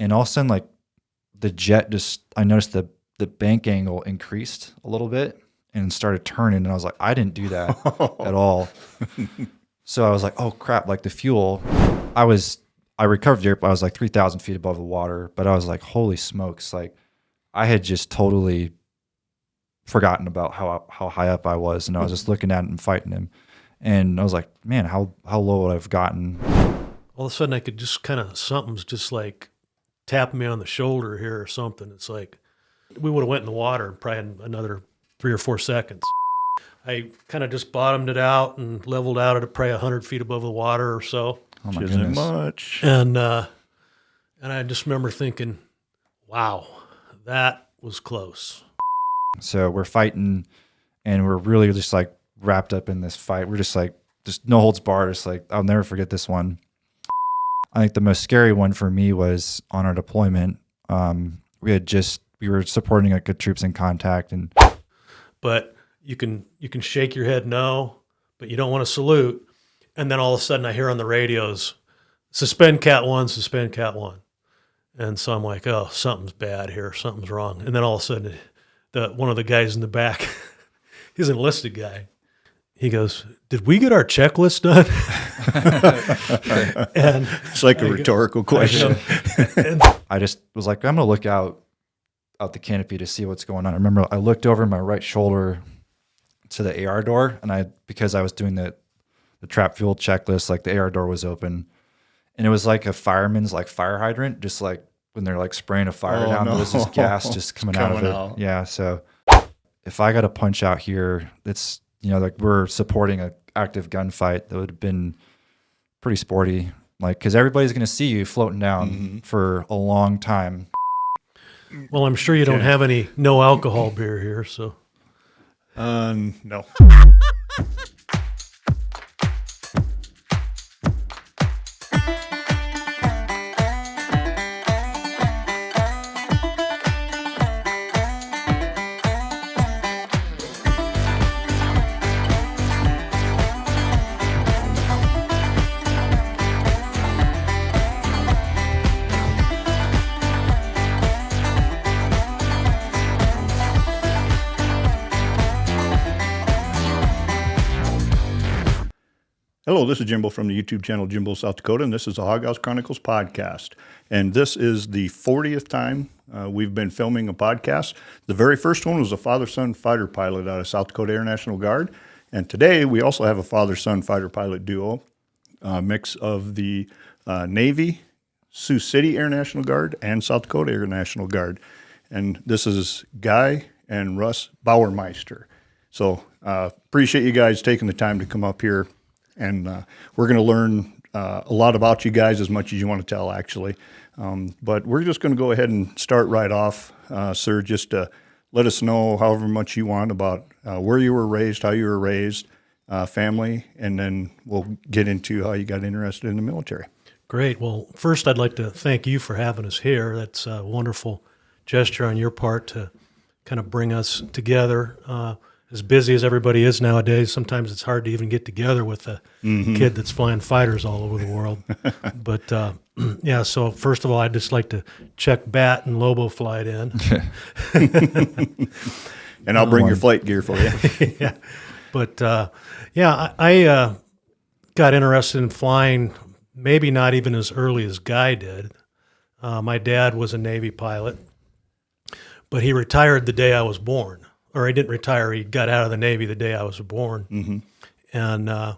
And all of a sudden, like the jet I noticed the bank angle increased a little bit and started turning. And I was like, I didn't do that at all. So I was like, oh crap, like the fuel, I recovered there, but I was like 3,000 feet above the water. But I was like, holy smokes, like I had just totally forgotten about how high up I was. And I was just looking at him and fighting him. And I was like, man, how low would I have gotten? All of a sudden I could just something's just like tapping me on the shoulder here or something. It's like, we would have went in the water and probably had another 3 or 4 seconds. I kind of just bottomed it out and leveled out at probably 100 feet above the water or so. Oh my goodness. Much. And I just remember thinking, wow, that was close. So we're fighting and we're really just like wrapped up in this fight. We're just like, just no holds barred. Just like, I'll never forget this one. I think the most scary one for me was on our deployment. We were supporting like troops in contact, but you can shake your head no, but you don't want to salute. And then all of a sudden I hear on the radios, suspend Cat 1, suspend Cat 1. And so I'm like, oh, something's bad here. Something's wrong. And then all of a sudden one of the guys in the back, he's an enlisted guy. He goes, did we get our checklist done? And it's like a rhetorical question. I just was like, I'm going to look out the canopy to see what's going on. I remember I looked over my right shoulder to the AR door, and because I was doing the trap fuel checklist, like the AR door was open, and it was like a fireman's like fire hydrant, just like when they're like spraying a fire down, there was this gas just coming out of it. Yeah. So if I got a punch out here, it's, like we're supporting an active gunfight, that would have been pretty sporty, like, because everybody's going to see you floating down for a long time. Well, I'm sure you don't have any no alcohol beer here, so. No. Hello, this is Jimbo from the YouTube channel Jimbo, South Dakota, and this is the Hog House Chronicles podcast. And this is the 40th time we've been filming a podcast. The very first one was a father-son fighter pilot out of South Dakota Air National Guard. And today we also have a father-son fighter pilot duo, mix of the Navy, Sioux City Air National Guard, and South Dakota Air National Guard. And this is Guy and Russ Bauermeister. So appreciate you guys taking the time to come up here. And we're going to learn a lot about you guys, as much as you want to tell, actually. But we're just going to go ahead and start right off, sir, just to let us know however much you want about where you were raised, how you were raised, family, and then we'll get into how you got interested in the military. Great. Well, first I'd like to thank you for having us here. That's a wonderful gesture on your part to kind of bring us together. As busy as everybody is nowadays, sometimes it's hard to even get together with a kid that's flying fighters all over the world. But yeah, so first of all, I'd just like to check Bat and Lobo flight in. And I'll bring your flight gear for you. Yeah. But yeah, I got interested in flying maybe not even as early as Guy did. My dad was a Navy pilot, but he retired the day I was born. Or he didn't retire, he got out of the Navy the day I was born. And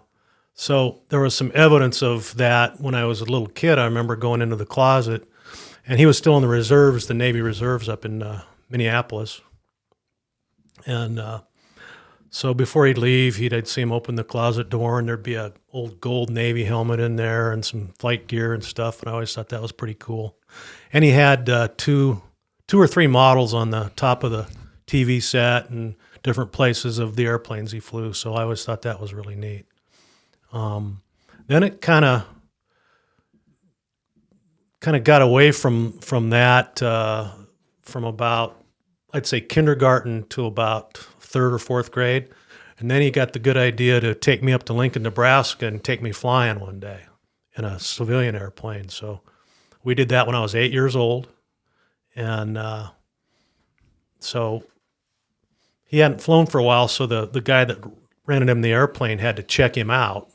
so there was some evidence of that when I was a little kid. I remember going into the closet, and he was still in the reserves, the Navy reserves up in Minneapolis. And so before he'd leave, I'd see him open the closet door, and there'd be an old gold Navy helmet in there and some flight gear and stuff, and I always thought that was pretty cool. And he had two or three models on the top of the TV set and different places of the airplanes he flew. So I always thought that was really neat. Then it kind of got away from that from about, I'd say, kindergarten to about 3rd or 4th grade. And then he got the good idea to take me up to Lincoln, Nebraska and take me flying one day in a civilian airplane. So we did that when I was 8 years old. And so he hadn't flown for a while, so the guy that rented him the airplane had to check him out.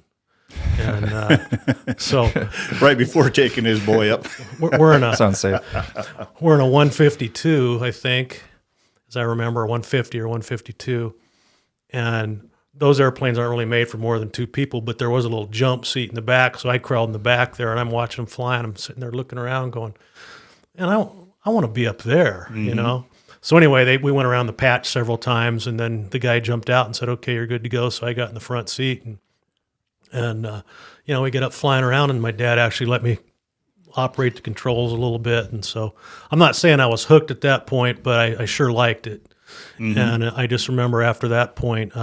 And so Right before taking his boy up. we're in a Sounds safe. we're in a 152, I think, as I remember, 150 or 152. And those airplanes aren't really made for more than two people, but there was a little jump seat in the back, so I crawled in the back there, and I'm watching them fly, and I'm sitting there looking around going, and I want to be up there, you know? So anyway, we went around the patch several times, and then the guy jumped out and said, okay, you're good to go. So I got in the front seat, and you know, we get up flying around, and my dad actually let me operate the controls a little bit. And so I'm not saying I was hooked at that point, but I sure liked it. And I just remember after that point,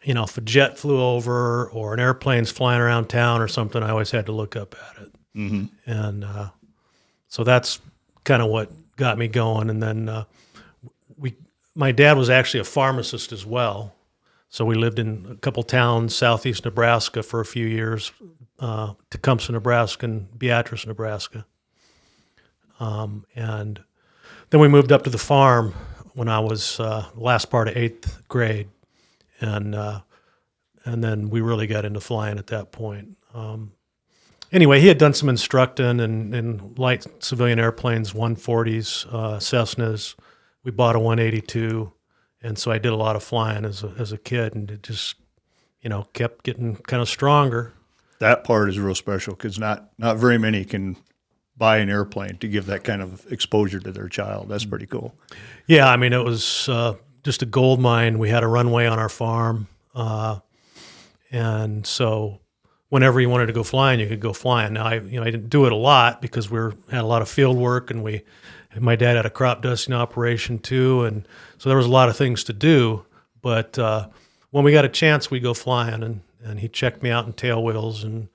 you know, if a jet flew over or an airplane's flying around town or something, I always had to look up at it. And so that's kind of what got me going. And then my dad was actually a pharmacist as well. So we lived in a couple towns southeast Nebraska for a few years, Tecumseh, Nebraska, and Beatrice, Nebraska. And then we moved up to the farm when I was last part of 8th grade, and then we really got into flying at that point. Anyway, he had done some instructing in light civilian airplanes, 140s, Cessnas. We bought a 182. And so I did a lot of flying as a kid, and it just, you know, kept getting kind of stronger. That part is real special because not very many can buy an airplane to give that kind of exposure to their child. That's pretty cool. Yeah, I mean, it was just a gold mine. We had a runway on our farm, and so whenever you wanted to go flying, you could go flying. Now, I didn't do it a lot because we had a lot of field work, and my dad had a crop dusting operation too, and so there was a lot of things to do. But when we got a chance, we'd go flying, and he checked me out in tail wheels and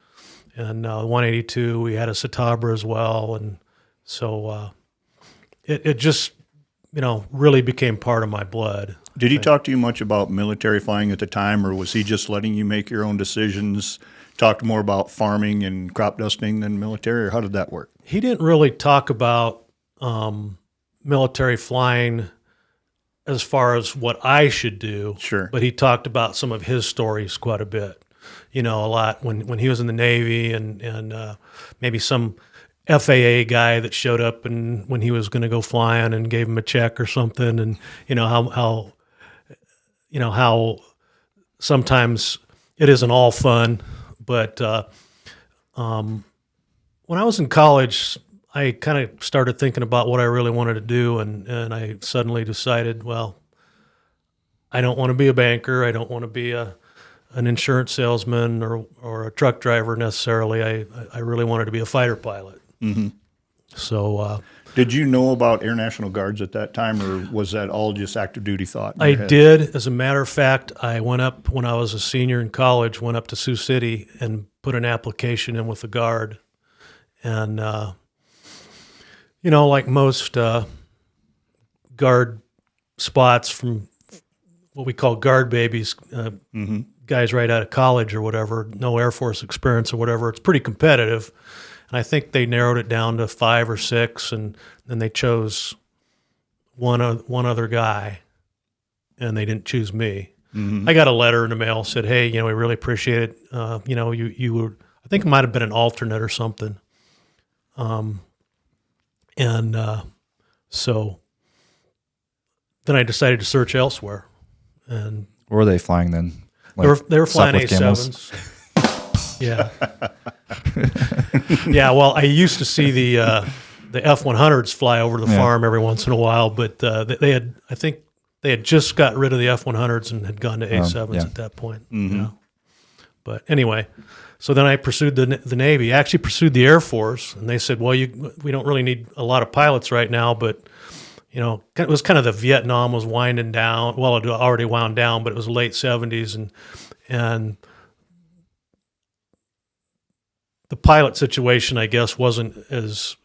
182. We had a Citabra as well, and so it just, you know, really became part of my blood. Did he talk to you much about military flying at the time, or was he just letting you make your own decisions? Talked more about farming and crop dusting than military, or how did that work? He didn't really talk about military flying as far as what I should do. Sure. But he talked about some of his stories quite a bit. You know, a lot when he was in the Navy, and maybe some FAA guy that showed up and when he was going to go flying and gave him a check or something, and you know how sometimes it isn't all fun. But when I was in college, I kind of started thinking about what I really wanted to do, and I suddenly decided, well, I don't want to be a banker. I don't want to be an insurance salesman or a truck driver necessarily. I really wanted to be a fighter pilot. Mm-hmm. So did you know about Air National Guards at that time, or was that all just active duty thought? I did. As a matter of fact, I went up when I was a senior in college, went up to Sioux City and put an application in with the Guard. And, you know, like most Guard spots from what we call Guard babies, guys right out of college or whatever, no Air Force experience or whatever, it's pretty competitive. And I think they narrowed it down to 5 or 6, and then they chose one other guy, and they didn't choose me. Mm-hmm. I got a letter in the mail, said, hey, you know, we really appreciate it. You know, you were, I think it might have been an alternate or something. So then I decided to search elsewhere. And Where were they flying then? They were flying Sopwith camels? A7s. Yeah. Yeah, well, I used to see the F-100s fly over the farm every once in a while, but I think they had just got rid of the F-100s and had gone to A7s at that point. Mm-hmm. You know? But anyway, so then I pursued the Navy. I actually pursued the Air Force, and they said, well, we don't really need a lot of pilots right now, but you know, it was kind of the Vietnam was winding down. Well, it already wound down, but it was late 70s, and the pilot situation, I guess, wasn't as,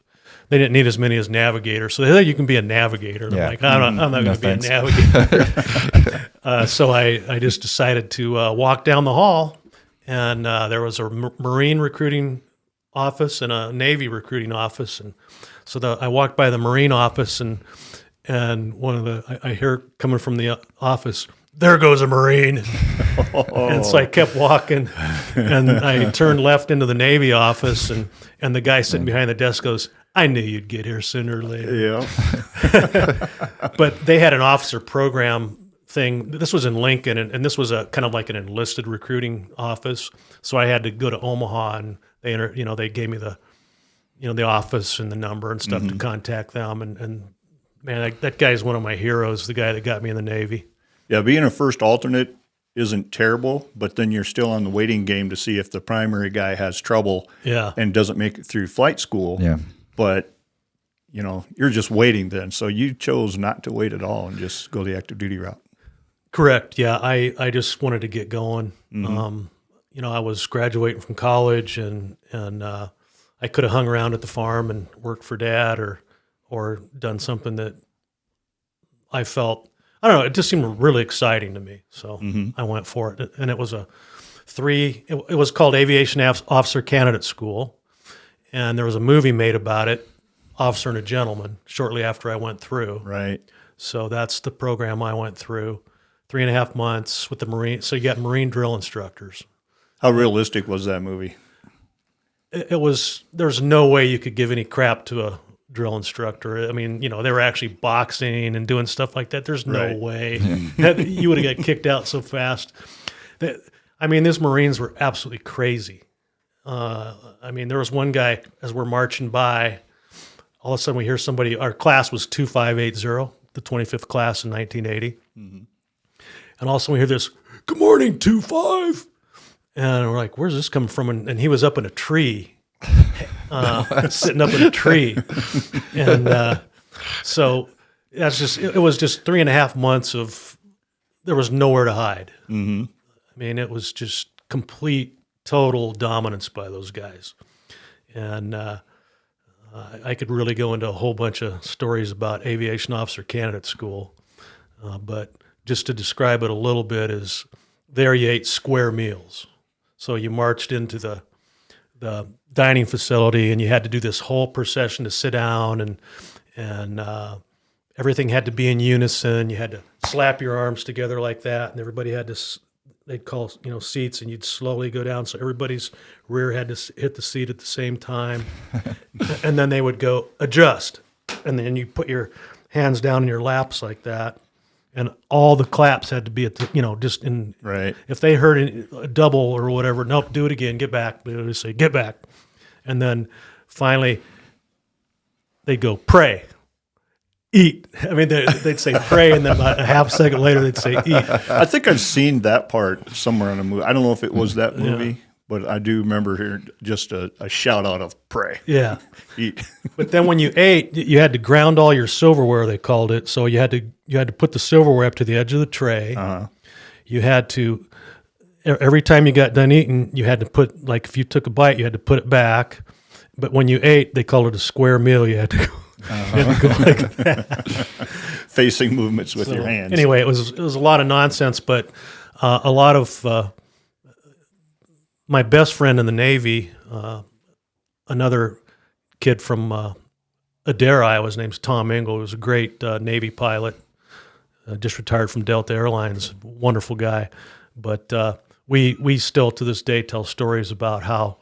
they didn't need as many as navigators. So they said you can be a navigator. And I'm like, I'm not going to be a navigator. So I just decided to walk down the hall, and there was a Marine recruiting office and a Navy recruiting office, and so I walked by the Marine office, and I hear coming from the office, "There goes a Marine," and so I kept walking, and I turned left into the Navy office, and the guy sitting behind the desk goes, "I knew you'd get here sooner or later." Yeah. But they had an officer program thing. This was in Lincoln, and this was a kind of like an enlisted recruiting office. So I had to go to Omaha, and they gave me the office and the number and stuff to contact them. And man, that guy's one of my heroes. The guy that got me in the Navy. Yeah, being a first alternate isn't terrible, but then you're still on the waiting game to see if the primary guy has trouble and doesn't make it through flight school. Yeah. But you're just waiting then. So you chose not to wait at all and just go the active duty route. Correct. Yeah, I just wanted to get going. I was graduating from college, and I could have hung around at the farm and worked for Dad, or done something that I felt, I don't know, it just seemed really exciting to me. So I went for it, and it was it was called Aviation Officer Candidate School, and there was a movie made about it, Officer and a Gentleman, shortly after I went through. Right. So that's the program I went through. 3.5 months with the Marine. So you got Marine drill instructors. How realistic was that movie? It was, there's no way you could give any crap to a drill instructor. I mean, they were actually boxing and doing stuff like that. There's no way that you would have got kicked out so fast. These Marines were absolutely crazy. There was one guy, as we're marching by, all of a sudden we hear somebody, our class was 2580, the 25th class in 1980. And all of a sudden we hear this, "Good morning, 25." And we're like, "Where's this coming from?" And he was up in a tree, sitting up in a tree. And so that's just, it was just 3.5 months of, there was nowhere to hide. It was just complete, total dominance by those guys. And I could really go into a whole bunch of stories about Aviation Officer Candidate School, but just to describe it a little bit, is there you ate square meals. So you marched into the dining facility, and you had to do this whole procession to sit down, and everything had to be in unison. You had to slap your arms together like that, and everybody had to, they'd call seats, and you'd slowly go down, so everybody's rear had to hit the seat at the same time. And then they would go, "Adjust," and then you put your hands down in your laps like that. And all the claps had to be at the, just in, right. If they heard a double or whatever, "Nope, do it again, get back." They would say, "Get back." And then finally they'd go, "Pray, eat." They'd say pray, and then about a half second later they'd say eat. I think I've seen that part somewhere in a movie. I don't know if it was that movie, but I do remember hearing just a shout out of pray. Yeah. Eat. But then when you ate, you had to ground all your silverware, they called it. So you had to put the silverware up to the edge of the tray. You had to, every time you got done eating, you had to put, like if you took a bite, you had to put it back. But when you ate, they called it a square meal. You had to go, you had to go like that. Facing movements with your hands. Anyway, it was a lot of nonsense, but a lot of my best friend in the Navy, another kid from Adair, Iowa, his name's Tom Engel. He was a great Navy pilot, just retired from Delta Airlines, wonderful guy. But we still to this day tell stories about how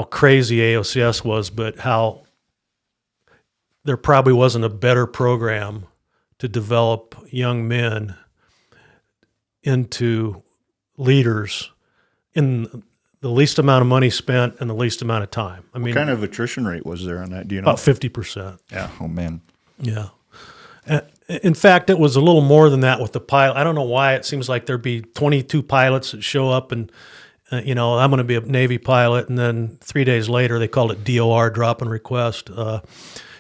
crazy AOCS was, but how there probably wasn't a better program to develop young men into leaders in the least amount of money spent and the least amount of time. What kind of attrition rate was there on that? Do you know? About 50%. Yeah. Oh, man. Yeah. In fact, it was a little more than that with the pilot. I don't know why. It seems like there'd be 22 pilots that show up and, I'm going to be a Navy pilot. And then 3 days later, they called it DOR, drop and request. All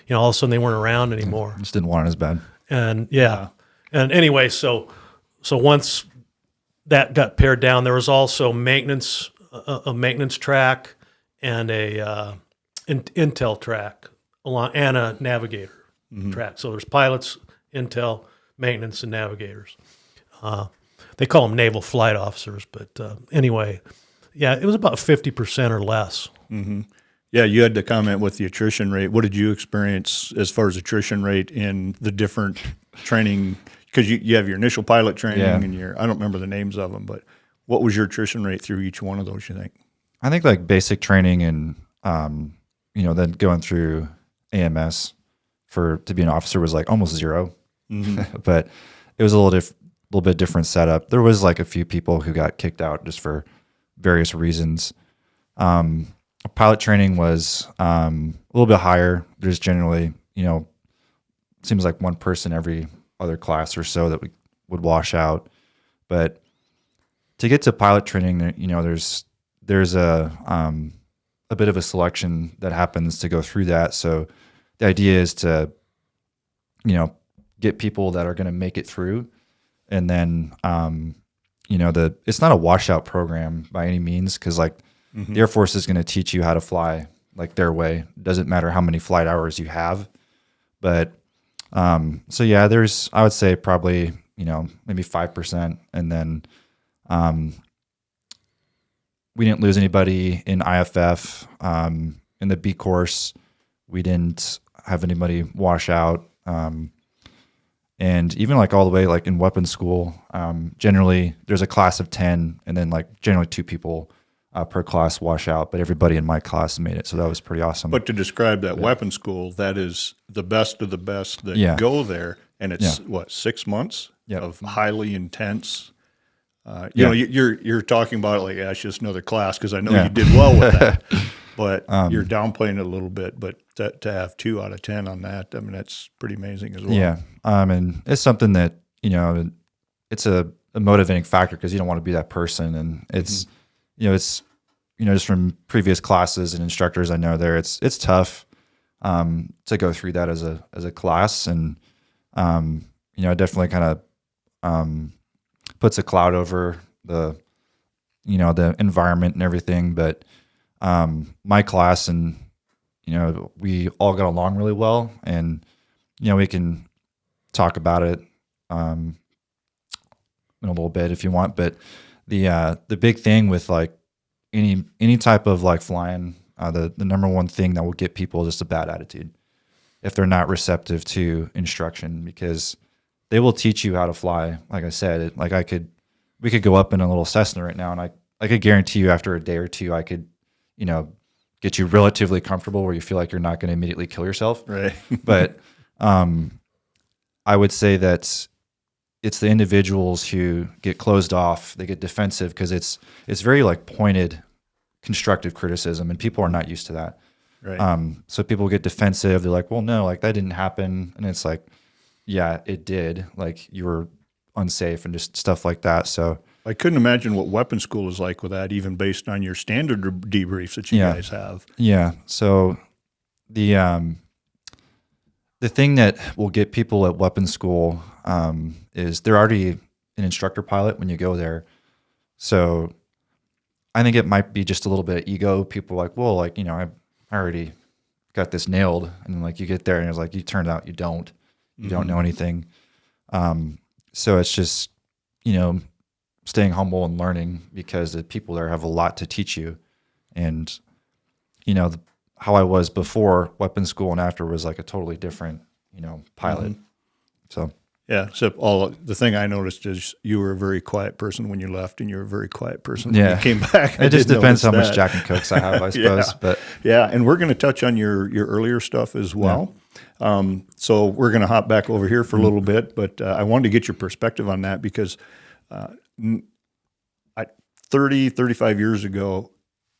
of a sudden they weren't around anymore. Just didn't want it as bad. And and anyway, so once that got pared down, there was also maintenance, a maintenance track and a intel track and a navigator track. So there's pilots, intel, maintenance, and navigators. They call them naval flight officers, but anyway, yeah, it was about 50% or less. Yeah, you had to comment with the attrition rate. What did you experience as far as attrition rate in the different training? Because you have your initial pilot training and I don't remember the names of them, but what was your attrition rate through each one of those, you think? I think like basic training and, then going through AMS to be an officer was like almost zero, but it was a little bit different setup. There was like a few people who got kicked out just for various reasons. Pilot training was a little bit higher. There's generally, seems like one person every other class or so that would wash out. But to get to pilot training, there's a bit of a selection that happens to go through that. So the idea is to, get people that are going to make it through, and then it's not a washout program by any means, because like the Air Force is going to teach you how to fly like their way. It doesn't matter how many flight hours you have. But so yeah, there's, I would say probably, maybe 5%. And then we didn't lose anybody in IFF. In the B course, we didn't have anybody wash out. And even like all the way like in weapons school, generally there's a class of 10, and then like generally 2 people per class wash out, but everybody in my class made it. So that was pretty awesome. But to describe that weapons school, that is the best of the best that go there. And it's 6 months of highly intense. You're talking about it like, it's just another class, because I know you did well with that, but you're downplaying it a little bit. But to have 2 out of 10 on that, I mean, that's pretty amazing as well. Yeah. And it's something that, it's a motivating factor, because you don't want to be that person. And it's, just from previous classes and instructors I know there, it's tough to go through that as a class. And, it definitely kind of puts a cloud over the environment and everything. But my class and, we all got along really well, and, we can talk about it in a little bit if you want. But the big thing with like any type of like flying, the number one thing that will get people is just a bad attitude if they're not receptive to instruction, because they will teach you how to fly. Like I said, we could go up in a little Cessna right now, and I could guarantee you after a day or two, I could, get you relatively comfortable where you feel like you're not going to immediately kill yourself. Right. But I would say that it's the individuals who get closed off, they get defensive, because it's very like pointed, constructive criticism, and people are not used to that. Right. So people get defensive. They're like, well, no, like that didn't happen. And it's like, yeah, it did. Like you were unsafe and just stuff like that. So I couldn't imagine what weapons school is like with that, even based on your standard debriefs that you guys have. Yeah. So the thing that will get people at weapons school is they're already an instructor pilot when you go there. So I think it might be just a little bit of ego. People are like, well, like, I already got this nailed. And then like you get there and it's like, you turned out you don't know anything. So it's just, staying humble and learning, because the people there have a lot to teach you. And, how I was before weapons school and after was like a totally different, pilot. So. Yeah. So the thing I noticed is you were a very quiet person when you left, and you're a very quiet person when you came back. It just depends how much Jack and Cokes I have, I suppose. But and we're going to touch on your earlier stuff as well. So we're going to hop back over here for a little bit, but I wanted to get your perspective on that, because 35 years ago,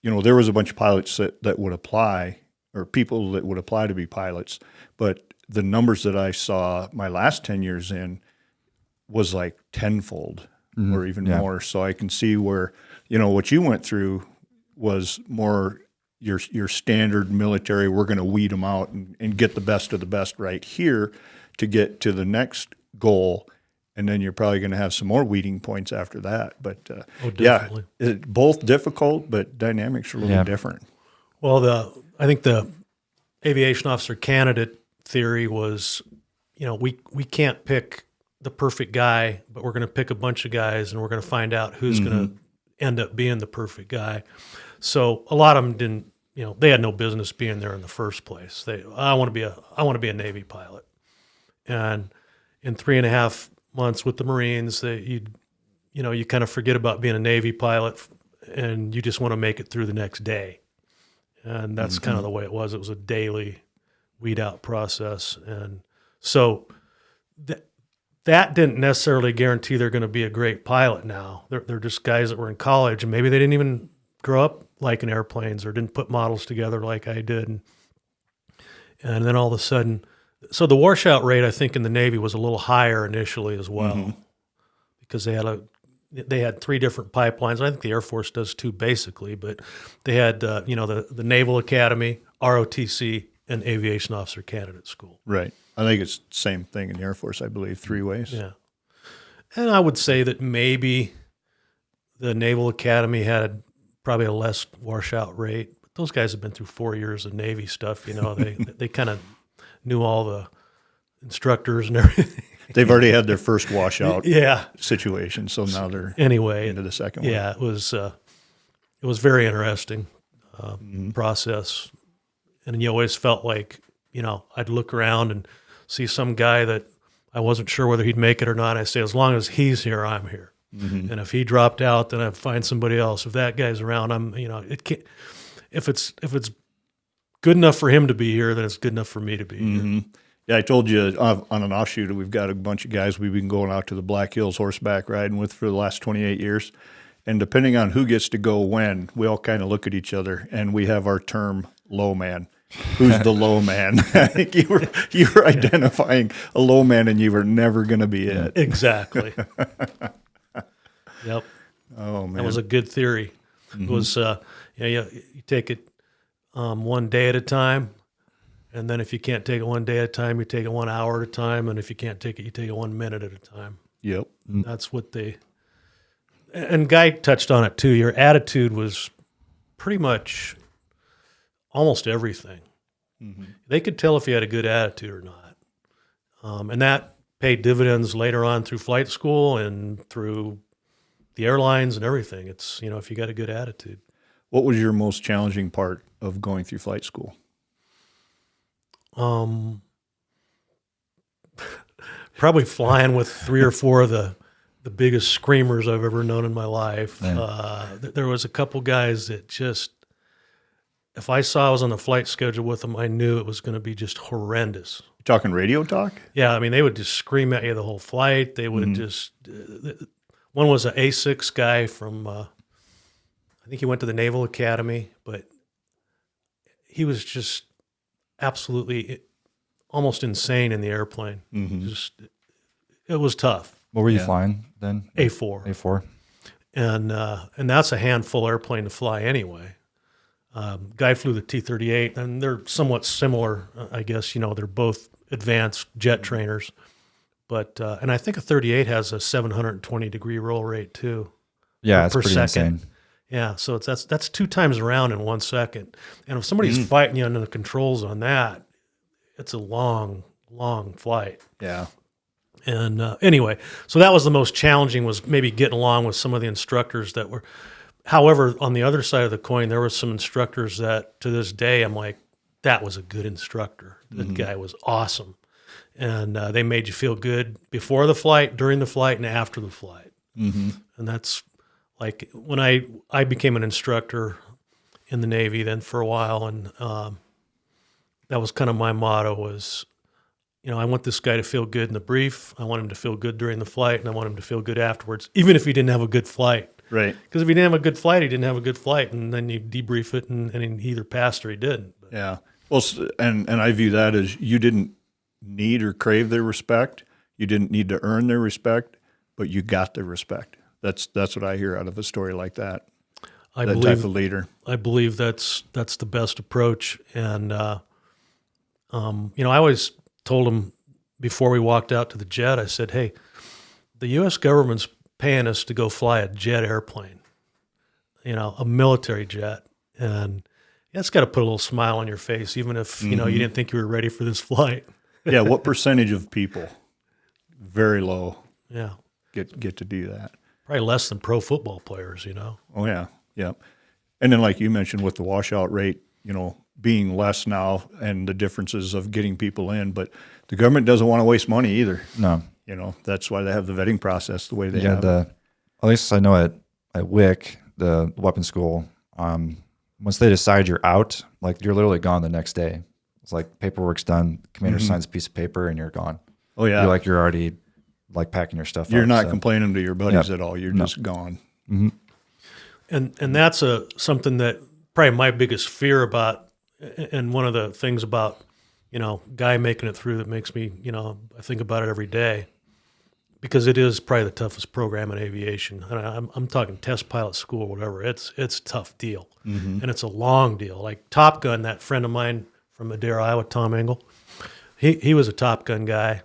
there was a bunch of pilots that would apply, or people that would apply to be pilots, but the numbers that I saw my last 10 years in was like tenfold or even more. So I can see where, what you went through was more your standard military. We're going to weed them out and get the best of the best right here to get to the next goal. And then you're probably going to have some more weeding points after that. But both difficult, but dynamics are a little different. Well, I think the aviation officer candidate theory was, we can't pick the perfect guy, but we're going to pick a bunch of guys, and we're going to find out who's going to end up being the perfect guy. So a lot of them didn't, they had no business being there in the first place. I want to be a Navy pilot. And in 3.5 months with the Marines, you kind of forget about being a Navy pilot, and you just want to make it through the next day. And that's kind of the way it was. It was a daily weed out process. And so that didn't necessarily guarantee they're going to be a great pilot now. They're just guys that were in college, and maybe they didn't even grow up liking airplanes or didn't put models together like I did. And then all of a sudden, so the washout rate, I think, in the Navy was a little higher initially as well, because they had 3 different pipelines. I think the Air Force does too, basically, but they had the Naval Academy, ROTC, and Aviation Officer Candidate School. Right. I think it's the same thing in the Air Force, I believe, 3 ways. Yeah. And I would say that maybe the Naval Academy had probably a less washout rate. But those guys have been through 4 years of Navy stuff. They kind of knew all the instructors and everything. They've already had their first washout Yeah. situation, so now they're Anyway, into the second one. yeah, it was very interesting process, and you always felt like I'd look around and see some guy that I wasn't sure whether he'd make it or not. I say, as long as he's here, I'm here, and if he dropped out, then I'd find somebody else. If that guy's around, it can't. If it's good enough for him to be here, then it's good enough for me to be here. Yeah, I told you on an offshoot, we've got a bunch of guys we've been going out to the Black Hills horseback riding with for the last 28 years. And depending on who gets to go when, we all kind of look at each other, and we have our term low man. Who's the low man? I think you were identifying a low man, and you were never going to be it. Exactly. Yep. Oh, man. That was a good theory. It was, you take it one day at a time. And then if you can't take it one day at a time, you take it 1 hour at a time. And if you can't take it, you take it 1 minute at a time. Yep. That's what and Guy touched on it too. Your attitude was pretty much almost everything. They could tell if you had a good attitude or not. And that paid dividends later on through flight school and through the airlines and everything. It's, if you got a good attitude. What was your most challenging part of going through flight school? Probably flying with 3 or 4 of the biggest screamers I've ever known in my life. Yeah. There was a couple guys that just, if I saw I was on the flight schedule with them, I knew it was going to be just horrendous. You talking radio talk? Yeah, I mean, they would just scream at you the whole flight. They would just, one was an A6 guy from, I think he went to the Naval Academy, but he was just absolutely almost insane in the airplane. Just, it was tough. What were you flying then? A4. A4. And that's a handful airplane to fly anyway. Guy flew the T-38, and they're somewhat similar, I guess. They're both advanced jet trainers. But and I think a 38 has a 720-degree roll rate too. Yeah, it's per pretty second. insane. Yeah, so that's 2 times around in 1 second. And if somebody's fighting you under the controls on that, it's a long, long flight. Yeah. And anyway, so that was the most challenging, was maybe getting along with some of the instructors that were. However, on the other side of the coin, there were some instructors that to this day I'm like, that was a good instructor. That guy was awesome. And they made you feel good before the flight, during the flight, and after the flight. And that's like when I became an instructor in the Navy then for a while, and that was kind of my motto was, I want this guy to feel good in the brief. I want him to feel good during the flight, and I want him to feel good afterwards, even if he didn't have a good flight. Right. Because if he didn't have a good flight, he didn't have a good flight, and then you debrief it, and he either passed or he didn't. But, Yeah. Well, and I view that as you didn't need or crave their respect. You didn't need to earn their respect, but you got their respect. That's what I hear out of a story like that. I that believe type of leader. I believe that's the best approach. And I always told him before we walked out to the jet, I said, "Hey, the U.S. government's paying us to go fly a jet airplane, a military jet, and it's got to put a little smile on your face, even if you didn't think you were ready for this flight." Yeah. What percentage of people, very low, Yeah. get to do that? probably less than pro football players, Oh yeah, yeah. And then like you mentioned with the washout rate, being less now and the differences of getting people in, but the government doesn't want to waste money either. No. That's why they have the vetting process the way they Yeah, have it. at least I know at WIC, the weapons school, once they decide you're out, like you're literally gone the next day. It's like paperwork's done, commander signs a piece of paper, and you're gone. Oh yeah. You're already like packing your stuff You're up. not complaining to your buddies Yep. at all. You're just gone. And that's something that probably my biggest fear about, and one of the things about, Guy making it through that makes me, I think about it every day, because it is probably the toughest program in aviation. And I'm talking test pilot school, whatever. It's a tough deal, and it's a long deal. Like Top Gun, that friend of mine from Madera, Iowa, Tom Engel, he was a Top Gun guy,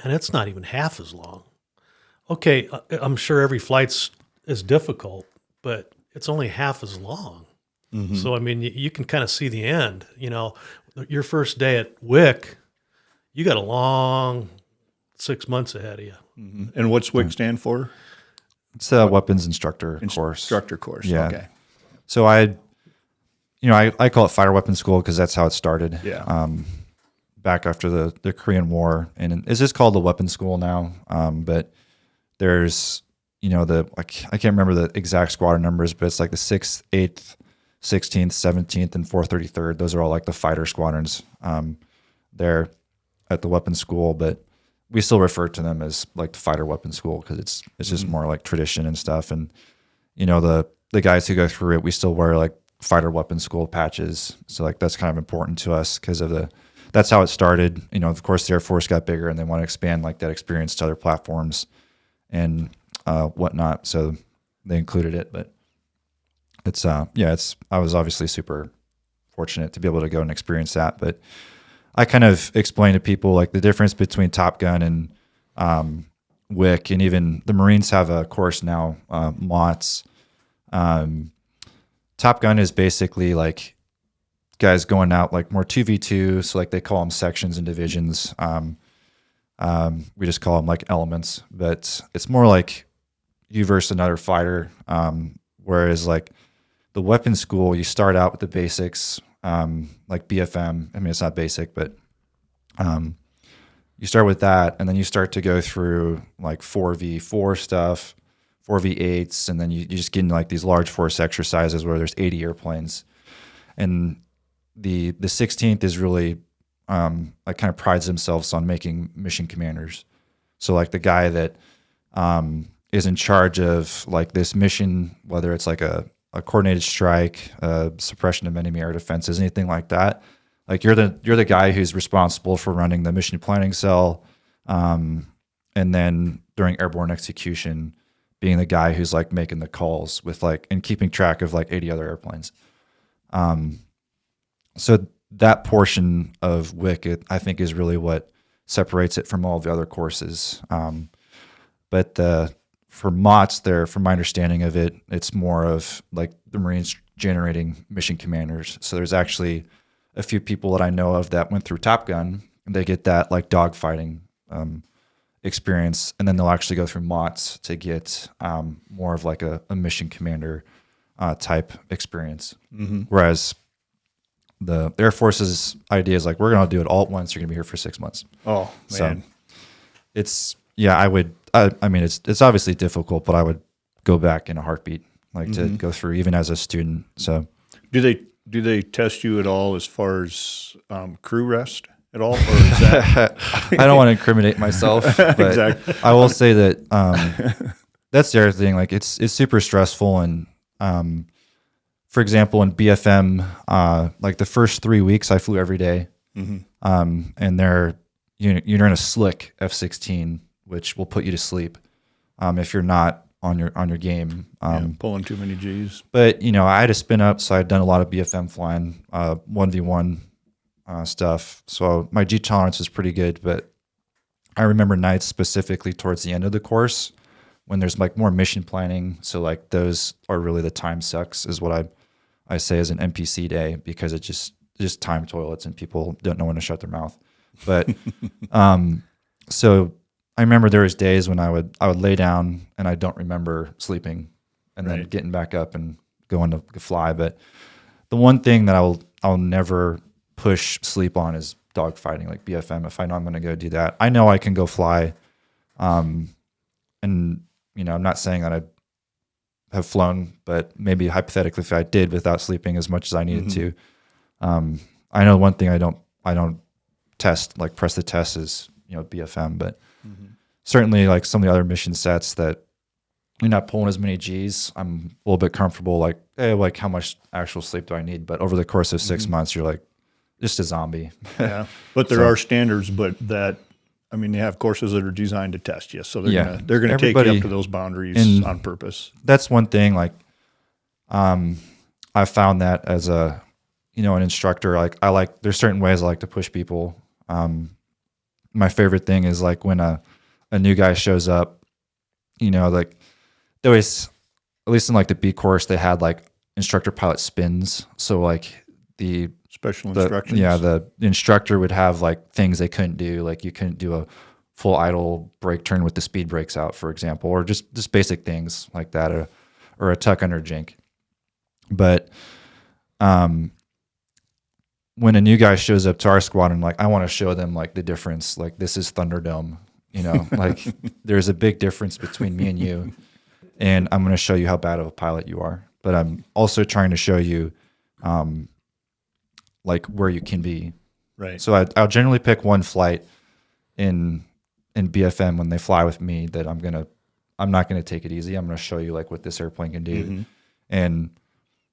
and it's not even half as long. Okay, I'm sure every flight's as difficult, but it's only half as long. So, I mean, you can kind of see the end. Your first day at WIC, you got a long 6 months ahead of you. And what's WIC stand for? It's a weapons instructor course. Instructor course. Yeah. Okay. So I call it fire weapons school because that's how it started. Yeah. Back after the Korean War, and it's just called the weapons school now. But there's, I can't remember the exact squadron numbers, but it's like the 6th, 8th, 16th, 17th, and 433rd. Those are all like the fighter squadrons. They're at the weapons school, but we still refer to them as like the fighter weapons school because it's just more like tradition and stuff. And the guys who go through it, we still wear like fighter weapons school patches. So like that's kind of important to us because that's how it started. Of course, the Air Force got bigger and they want to expand like that experience to other platforms and whatnot. So they included it, but I was obviously super fortunate to be able to go and experience that. But I kind of explain to people like the difference between Top Gun and WIC, and even the Marines have a course now, MOTS. Top Gun is basically like guys going out like more 2v2, so like they call them sections and divisions. We just call them like elements, but it's more like you versus another fighter. Whereas like the weapons school, you start out with the basics, like BFM. I mean, it's not basic, but you start with that, and then you start to go through like 4v4 stuff, 4v8s, and then you just get into like these large force exercises where there's 80 airplanes. And the 16th is really like kind of prides themselves on making mission commanders. So like the guy that is in charge of like this mission, whether it's like a coordinated strike, suppression of enemy air defenses, anything like that. Like you're the guy who's responsible for running the mission planning cell, and then during airborne execution, being the guy who's like making the calls with like and keeping track of like 80 other airplanes. So that portion of WIC, I think, is really what separates it from all the other courses. But for MOTS there, from my understanding of it, it's more of like the Marines generating mission commanders. So there's actually a few people that I know of that went through Top Gun, and they get that like dogfighting experience, and then they'll actually go through MOTS to get more of like a mission commander type experience. Whereas the Air Force's idea is like, we're going to do it all at once. You're going to be here for 6 months. Oh, man. So I mean, it's obviously difficult, but I would go back in a heartbeat, like to go through even as a student. So Do they test you at all as far as crew rest at all? Or is that... I don't want to incriminate myself, but Exactly. I will say that that's the other thing. Like it's super stressful. And for example, in BFM, like the first 3 weeks I flew every day. And you're in a slick F-16, which will put you to sleep if you're not on your game. Pulling too many G's. But I had to spin up, so I'd done a lot of BFM flying, 1v1 stuff. So my G tolerance is pretty good. But I remember nights specifically towards the end of the course when there's like more mission planning. So like those are really the time sucks, is what I say as an NPC day, because it just time toilets and people don't know when to shut their mouth. But so I remember there was days when I would lay down and I don't remember sleeping, and then Right. getting back up and going to fly. But the one thing that I'll never push sleep on is dogfighting, like BFM. If I know I'm going to go do that, I know I can go fly. And I'm not saying that I have flown, but maybe hypothetically, if I did without sleeping as much as I needed to, I know one thing I don't test, like press the test, is BFM, but certainly like some of the other mission sets that you're not pulling as many G's, I'm a little bit comfortable. Like, hey, like how much actual sleep do I need? But over the course of 6 months, you're like just a zombie. Yeah, but there are standards, but they have courses that are designed to test you, so they're gonna take you up to those boundaries on purpose. That's one thing. Like, I found that as an instructor, like there's certain ways I like to push people. My favorite thing is like when a new guy shows up, like they always, at least in like the B course, they had like instructor pilot spins. So like the Special instructions. The instructor would have like things they couldn't do. Like you couldn't do a full idle brake turn with the speed brakes out, for example, or just basic things like that, or a tuck under jink. But when a new guy shows up to our squadron, like I want to show them like the difference. Like this is Thunderdome, like there's a big difference between me and you, and I'm going to show you how bad of a pilot you are. But I'm also trying to show you, like where you can be. Right. So I'll generally pick one flight in BFM when they fly with me that I'm not gonna take it easy. I'm gonna show you like what this airplane can do. And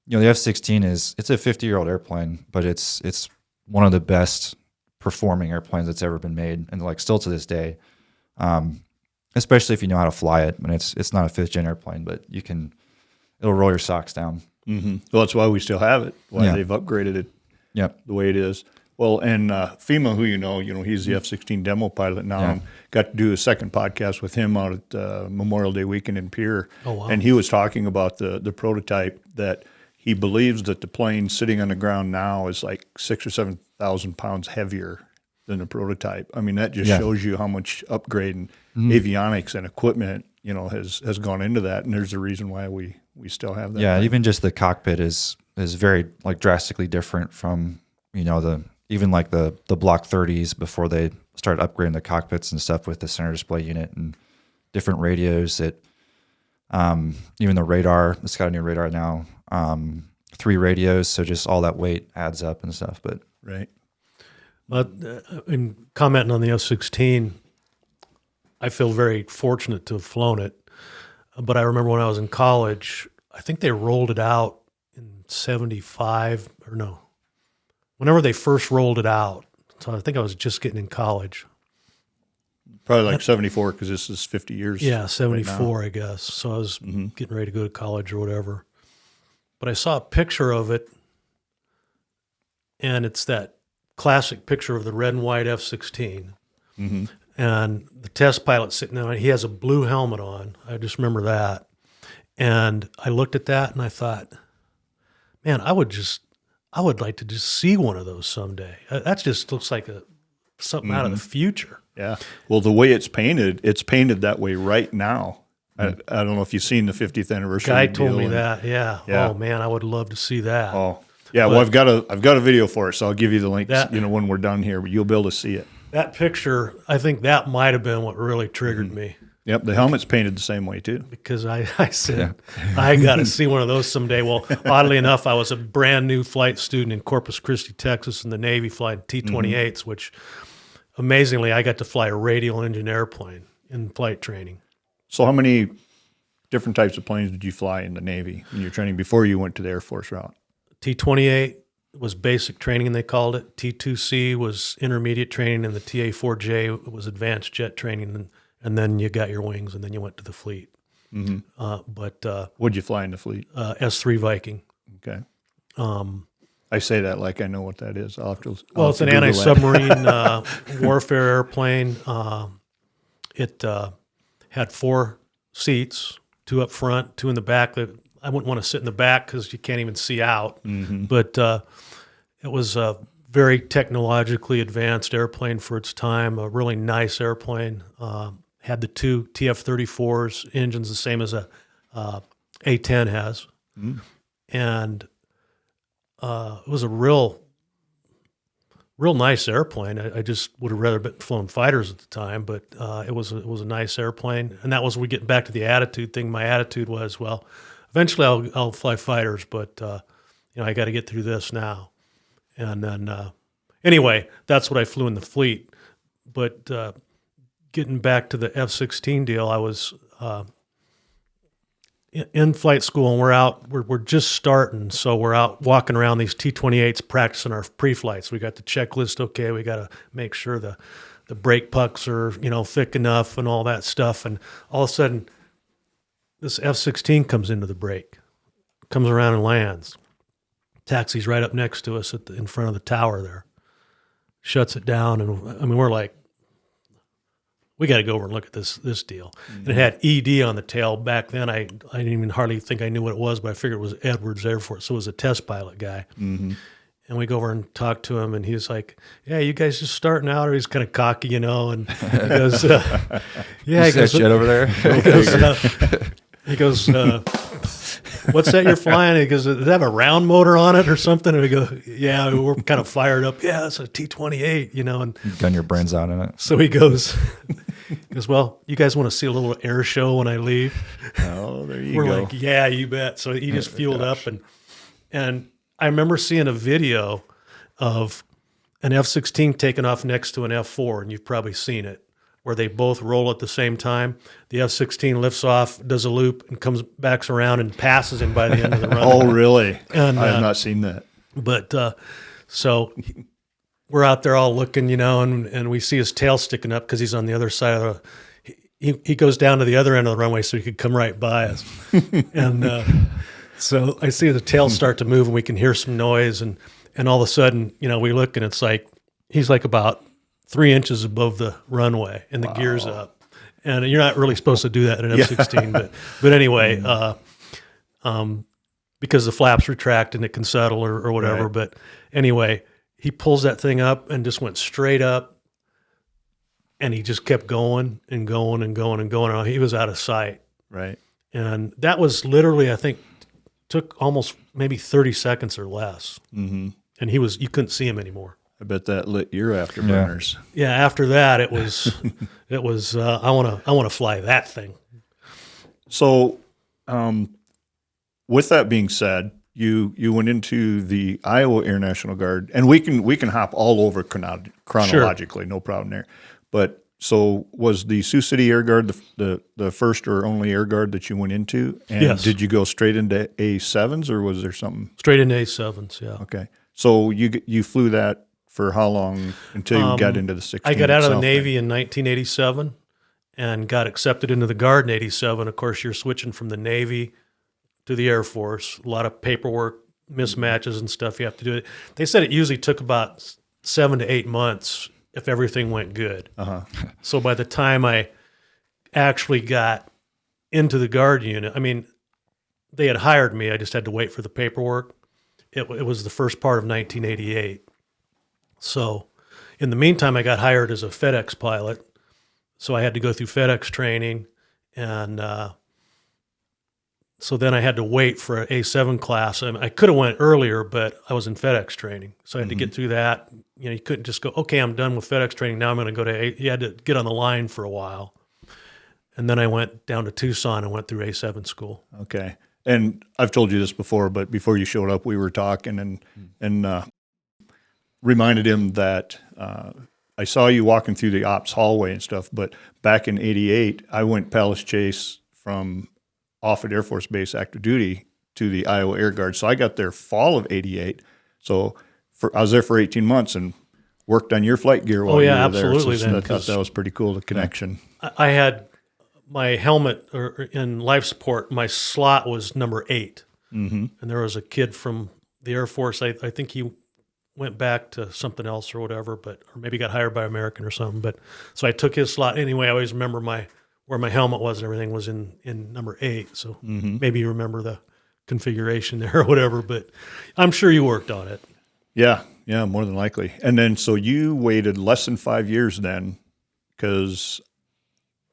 the F-16 it's a 50-year-old airplane, but it's one of the best performing airplanes that's ever been made, and like still to this day. Especially if you know how to fly it. And it's not a 5th gen airplane, but it'll roll your socks down. Well, that's why we still have it. Why they've upgraded it. Yep. The way it is. Well, and FEMA, who he's the F-16 demo pilot now. Yeah. Got to do a second podcast with him out at Memorial Day weekend in Pierre. Oh, wow. And he was talking about the prototype, that he believes that the plane sitting on the ground now is like 6,000 or 7,000 pounds heavier than the prototype. I mean, that just shows you how much upgrade in avionics and equipment has gone into that. And there's a reason why we still have that. Yeah, even just the cockpit is very like drastically different from even like the Block 30s before they started upgrading the cockpits and stuff with the center display unit and different radios. That even the radar, it's got a new radar now, 3 radios, so just all that weight adds up and stuff. But right. But in commenting on the F-16, I feel very fortunate to have flown it. But I remember when I was in college, I think they rolled it out in 75, or no, whenever they first rolled it out. So I think I was just getting in college. Probably like 74, because this is 50 years. Yeah, 74, right, I guess. So I was getting ready to go to college or whatever. But I saw a picture of it, and it's that classic picture of the red and white F-16. And the test pilot sitting there, he has a blue helmet on. I just remember that. And I looked at that and I thought, man, I would like to just see one of those someday. That just looks like something out of the future. Yeah. Well, the way it's painted that way right now. I don't know if you've seen the 50th anniversary. Guy told me that. Yeah. Oh man, I would love to see that. Oh yeah. Well, I've got a video for it, so I'll give you the links. When we're done here, but you'll be able to see it. That picture, I think that might have been what really triggered me. Yep, the helmet's painted the same way too. Because I said, I got to see one of those someday. Well, oddly enough, I was a brand new flight student in Corpus Christi, Texas, in the Navy flying T-28s, which amazingly, I got to fly a radial engine airplane in flight training. So how many different types of planes did you fly in the Navy in your training before you went to the Air Force route? T-28 was basic training, they called it. T-2C was intermediate training, and the TA-4J was advanced jet training. And then you got your wings, and then you went to the fleet. What'd you fly in the fleet? S-3 Viking. Okay. I say that like I know what that is. It's an anti-submarine warfare airplane. It had 4 seats, 2 up front, 2 in the back. I wouldn't want to sit in the back because you can't even see out. But it was a very technologically advanced airplane for its time, a really nice airplane. had the two TF-34s engines, the same as a A-10 has. And it was a real nice airplane. I just would have rather been flown fighters at the time, but it was a nice airplane. And that was, we get back to the attitude thing. My attitude was, well, eventually I'll fly fighters, but I got to get through this now. And then anyway, that's what I flew in the fleet. But getting back to the F-16 deal, I was in flight school, and we're just starting, so we're out walking around these T-28s practicing our pre-flights. We got the checklist. Okay, we got to make sure the brake pucks are thick enough and all that stuff. And all of a sudden, this F-16 comes into the break, comes around and lands, taxis right up next to us in front of the tower there, shuts it down, and we're like, we got to go over and look at this deal. And it had ED on the tail. Back then, I didn't even hardly think I knew what it was, but I figured it was Edwards Air Force, so it was a test pilot guy. And we go over and talk to him, and he's like, yeah, you guys just starting out? Or he's kind of cocky, and he goes, yeah. He goes, shit over there. He goes, what's that you're flying? He goes, does it have a round motor on it or something? And we go, yeah, we're kind of fired up. Yeah, it's a T-28, and Gun your brains out in it. so he goes, well, you guys want to see a little air show when I leave? Oh, there you We're go. like, yeah, you bet. So he just fueled up, and I remember seeing a video of an F-16 taking off next to an F-4, and you've probably seen it, where they both roll at the same time. The F-16 lifts off, does a loop, and comes back around and passes him by the end of the run. Oh, really? And, I have not seen that. But so we're out there all looking, and we see his tail sticking up because he's on the other side of he goes down to the other end of the runway so he could come right by us. And so I see the tail start to move, and we can hear some noise, and all of a sudden, we look, and it's like he's like about 3 inches above the runway, and the gear's up. And you're not really supposed to do that in an F-16, but anyway, because the flaps retract and it can settle or whatever. Right. But anyway, he pulls that thing up and just went straight up, and he just kept going and going and going and going. He was out of sight. Right. And that was literally, I think, took almost maybe 30 seconds or less. Mm-hmm. And you couldn't see him anymore. I bet that lit your afterburners. Yeah, after that it was I want to fly that thing. So, with that being said, you went into the Iowa Air National Guard, and we can hop all over chronologically, no problem there. But so was the Sioux City Air Guard the first or only Air Guard that you went into? And yes. Did you go straight into A7s, or was there something? Straight into A7s, yeah. Okay. So you flew that for how long until you got into the 16? I got out of the Navy in 1987 and got accepted into the Guard in 87. Of course, you're switching from the Navy to the Air Force. A lot of paperwork, mismatches and stuff you have to do. They said it usually took about 7 to 8 months if everything went good. Uh-huh. So by the time I actually got into the Guard unit, they had hired me. I just had to wait for the paperwork. It was the first part of 1988. So in the meantime, I got hired as a FedEx pilot. So I had to go through FedEx training. And so then I had to wait for an A7 class. I could have went earlier, but I was in FedEx training. So I had to get through that. You couldn't just go, okay, I'm done with FedEx training. Now I'm going to go to A. You had to get on the line for a while. And then I went down to Tucson and went through A7 school. Okay. And I've told you this before, but before you showed up, we were talking and reminded him that I saw you walking through the ops hallway and stuff, but back in 88, I went Palace Chase from Offutt Air Force Base active duty to the Iowa Air Guard. So I got there fall of 88. So I was there for 18 months and worked on your flight gear while you were absolutely, there. So then, I thought that was pretty cool, the connection. I had my helmet in life support, my slot was number 8. Mm-hmm. And there was a kid from the Air Force. I think he went back to something else or whatever, or maybe got hired by American or something. But so I took his slot. Anyway, I always remember where my helmet was and everything was in number 8. So maybe you remember the configuration there or whatever, but I'm sure you worked on it. Yeah, more than likely. And then so you waited less than 5 years then, because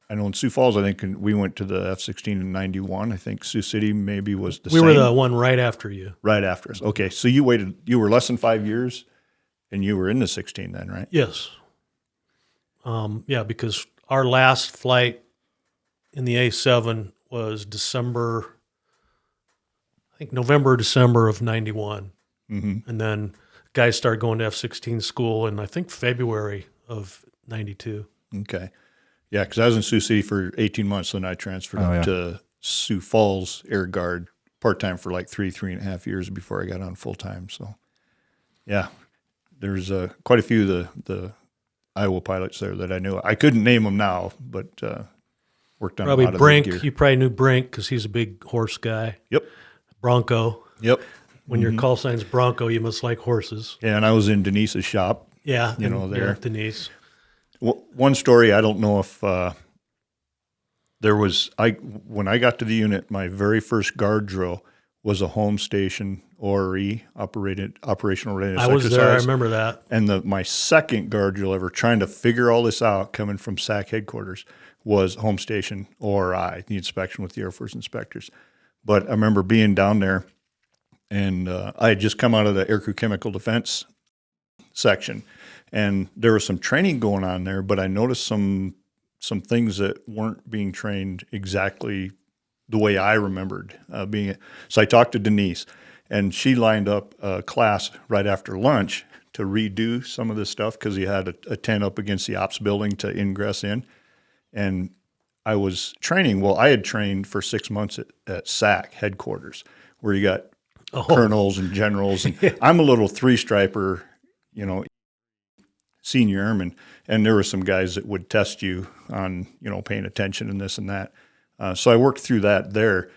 I know in Sioux Falls, I think we went to the F-16 in 91. I think Sioux City maybe was the same. We were the one right after you. Right after us. Okay, so you were less than 5 years, and you were in the 16 then, right? Yes. Yeah, because our last flight in the A7 was November, December of 91. Mm-hmm. And then guys started going to F-16 school in, I think, February of 92. Okay. Yeah, because I was in Sioux City for 18 months, then I transferred up to Sioux Falls Air Guard part-time for like 3.5 years before I got on full-time. So, yeah, there's quite a few of the Iowa pilots there that I knew. I couldn't name them now, but worked on Probably a lot Brink. of the gear. You probably knew Brink because he's a big horse guy. Yep. Bronco. Yep. When your call sign's Bronco, you must like horses. Yeah, and I was in Denise's shop. Yeah. There. Yeah, Denise. One story, I don't know if there was, when I got to the unit, my very first guard drill was a home station ORE, operational readiness I was exercise. there. I remember that. And my second guard drill ever, trying to figure all this out, coming from SAC headquarters, was home station ORI, the inspection with the Air Force inspectors. But I remember being down there, and I had just come out of the Aircrew Chemical Defense section, and there was some training going on there, but I noticed some things that weren't being trained exactly the way I remembered being it. So I talked to Denise, and she lined up a class right after lunch to redo some of this stuff because he had a tent up against the ops building to ingress in. And I was training. Well, I had trained for 6 months at SAC headquarters, where you got colonels and generals. And I'm a little three-striper, senior airman, and there were some guys that would test you on, paying attention and this and that. So I worked through that there.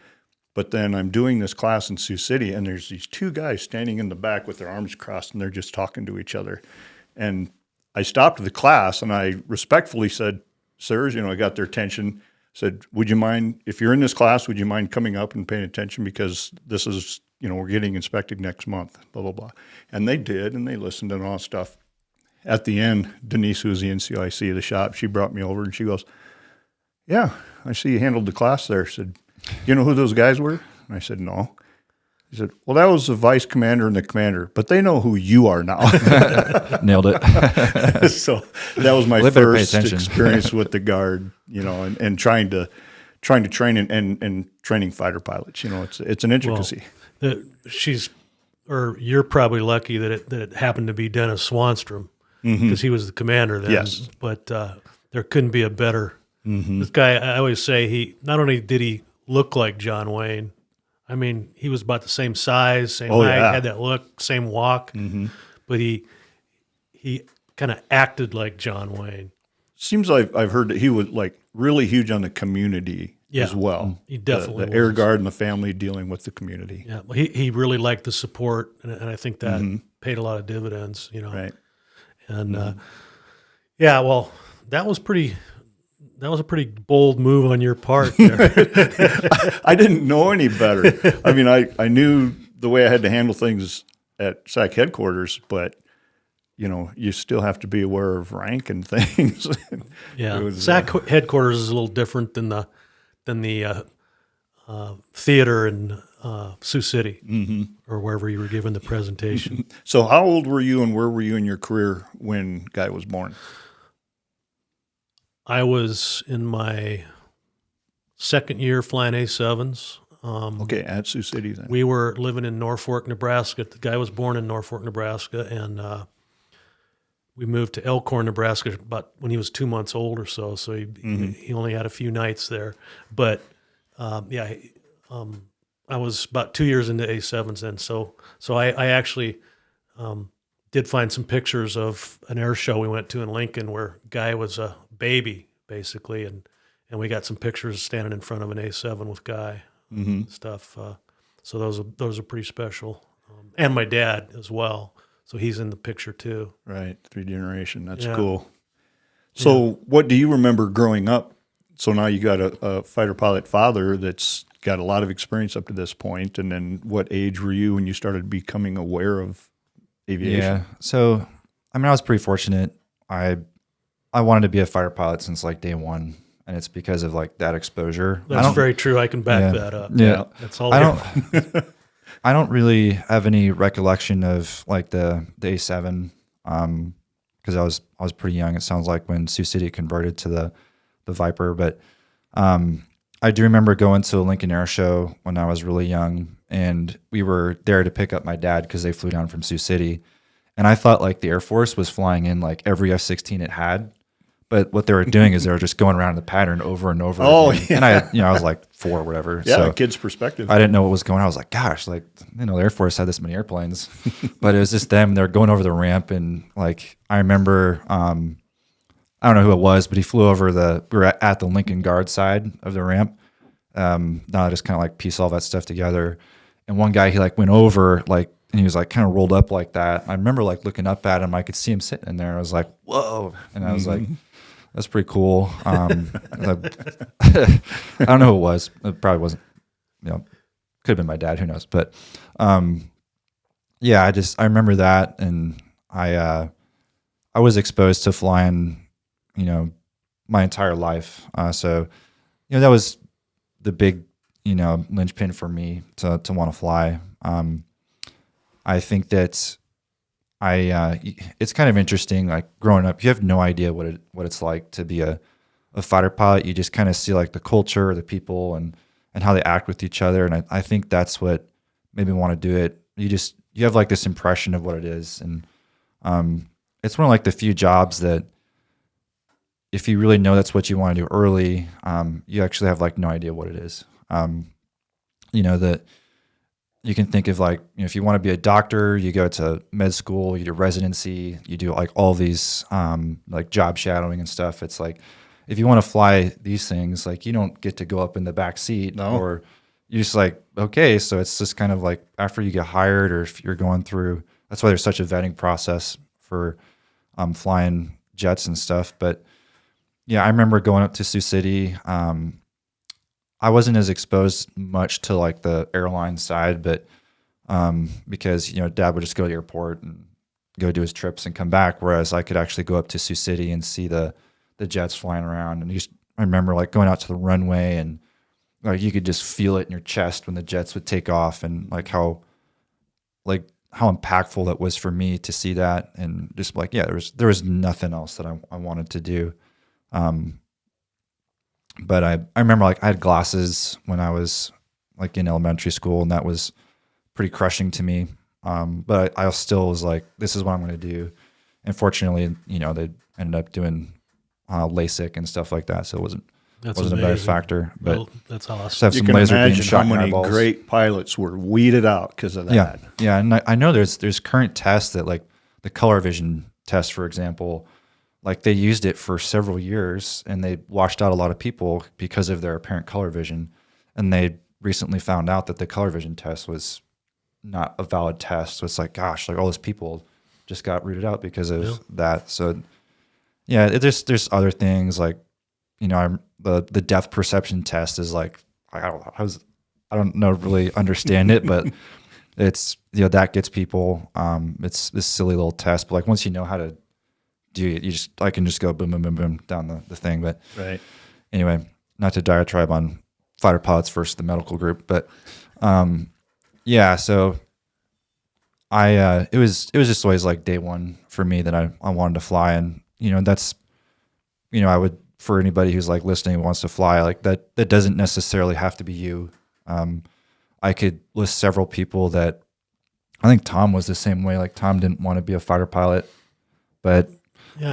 But then I'm doing this class in Sioux City, and there's these two guys standing in the back with their arms crossed, and they're just talking to each other. And I stopped the class, and I respectfully said, sirs, I got their attention, said, would you mind, if you're in this class, would you mind coming up and paying attention, because this is, we're getting inspected next month, blah, blah, blah. And they did, and they listened and all that stuff. At the end, Denise, who was the NCOIC of the shop, she brought me over, and she goes, yeah, I see you handled the class there. I said, you know who those guys were? And I said, no. He said, well, that was the vice commander and the commander, but they know who you are now. Nailed it. So that was my first experience with the Guard, and trying to train and training fighter pilots. It's an intricacy. Well, you're probably lucky that it happened to be Dennis Swanstrom, because he was the commander then. Yes. But there couldn't be a better. This guy, I always say, he not only did he look like John Wayne, I mean, he was about the same size, same height, had that look, same walk, but he kind of acted like John Wayne. Seems like I've heard that he was like really huge on the community as well. He definitely the Air Guard and the family dealing with the community. Yeah, well, he really liked the support, and I think that paid a lot of dividends, Right. And well, that was a pretty bold move on your part there. I didn't know any better. I mean, I knew the way I had to handle things at SAC headquarters, but you still have to be aware of rank and things. Yeah, SAC headquarters is a little different than the theater in Sioux City or wherever you were given the presentation. So how old were you, and where were you in your career when Guy was born? I was in my second year flying A7s. Okay, at Sioux City then. We were living in Norfolk, Nebraska. The guy was born in Norfolk, Nebraska, and we moved to Elkhorn, Nebraska about when he was 2 months old or so. So he only had a few nights there. But I was about 2 years into A7s then. So I actually did find some pictures of an air show we went to in Lincoln where Guy was a baby basically, and we got some pictures standing in front of an A7 with Guy and stuff. So those are pretty special, and my dad as well. So he's in the picture too. Right, 3 generation. That's cool. So what do you remember growing up? So now you got a fighter pilot father that's got a lot of experience up to this point, and then what age were you when you started becoming aware of aviation? Yeah. So, I mean, I was pretty fortunate. I wanted to be a fighter pilot since like day one. and it's because of like that exposure. That's very true. I can back that up. Yeah. That's all. I don't really have any recollection of like the A7 because I was pretty young. It sounds like when Sioux City converted to the Viper, but I do remember going to a Lincoln Air Show when I was really young, and we were there to pick up my dad because they flew down from Sioux City, and I thought like the Air Force was flying in like every F-16 it had. But what they were doing is they were just going around the pattern over and over. Oh, again. And I was like 4 or whatever. Yeah, so kid's perspective. I didn't know what was going on. I was like, gosh, like, the Air Force had this many airplanes. But it was just them. They're going over the ramp. And like, I remember, I don't know who it was, but he flew over we were at the Lincoln Guard side of the ramp. Now I just kind of like piece all that stuff together. And one guy, he like went over, like, and he was like kind of rolled up like that. I remember like looking up at him. I could see him sitting in there. I was like, whoa. And I was like, that's pretty cool. I don't know who it was. It probably wasn't, could have been my dad. Who knows? But yeah, I remember that, and I was exposed to flying, my entire life. So that was the big, linchpin for me to want to fly. I think that it's kind of interesting. Like growing up, you have no idea what it's like to be a fighter pilot. You just kind of see like the culture, the people, and how they act with each other. And I think that's what made me want to do it. You have like this impression of what it is, and it's one of like the few jobs that if you really know that's what you want to do early, you actually have like no idea what it is. That. You can think of like, if you want to be a doctor, you go to med school, you do residency, you do like all these like job shadowing and stuff. It's like, if you want to fly these things, like you don't get to go up in the back seat. No. Or you're just like, okay. So it's just kind of like after you get hired, or if you're going through, that's why there's such a vetting process for flying jets and stuff. But yeah, I remember going up to Sioux City. I wasn't as exposed much to like the airline side, but because Dad would just go to the airport and go do his trips and come back, whereas I could actually go up to Sioux City and see the jets flying around. And I remember like going out to the runway, and like you could just feel it in your chest when the jets would take off, and like how impactful that was for me to see that, and just like there was nothing else that I wanted to do. But I remember like I had glasses when I was like in elementary school, and that was pretty crushing to me. But I still was like, this is what I'm going to do. And fortunately, they ended up doing LASIK and stuff like that, so it wasn't a bad factor. But well, that's awesome. So you can imagine how many great pilots were weeded out because of that. Yeah, and I know there's current tests that like the color vision test, for example. Like they used it for several years, and they washed out a lot of people because of their apparent color vision. And they recently found out that the color vision test was not a valid test. So it's like, gosh, like all those people just got rooted out because of that. So yeah, there's other things like, the depth perception test is like, I don't know, really understand it, but it's, that gets people. It's this silly little test, but like once you know how to do it, I can just go boom, boom, boom, boom down the thing. But right. Anyway, not to diatribe on fighter pilots versus the medical group, but yeah. So it was just always like day one for me that I wanted to fly, and that's I would, for anybody who's like listening and wants to fly, like that doesn't necessarily have to be you. I could list several people that I think Tom was the same way. Like Tom didn't want to be a fighter pilot, but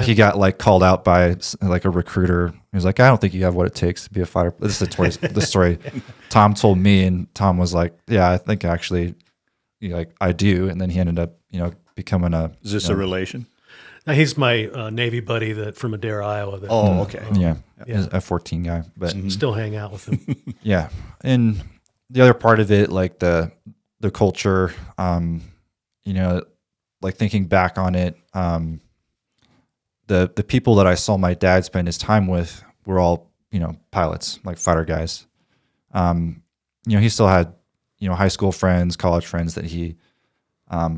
he got like called out by like a recruiter. He was like, I don't think you have what it takes to be a fighter. This is the story Tom told me, and Tom was like, yeah, I think actually, I do. And then he ended up, becoming a. Is this a relation? Now, he's my Navy buddy from Adair, Iowa. Okay. Yeah. He's Ep40 guy, but still hang out with him. Yeah. And the other part of it, like the culture, like thinking back on it, the people that I saw my dad spend his time with were all, pilots, like fighter guys. He still had, high school friends, college friends that he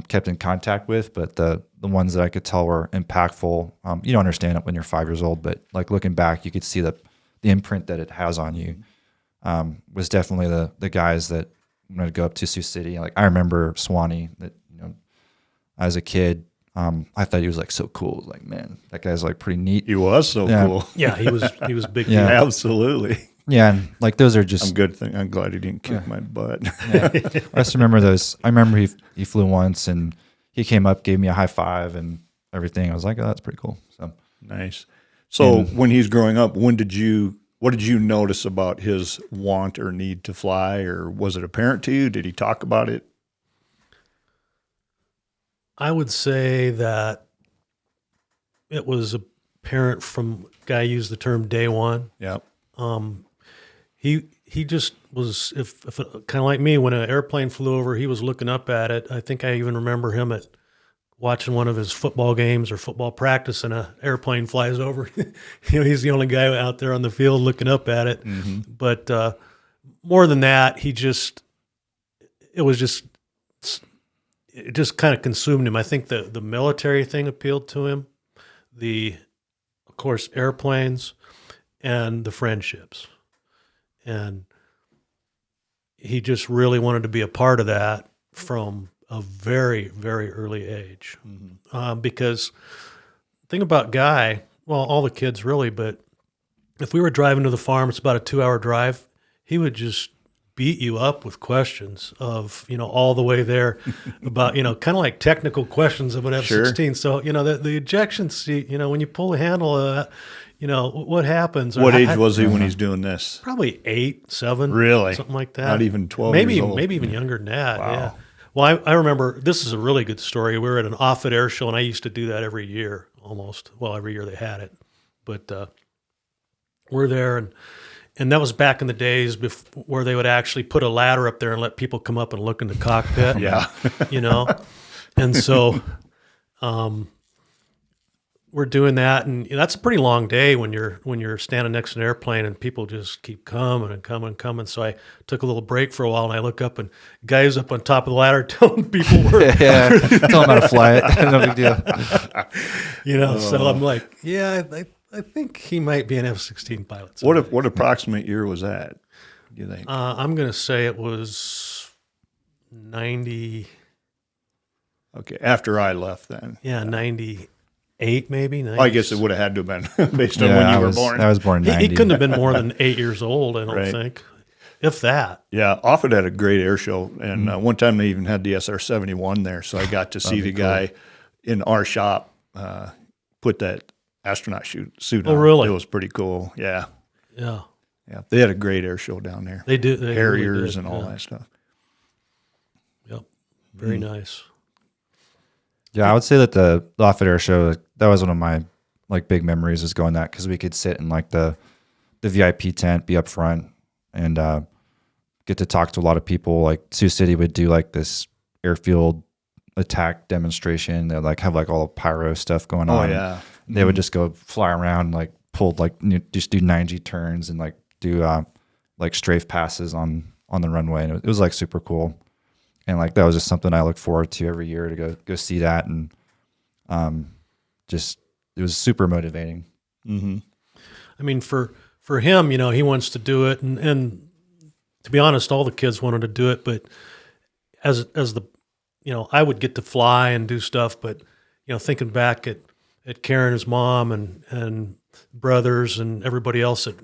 kept in contact with, but the ones that I could tell were impactful. You don't understand it when you're 5 years old, but like looking back, you could see the the imprint that it has on you, was definitely the guys that when I'd go up to Sioux City. Like I remember Swanee, that as a kid, I thought he was like so cool. Like, man, that guy's like pretty neat. He was so cool. Yeah, he was big. Yeah. deal. Absolutely. Yeah, and like those are just I'm glad he didn't kick my butt. Yeah. I just remember those. I remember he flew once and he came up, gave me a high five and everything. I was like, oh, that's pretty cool. So Nice. So when he's growing up, what did you notice about his want or need to fly, or was it apparent to you? Did he talk about it? I would say that it was apparent from guy used the term day one. Yeah. He just was, if kind of like me, when an airplane flew over, he was looking up at it. I think I even remember him at watching one of his football games or football practice, and a airplane flies over. He's the only guy out there on the field looking up at it. Mm-hmm. But more than that, it just kind of consumed him. I think the military thing appealed to him, of course, airplanes, and the friendships. And he just really wanted to be a part of that from a very, very early age. Mm-hmm. Because the thing about Guy, well, all the kids really, but if we were driving to the farm, it's about a 2-hour drive, he would just beat you up with questions of, all the way there about, kind of like technical questions of an F-16. Sure. So, the ejection seat, when you pull the handle of that, what happens? What age was he when he's doing this? Probably 8, 7. Really? Something like that. Not even 12 maybe, years old. Maybe even younger than that, Wow. yeah. Well, I remember, this is a really good story. We were at an Offutt air show, and I used to do that every year almost. Well, every year they had it. But we're there, and that was back in the days where they would actually put a ladder up there and let people come up and look in the cockpit. Yeah. And so we're doing that, and that's a pretty long day when you're standing next to an airplane and people just keep coming and coming and coming. So I took a little break for a while, and I look up, and guys up on top of the ladder telling people where yeah, tell him how to fly it. No big deal. So I'm like, yeah, I think he might be an F-16 pilot. What approximate year was that, do you think? I'm going to say it was 90. Okay, after I left then. Yeah, 98 maybe. 90. I guess it would have had to have been based on when you were born. I was born in 90. He couldn't have been more than 8 years old, I don't Right. think, if that. Yeah, Offutt had a great air show, and one time they even had the SR-71 there, so I got to see the guy in our shop put that astronaut suit on. Oh, really? It was pretty cool. Yeah. Yeah. Yeah, they had a great air show down there. They do. They Harriers really did, and all yeah. that stuff. Yep. Very nice. Yeah, I would say that the Offutt Air Show, that was one of my big memories, was going that, because we could sit in the VIP tent, be up front, and get to talk to a lot of people. Like Sioux City would do this airfield attack demonstration. They'd have all the pyro stuff going on. Oh yeah. They would just go fly around, pull just do 9G turns and do strafe passes on the runway, and it was super cool. And that was just something I look forward to every year, to go see that, and just it was super motivating. Mm-hmm. I mean, for him, he wants to do it, and to be honest, all the kids wanted to do it. But as the, I would get to fly and do stuff, but thinking back at Karen, his mom, and brothers and everybody else that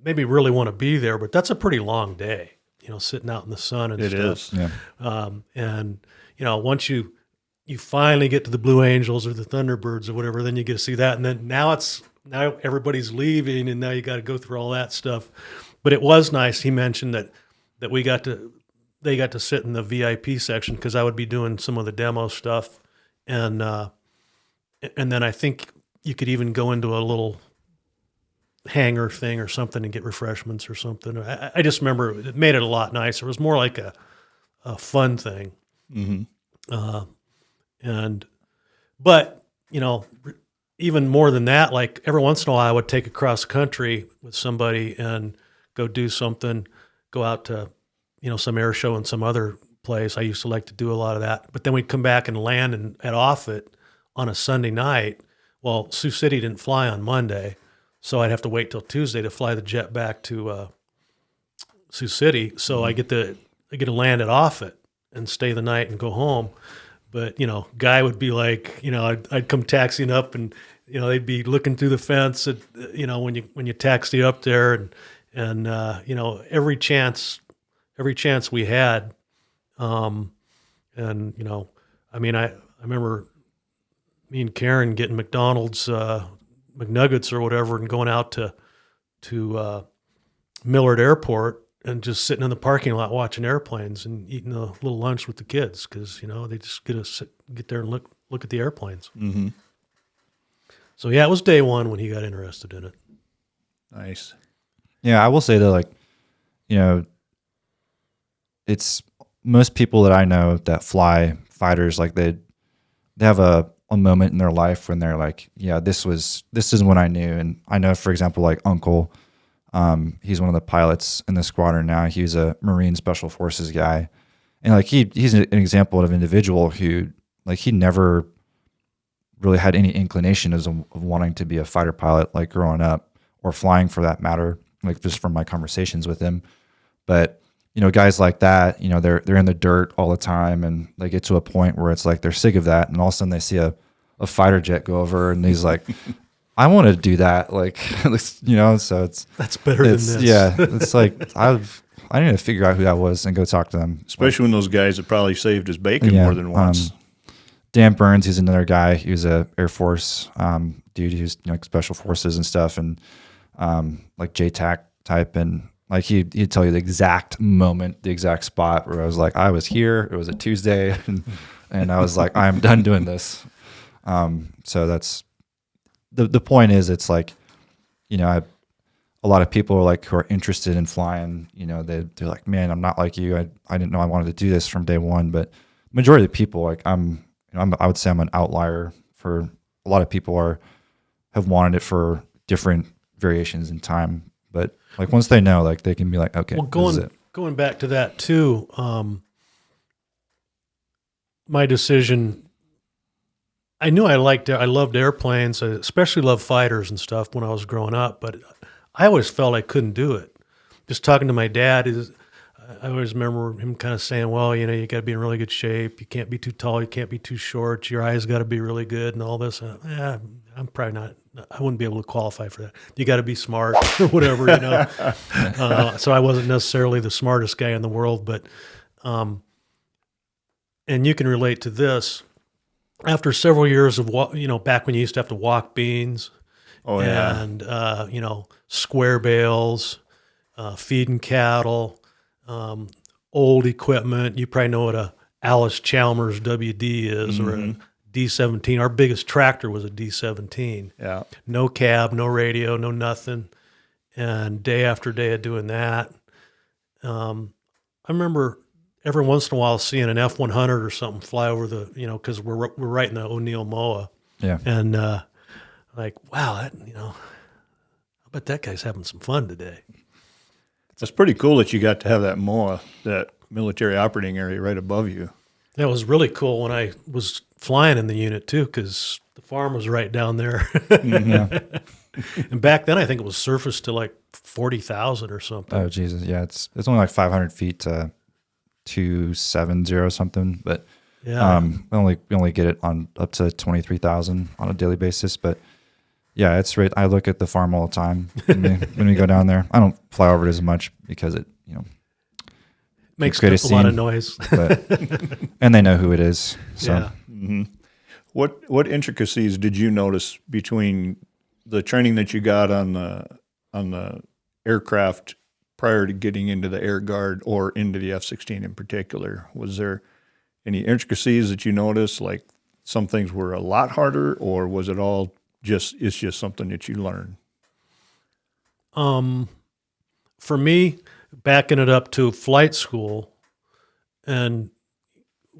maybe really want to be there, but that's a pretty long day. Sitting out in the sun and It stuff. is. Yeah. And once you finally get to the Blue Angels or the Thunderbirds or whatever, then you get to see that. And then now everybody's leaving, and now you got to go through all that stuff. But it was nice. He mentioned that they got to sit in the VIP section, because I would be doing some of the demo stuff, and then I think you could even go into a little hangar thing or something and get refreshments or something. I just remember it made it a lot nicer. It was more like a fun thing. Mm-hmm. But even more than that, every once in a while I would take a cross country with somebody and go do something, go out to, some air show in some other place. I used to like to do a lot of that, but then we'd come back and land at Offutt on a Sunday night. Well, Sioux City didn't fly on Monday. So I'd have to wait till Tuesday to fly the jet back to Sioux City. So I get to land it off it and stay the night and go home. But, Guy would be like, I'd come taxiing up and, they'd be looking through the fence at, when you taxi up there and every chance we had. I remember me and Karen getting McDonald's, McNuggets or whatever and going out to Millard Airport and just sitting in the parking lot watching airplanes and eating a little lunch with the kids because they just get there and look at the airplanes. Mm-hmm. So yeah, it was day one when he got interested in it. Nice. Yeah, I will say that it's most people that I know that fly fighters, like they have a moment in their life when they're like, yeah, this is when I knew. And I know, for example, like Uncle, he's one of the pilots in the squadron now. He was a Marine Special Forces guy. And like he's an example of an individual who like he never really had any inclination of wanting to be a fighter pilot like growing up or flying for that matter, like just from my conversations with him. But guys like that, they're in the dirt all the time and they get to a point where it's like they're sick of that. And all of a sudden they see a fighter jet go over and he's like, I want to do that. Like, so that's better than this. Yeah. It's like, I need to figure out who that was and go talk to them. Especially when those guys have probably saved his bacon more than once. Dan Burns, he's another guy. He was a Air Force dude. He was like Special Forces and stuff and like JTAC type. And like he'd tell you the exact moment, the exact spot where I was like, I was here. It was a Tuesday, and I was like, I'm done doing this. So that's the point. Is it's like, a lot of people are like who are interested in flying. They're like, man, I'm not like you. I didn't know I wanted to do this from day one. But majority of the people, like I would say I'm an outlier. For a lot of people have wanted it for different variations in time. But like once they know, like they can be like, okay, well, this is it. Going back to that too, my decision, I knew I loved airplanes. I especially loved fighters and stuff when I was growing up, but I always felt I couldn't do it. Just talking to my dad, I always remember him kind of saying, well, you got to be in really good shape. You can't be too tall. You can't be too short. Your eyes got to be really good and all this. And, I'm probably not. I wouldn't be able to qualify for that. You got to be smart or whatever, So I wasn't necessarily the smartest guy in the world, but, and you can relate to this. After several years of back when you used to have to walk beans, and square bales, feeding cattle, old equipment. You probably know what a Alice Chalmers WD is, or a D17. Our biggest tractor was a D17. Yeah. No cab, no radio, no nothing. And day after day of doing that. I remember every once in a while seeing an F-100 or something fly over the, because we're right in the O'Neill MOA. Yeah. And like, wow, I bet that guy's having some fun today. It's pretty cool that you got to have that MOA, that military operating area right above you. That was really cool when I was flying in the unit too, because the farm was right down there. Yeah. And back then, I think it was surfaced to like 40,000 or something. Oh Jesus, yeah, it's only like 500 feet to 270 something, but Yeah. we only get it on up to 23,000 on a daily basis. But yeah, it's right. I look at the farm all the time when we go down there. I don't fly over it as much because it makes create a lot of noise. But, and they know who it is. So Yeah. Mm-hmm. What intricacies did you notice between the training that you got on the aircraft prior to getting into the Air Guard or into the F-16 in particular? Was there any intricacies that you noticed, like some things were a lot harder, or was it all it's just something that you learned? For me, backing it up to flight school, and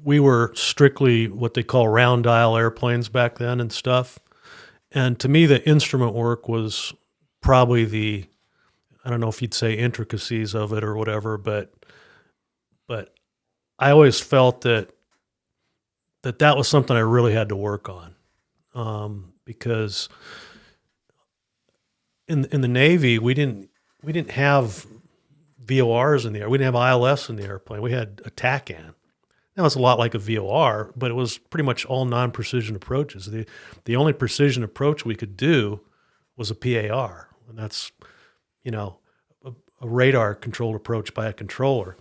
we were strictly what they call round dial airplanes back then and stuff. And to me, the instrument work was probably I don't know if you'd say intricacies of it or whatever, but I always felt that was something I really had to work on, because in the Navy, we didn't have VORs in the air. We didn't have ILS in the airplane. We had a TACAN. Now it's a lot like a VOR, but it was pretty much all non-precision approaches. The only precision approach we could do was a PAR, and that's, a radar controlled approach by a controller.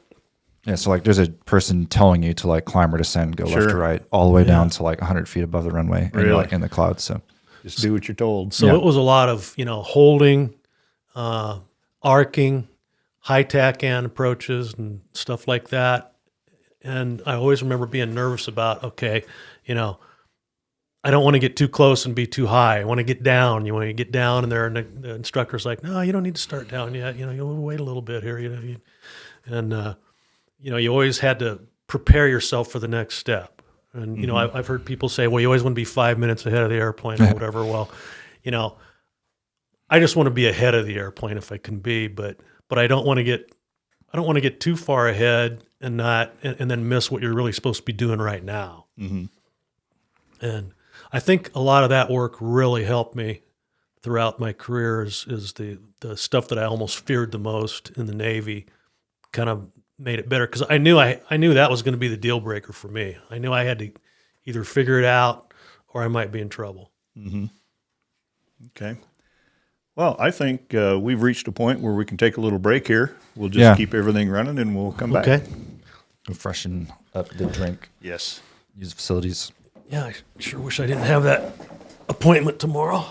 Yeah, so like there's a person telling you to like climb or descend, go left to right, all the way down to like 100 feet above the runway, and you're like in the clouds. So just do what you're told. So it was a lot of holding, arcing, high TACAN approaches and stuff like that. And I always remember being nervous about, I don't want to get too close and be too high. I want to get down. You want to get down, and the instructor's like, no, you don't need to start down yet. You'll wait a little bit here. You always had to prepare yourself for the next step. And I've heard people say, well, you always want to be 5 minutes ahead of the airplane or whatever. Well, I just want to be ahead of the airplane if I can be, but I don't want to get too far ahead and then miss what you're really supposed to be doing right now. Mm-hmm. And I think a lot of that work really helped me throughout my career is the stuff that I almost feared the most in the Navy kind of made it better, because I knew that was going to be the deal breaker for me. I knew I had to either figure it out or I might be in trouble. Mm-hmm. Okay. Well, I think we've reached a point where we can take a little break here. We'll just keep everything running and we'll come back. Okay. Go freshen up the drink. Yes. Use facilities. Yeah, I sure wish I didn't have that appointment tomorrow.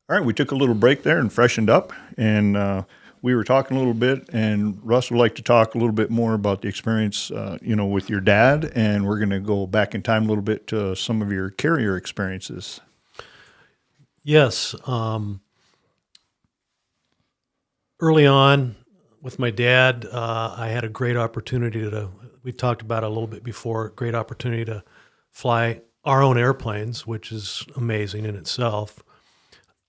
All right, we took a little break there and freshened up, and we were talking a little bit, and Russ would like to talk a little bit more about the experience, with your dad, and we're going to go back in time a little bit to some of your carrier experiences. Yes. Early on with my dad, I had a great opportunity we talked about it a little bit before, great opportunity to fly our own airplanes, which is amazing in itself,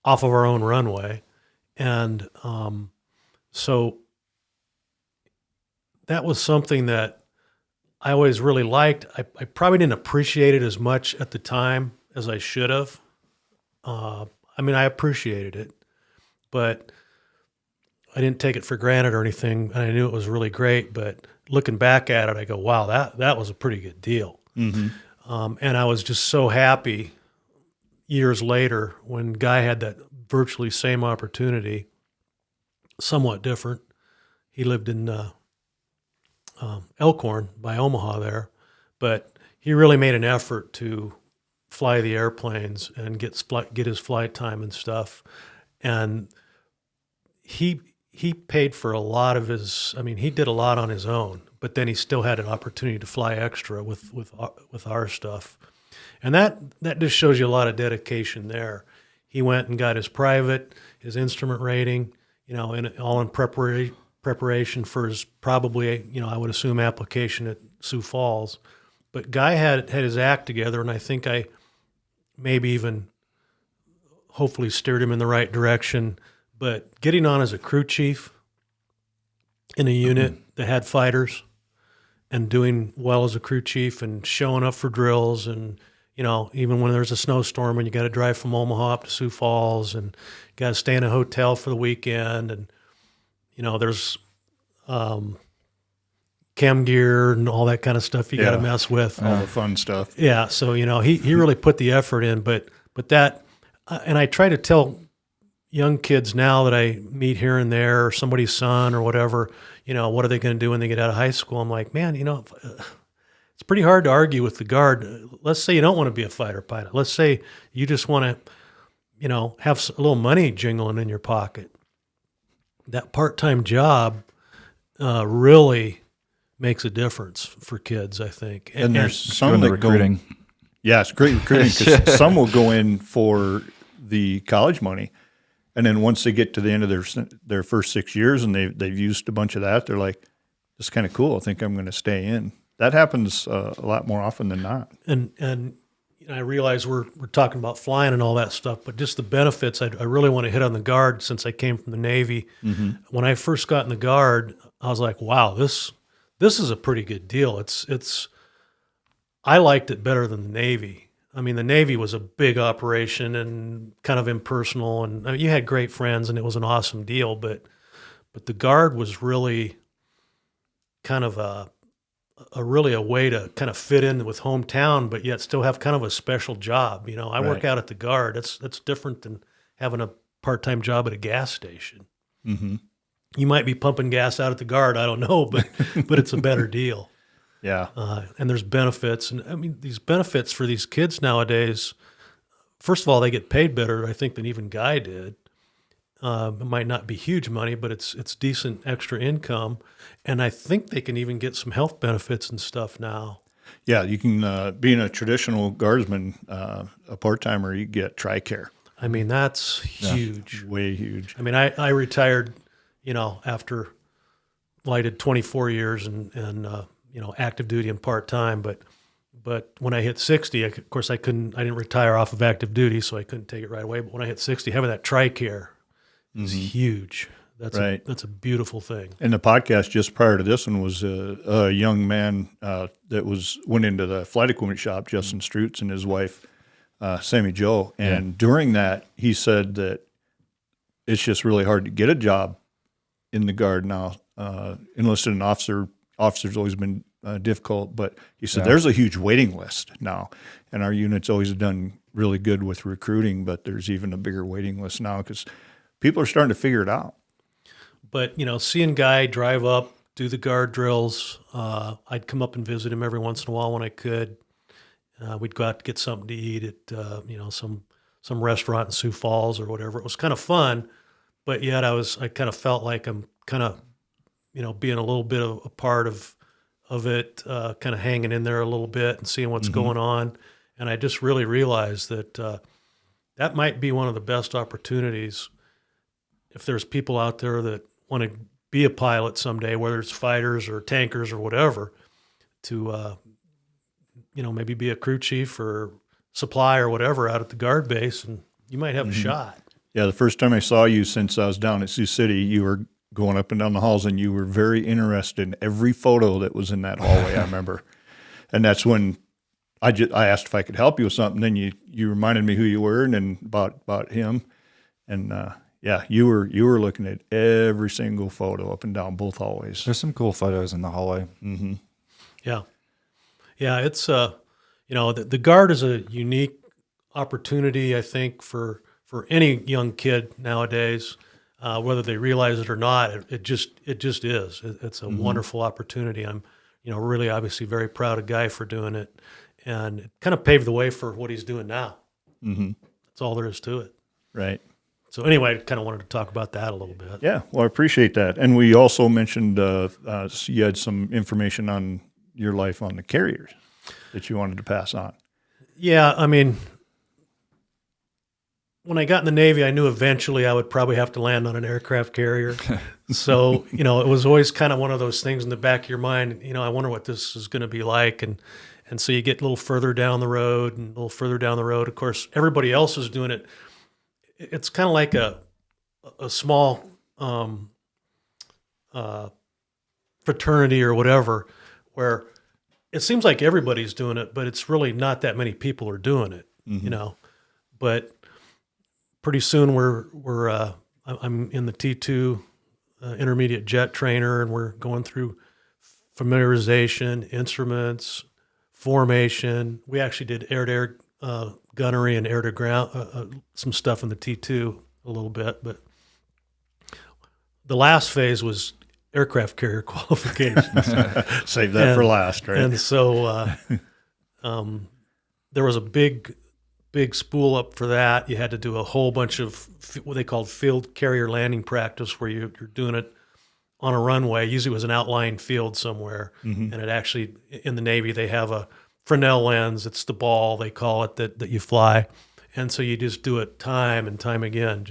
off of our own runway. And so that was something that I always really liked. I probably didn't appreciate it as much at the time as I should have. I mean, I appreciated it, but I didn't take it for granted or anything. And I knew it was really great, but looking back at it, I go, wow, that was a pretty good deal. Mm-hmm. And I was just so happy years later when Guy had that virtually same opportunity, somewhat different. He lived in Elkhorn by Omaha there, but he really made an effort to fly the airplanes and get his flight time and stuff. And he paid for a lot of his, I mean, he did a lot on his own, but then he still had an opportunity to fly extra with our stuff. And that just shows you a lot of dedication there. He went and got his private, his instrument rating, all in preparation for his probably, I would assume, application at Sioux Falls. But Guy had his act together, and I think I maybe even hopefully steered him in the right direction. But getting on as a crew chief in a unit that had fighters and doing well as a crew chief and showing up for drills and, even when there's a snowstorm and you got to drive from Omaha up to Sioux Falls and got to stay in a hotel for the weekend and, there's chem gear and all that kind of stuff you got to mess with. All the fun stuff. Yeah. So, he really put the effort in, but that, and I try to tell young kids now that I meet here and there or somebody's son or whatever, what are they going to do when they get out of high school? I'm like, man, it's pretty hard to argue with the Guard. Let's say you don't want to be a fighter pilot. Let's say you just want to, have a little money jingling in your pocket. That part-time job really makes a difference for kids, I think. And there's some Doing the that go, recruiting. yeah, it's great recruiting because some will go in for the college money, and then once they get to the end of their first 6 years and they've used a bunch of that, they're like, "This is kind of cool. I think I'm going to stay in." That happens a lot more often than not. And I realize we're talking about flying and all that stuff, but just the benefits, I really want to hit on the Guard since I came from the Navy. Mm-hmm. When I first got in the Guard, I was like, wow, this is a pretty good deal. I liked it better than the Navy. I mean, the Navy was a big operation and kind of impersonal, and I mean, you had great friends, and it was an awesome deal. But the Guard was really kind of a way to kind of fit in with hometown, but yet still have kind of a special job. I work out at the Guard. That's different than having a part-time job at a gas station. Mm-hmm. You might be pumping gas out at the Guard. I don't know, but it's a better deal. Yeah. And there's benefits. And I mean, these benefits for these kids nowadays, first of all, they get paid better, I think, than even Guy did. It might not be huge money, but it's decent extra income. And I think they can even get some health benefits and stuff now. Yeah, you can, being a traditional Guardsman, a part-timer, you get TRICARE. I mean, that's huge. Way huge. I mean, I retired, after I did 24 years and active duty and part-time, but when I hit 60, of course, I didn't retire off of active duty, so I couldn't take it right away. But when I hit 60, having that TRICARE is huge. That's right. That's a beautiful thing. And the podcast just prior to this one was a young man that went into the flight equipment shop, Justin Strutz, and his wife, Sammy Jo. And during that, he said that it's just really hard to get a job in the Guard now. Enlisted an officer's always been difficult, but he said there's a huge waiting list now. And our unit's always done really good with recruiting, but there's even a bigger waiting list now because people are starting to figure it out. But, seeing Guy drive up, do the Guard drills, I'd come up and visit him every once in a while when I could. We'd go out to get something to eat at, some restaurant in Sioux Falls or whatever. It was kind of fun, but yet I kind of felt like I'm kind of, being a little bit of a part of it, kind of hanging in there a little bit and seeing what's going on. And I just really realized that that might be one of the best opportunities if there's people out there that want to be a pilot someday, whether it's fighters or tankers or whatever, to, maybe be a crew chief or supply or whatever out at the Guard base, and you might have a shot. Yeah, the first time I saw you since I was down at Sioux City, you were going up and down the halls, and you were very interested in every photo that was in that hallway. I remember, and that's when I asked if I could help you with something. Then you reminded me who you were and then about him, and yeah, you were looking at every single photo up and down both hallways. There's some cool photos in the hallway. Mm-hmm. Yeah. Yeah, it's the Guard is a unique opportunity, I think, for any young kid nowadays, whether they realize it or not. It just is. It's a wonderful opportunity. I'm really obviously very proud of Guy for doing it, and it kind of paved the way for what he's doing now. Mm-hmm. That's all there is to it. Right. So anyway, I kind of wanted to talk about that a little bit. Yeah, well, I appreciate that. And we also mentioned you had some information on your life on the carriers that you wanted to pass on. Yeah, I mean, when I got in the Navy, I knew eventually I would probably have to land on an aircraft carrier. So, it was always kind of one of those things in the back of your mind, I wonder what this is going to be like. And so you get a little further down the road and a little further down the road. Of course, everybody else is doing it. It's kind of like a small fraternity or whatever, where it seems like everybody's doing it, but it's really not that many people are doing it, But pretty soon I'm in the T2 intermediate jet trainer, and we're going through familiarization, instruments, formation. We actually did air-to-air gunnery and air-to-ground, some stuff in the T2 a little bit, but the last phase was aircraft carrier qualifications. Save that for last, right? And so there was a big spool up for that. You had to do a whole bunch of what they called field carrier landing practice, where you're doing it on a runway. Usually it was an outlying field somewhere. And it actually, in the Navy, they have a Fresnel lens. It's the ball, they call it, that you fly. And so you just do it time and time again.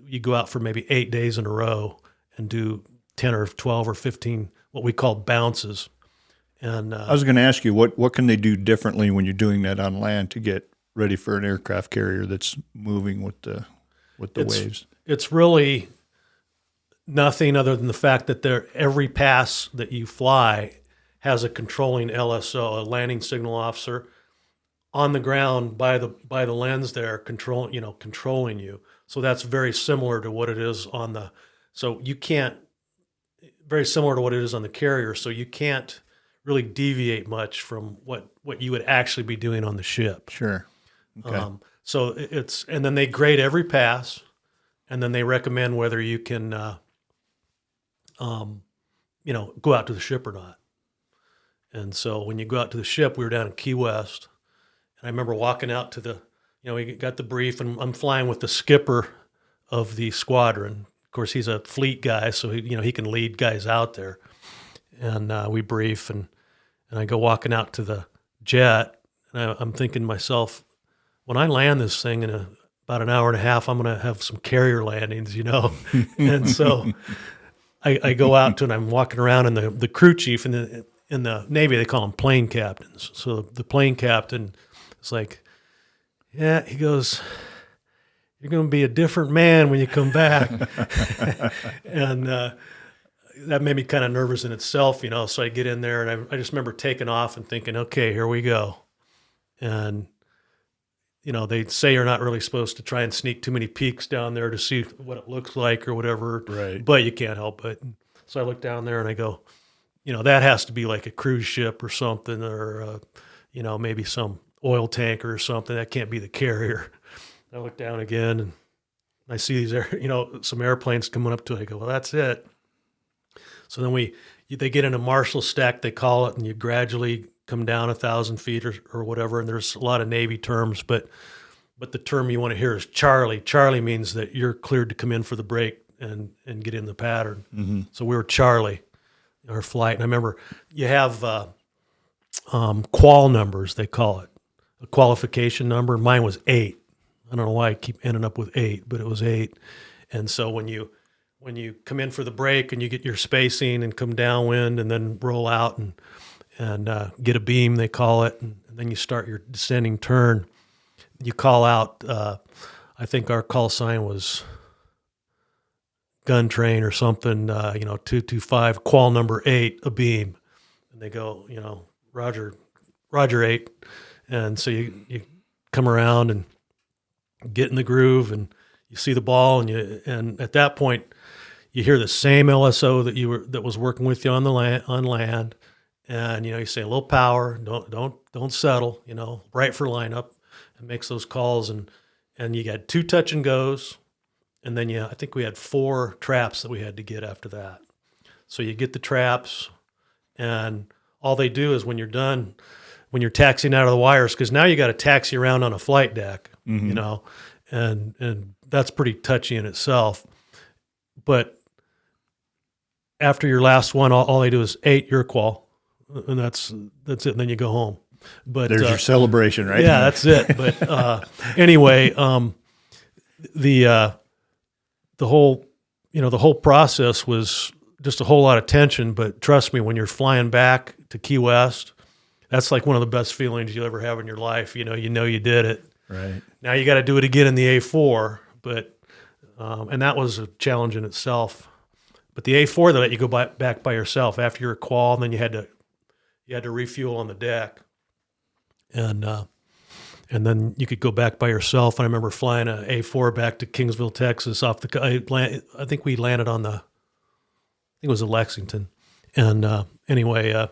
You go out for maybe 8 days in a row and do 10 or 12 or 15 what we call bounces. And I was going to ask you, what can they do differently when you're doing that on land to get ready for an aircraft carrier that's moving with the waves? It's really nothing other than the fact that every pass that you fly has a controlling LSO, a landing signal officer, on the ground by the lens there, controlling you. So that's very similar to what it is on the. So you can't. Very similar to what it is on the carrier. So you can't really deviate much from what you would actually be doing on the ship. Sure. Okay. So and then they grade every pass, and then they recommend whether you can, go out to the ship or not. And so when you go out to the ship, we were down in Key West, and I remember walking out to we got the brief, and I'm flying with the skipper of the squadron. Of course, he's a fleet guy, so he can lead guys out there. And we brief, and I go walking out to the jet, and I'm thinking to myself, when I land this thing in about an hour and a half, I'm going to have some carrier landings, And so I go out to, and I'm walking around, and the crew chief in the Navy, they call them plane captains. So the plane captain is like, yeah, he goes, you're going to be a different man when you come back. And that made me kind of nervous in itself, So I get in there, and I just remember taking off and thinking, okay, here we go. And, they say you're not really supposed to try and sneak too many peeks down there to see what it looks like or whatever. Right. But you can't help it. So I look down there and I go, that has to be like a cruise ship or something, or, maybe some oil tanker or something. That can't be the carrier. I look down again, and I see these some airplanes coming up to it. I go, well, that's it. So then they get in a Marshall stack, they call it, and you gradually come down 1,000 feet or whatever. And there's a lot of Navy terms, but the term you want to hear is Charlie. Charlie means that you're cleared to come in for the break and get in the pattern. Mm-hmm. So we were Charlie, our flight. And I remember you have qual numbers, they call it, a qualification number. Mine was 8. I don't know why I keep ending up with 8, but it was 8. And so when you come in for the break and you get your spacing and come downwind and then roll out and get a beam, they call it, and then you start your descending turn, you call out, I I think our call sign was gun train or something, 225, qual number 8, a beam. And they go, Roger 8. And so you come around and get in the groove, and you see the ball, and at that point you hear the same LSO that was working with you on land, and you say a little power, don't settle, right for lineup, and makes those calls, and you got 2 touch and goes, and then I think we had 4 traps that we had to get after that. So you get the traps, and all they do is when you're done, when you're taxiing out of the wires, because now you got to taxi around on a flight deck, and that's pretty touchy in itself. But after your last one, all they do is 8 your qual, and that's it. And then you go home. But there's your celebration, right? Yeah, that's it. But anyway, the whole process was just a whole lot of tension. But trust me, when you're flying back to Key West, that's like one of the best feelings you'll ever have in your life. You did it. Right. Now you got to do it again in the A4, but and that was a challenge in itself. But the A4, they let you go back by yourself after your qual, and then you had to refuel on the deck, and then you could go back by yourself. And I remember flying a A4 back to Kingsville, Texas. I think we landed on I think it was a Lexington, and anyway,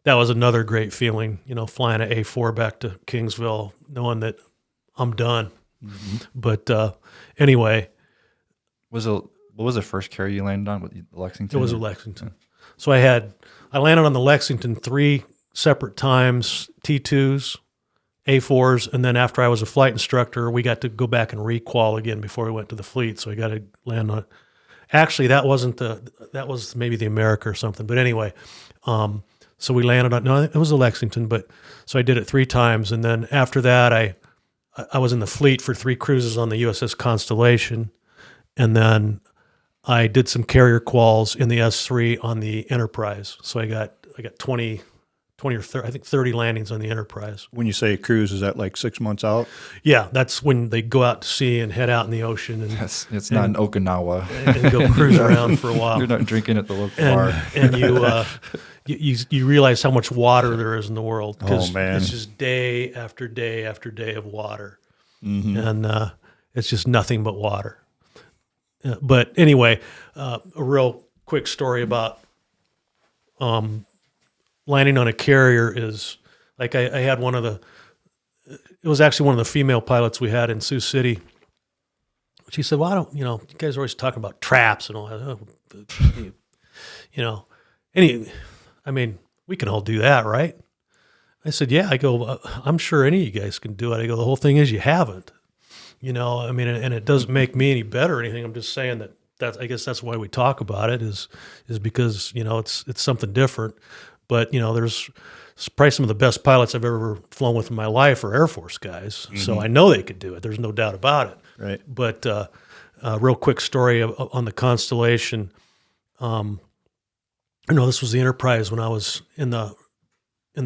that was another great feeling. Flying an A4 back to Kingsville, knowing that I'm done. Mm-hmm. But anyway, what was the first carrier you landed on with the Lexington? It was a Lexington. So I landed on the Lexington 3 separate times, T2s, A4s, and then after I was a flight instructor, we got to go back and re-qual again before we went to the fleet. So I got to land on. Actually, that was maybe the America or something. But anyway, so we landed on. No, it was a Lexington. But so I did it 3 times, and then after that, I was in the fleet for 3 cruises on the USS Constellation, and then I did some carrier quals in the S3 on the Enterprise. So I got 20 or 30, I think 30 landings on the Enterprise. When you say cruise, is that like 6 months out? Yeah, that's when they go out to sea and head out in the ocean. And it's not in Okinawa. And go cruise around for a while. You're not drinking at the local bar. And you realize how much water there is in the world. Oh, man. It's just day after day after day of water. Mm-hmm. And it's just nothing but water. But anyway, a real quick story about landing on a carrier is like I had it was actually one of the female pilots we had in Sioux City. She said, well, you guys are always talking about traps and all that. We can all do that, right? I said, yeah. I go, I'm sure any of you guys can do it. I go, the whole thing is you haven't. And it doesn't make me any better or anything. I'm just saying I guess that's why we talk about it is because, it's something different. But, there's probably some of the best pilots I've ever flown with in my life are Air Force guys. Mm-hmm. So I know they could do it. There's no doubt about it. Right. But a real quick story on the Constellation. This was the Enterprise when I was in the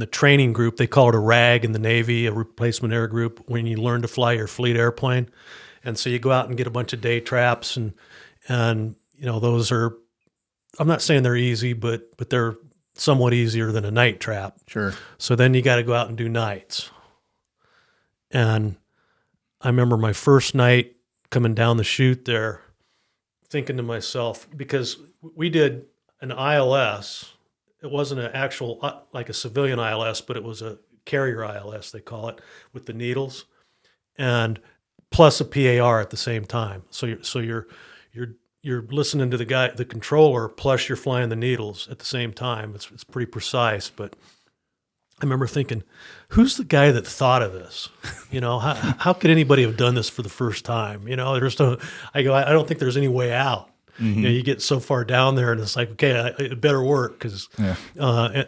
training group. They call it a RAG in the Navy, a replacement air group, when you learn to fly your fleet airplane. And so you go out and get a bunch of day traps, and those are, I'm not saying they're easy, but they're somewhat easier than a night trap. Sure. So then you got to go out and do nights. And I remember my first night coming down the chute there, thinking to myself, because we did an ILS. It wasn't an actual, like a civilian ILS, but it was a carrier ILS, they call it, with the needles, and plus a PAR at the same time. So you're listening to the controller, plus you're flying the needles at the same time. It's pretty precise. But I remember thinking, who's the guy that thought of this? How could anybody have done this for the first time? I don't think there's any way out. Mm-hmm. You get so far down there, and it's like, okay, it better work because. Yeah.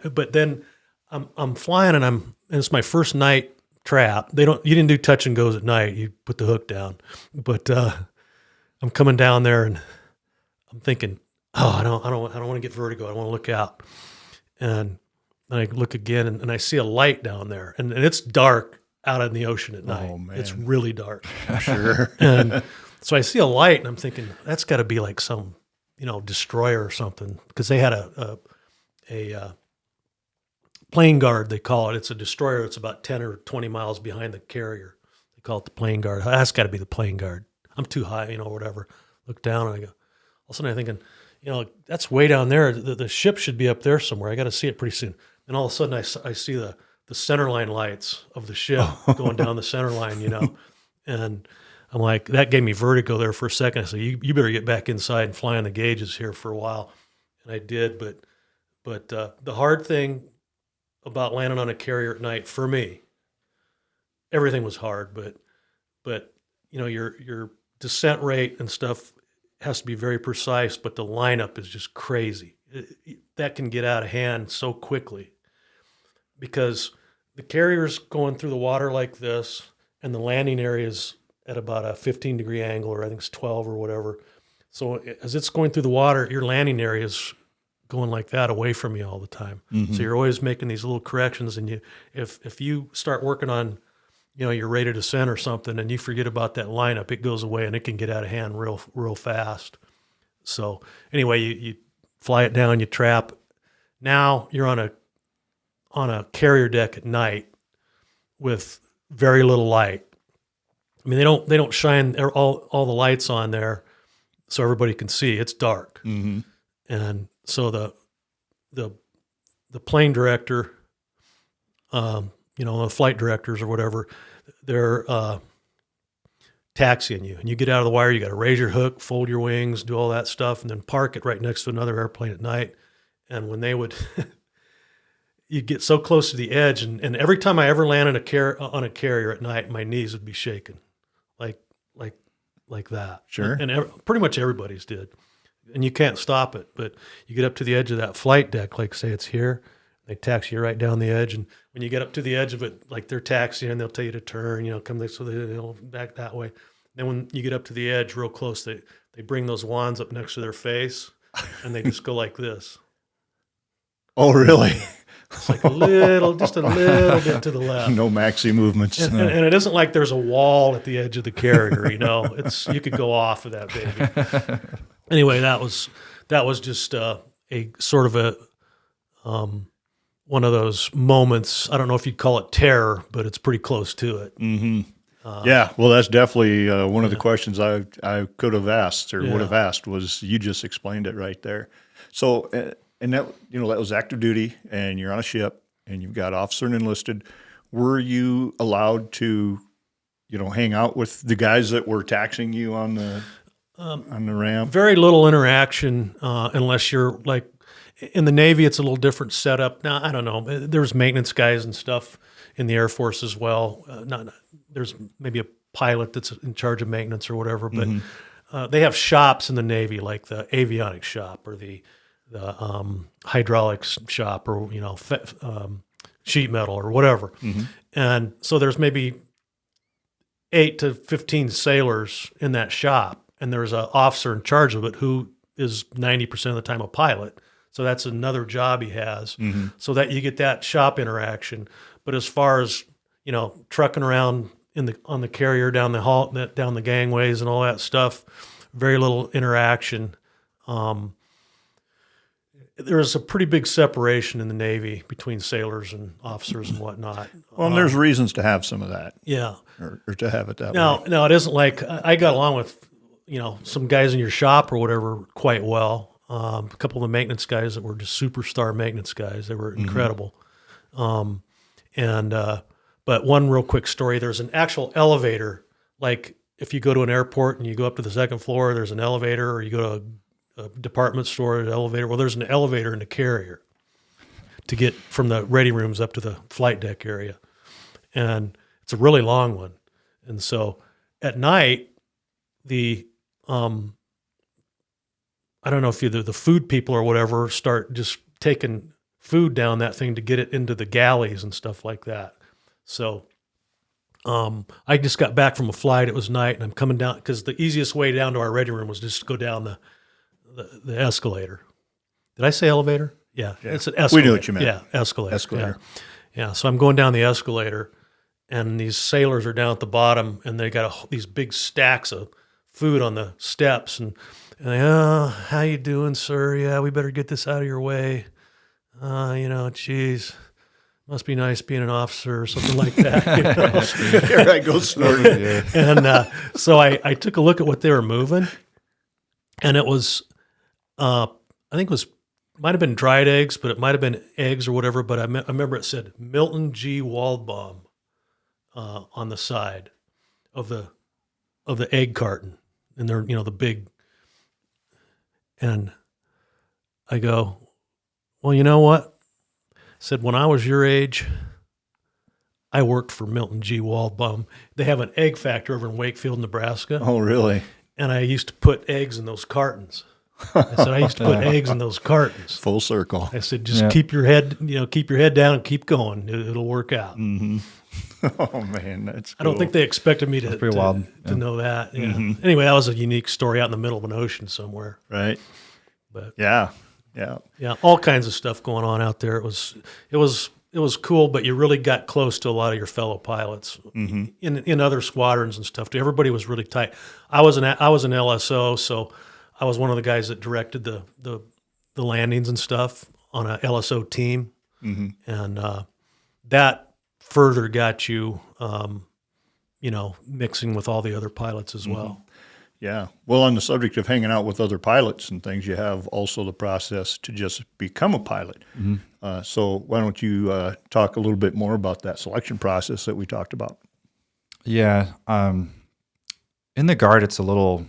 But then I'm flying, and it's my first night trap. You didn't do touch and goes at night. You put the hook down. But I'm coming down there, and I'm thinking, I don't want to get vertigo. I want to look out, and I look again, and I see a light down there, and it's dark out in the ocean at night. Oh, man. It's really dark. Sure. And so I see a light, and I'm thinking that's got to be like some, destroyer or something, because they had a plane guard, they call it. It's a destroyer. It's about 10 or 20 miles behind the carrier. They call it the plane guard. That's got to be the plane guard. I'm too high, whatever. Look down, and I go. All of a sudden, I'm thinking, that's way down there. The ship should be up there somewhere. I got to see it pretty soon. And all of a sudden, I see the center line lights of the ship going down the center line, and I'm like, that gave me vertigo there for a second. I said, you better get back inside and fly on the gauges here for a while. And I did, but the hard thing about landing on a carrier at night for me, everything was hard, but your descent rate and stuff has to be very precise, but the lineup is just crazy. That can get out of hand so quickly because the carrier's going through the water like this, and the landing area is at about a 15-degree angle, or I think it's 12 or whatever. So as it's going through the water, your landing area is going like that away from you all the time. Mm-hmm. So you're always making these little corrections, and if you start working on your rate of descent or something, and you forget about that lineup, it goes away and it can get out of hand real fast. So anyway, you fly it down, you trap. Now you're on a carrier deck at night with very little light. I mean, they don't shine all the lights on there so everybody can see. It's dark. Mm-hmm. And so the plane director, the flight directors or whatever, they're taxiing you. And you get out of the wire, you got to raise your hook, fold your wings, do all that stuff, and then park it right next to another airplane at night. And when they would, you'd get so close to the edge, and every time I ever landed on a carrier at night, my knees would be shaking, like that. Sure. And pretty much everybody's did. And you can't stop it, but you get up to the edge of that flight deck, like say it's here, they taxi you right down the edge, and when you get up to the edge of it, like they're taxiing, they'll tell you to turn, come this, so they'll back that way. Then when you get up to the edge real close, they bring those wands up next to their face, and they just go like this. Oh, really? It's like just a little bit to the left. No maxi movements. And it isn't like there's a wall at the edge of the carrier, you could go off of that baby. Anyway, that was just a sort of a one of those moments. I don't know if you'd call it terror, but it's pretty close to it. Mm-hmm. Yeah, well, that's definitely one of the questions I could have asked or would have asked. Was you just explained it right there. So, and that that was active duty, and you're on a ship, and you've got officer and enlisted. Were you allowed to, hang out with the guys that were taxiing you on the ramp? Very little interaction unless you're like in the Navy. It's a little different setup. Now, I don't know. There's maintenance guys and stuff in the Air Force as well. There's maybe a pilot that's in charge of maintenance or whatever, but they have shops in the Navy, like the avionics shop or the hydraulics shop, or sheet metal or whatever. Mm-hmm. And so there's maybe 8 to 15 sailors in that shop, and there's an officer in charge of it who is 90% of the time a pilot. So that's another job he has, so that you get that shop interaction. But as far as trucking around on the carrier down the hall, down the gangways and all that stuff, very little interaction. There's a pretty big separation in the Navy between sailors and officers and whatnot. Well, and there's reasons to have some of that. Yeah. Or to have it that way. No, it isn't like I got along with, some guys in your shop or whatever quite well. A couple of the maintenance guys that were just superstar maintenance guys. They were incredible. But one real quick story, there's an actual elevator. Like if you go to an airport and you go up to the second floor, there's an elevator, or you go to a department store, an elevator. Well, there's an elevator in the carrier to get from the ready rooms up to the flight deck area. And it's a really long one. And so at night, I don't know if the food people or whatever start just taking food down that thing to get it into the galleys and stuff like that. So I just got back from a flight. It was night, and I'm coming down because the easiest way down to our ready room was just to go down the escalator. Did I say elevator? Yeah. It's an escalator. We knew what you meant. Yeah, escalator. Escalator. Yeah. So I'm going down the escalator, and these sailors are down at the bottom, and they got these big stacks of food on the steps, and they, how you doing, sir? Yeah, we better get this out of your way. Geez, must be nice being an officer or something like that. Here I go snorting. Yeah. And so I took a look at what they were moving, and it was, I think it was, might have been dried eggs, but it might have been eggs or whatever. But I remember it said Milton G. Waldbaum on the side of the egg carton, and they're the big. And I go, well, you know what? I said, when I was your age, I worked for Milton G. Waldbaum. They have an egg factory over in Wakefield, Nebraska. Oh, really? And I used to put eggs in those cartons. I said, I used to put eggs in those cartons. Full circle. I said, just keep your head down and keep going. It'll work out. Mm-hmm. Oh, man, that's cool. I don't think they expected me to know that. Yeah. Mm-hmm. Anyway, that was a unique story out in the middle of an ocean somewhere. Right. But Yeah, all kinds of stuff going on out there. It was cool, but you really got close to a lot of your fellow pilots in other squadrons and stuff too. Everybody was really tight. I was an LSO, so I was one of the guys that directed the landings and stuff on a LSO team, and that further got you, mixing with all the other pilots as well. Yeah. Well, on the subject of hanging out with other pilots and things, you have also the process to just become a pilot. So why don't you talk a little bit more about that selection process that we talked about? Yeah. In the Guard, it's a little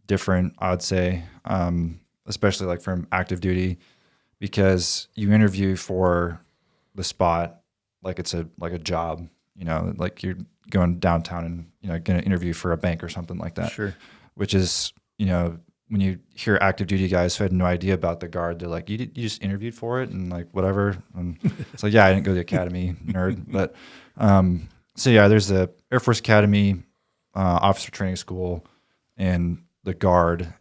different, I would say, especially like from active duty, because you interview for the spot like it's a job, like you're going downtown and, going to interview for a bank or something like that. Sure. Which is, when you hear active duty guys who had no idea about the Guard, they're like, you just interviewed for it and like whatever. And it's like, yeah, I didn't go to the academy, nerd. But so yeah, there's the Air Force Academy, officer training school, and the Guard.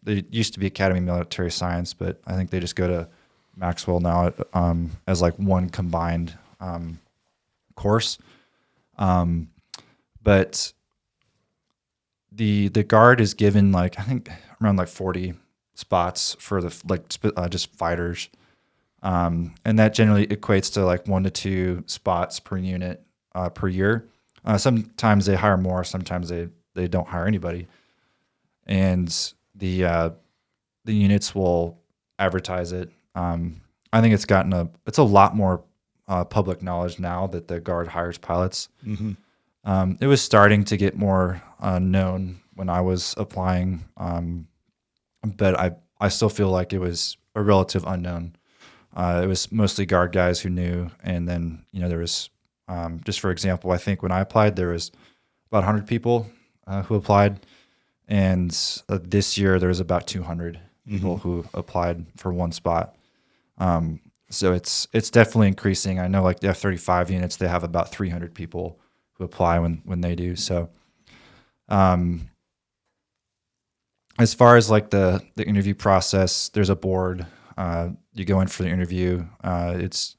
They used to be Academy Military Science, but I think they just go to Maxwell now as like one combined course. But the Guard is given like, I think around like 40 spots for the just fighters. And that generally equates to like 1 to 2 spots per unit per year. Sometimes they hire more, sometimes they don't hire anybody. And the units will advertise it. I think it's a lot more public knowledge now that the Guard hires pilots. It was starting to get more known when I was applying, but I still feel like it was a relative unknown. It was mostly Guard guys who knew, and then there was, just for example, I think when I applied there was about 100 people who applied, and this year there was about 200 people who applied for one spot. So it's definitely increasing. I know like the F-35 units, they have about 300 people who apply when they do. So, as far as like the interview process, there's a board. You go in for the interview. It's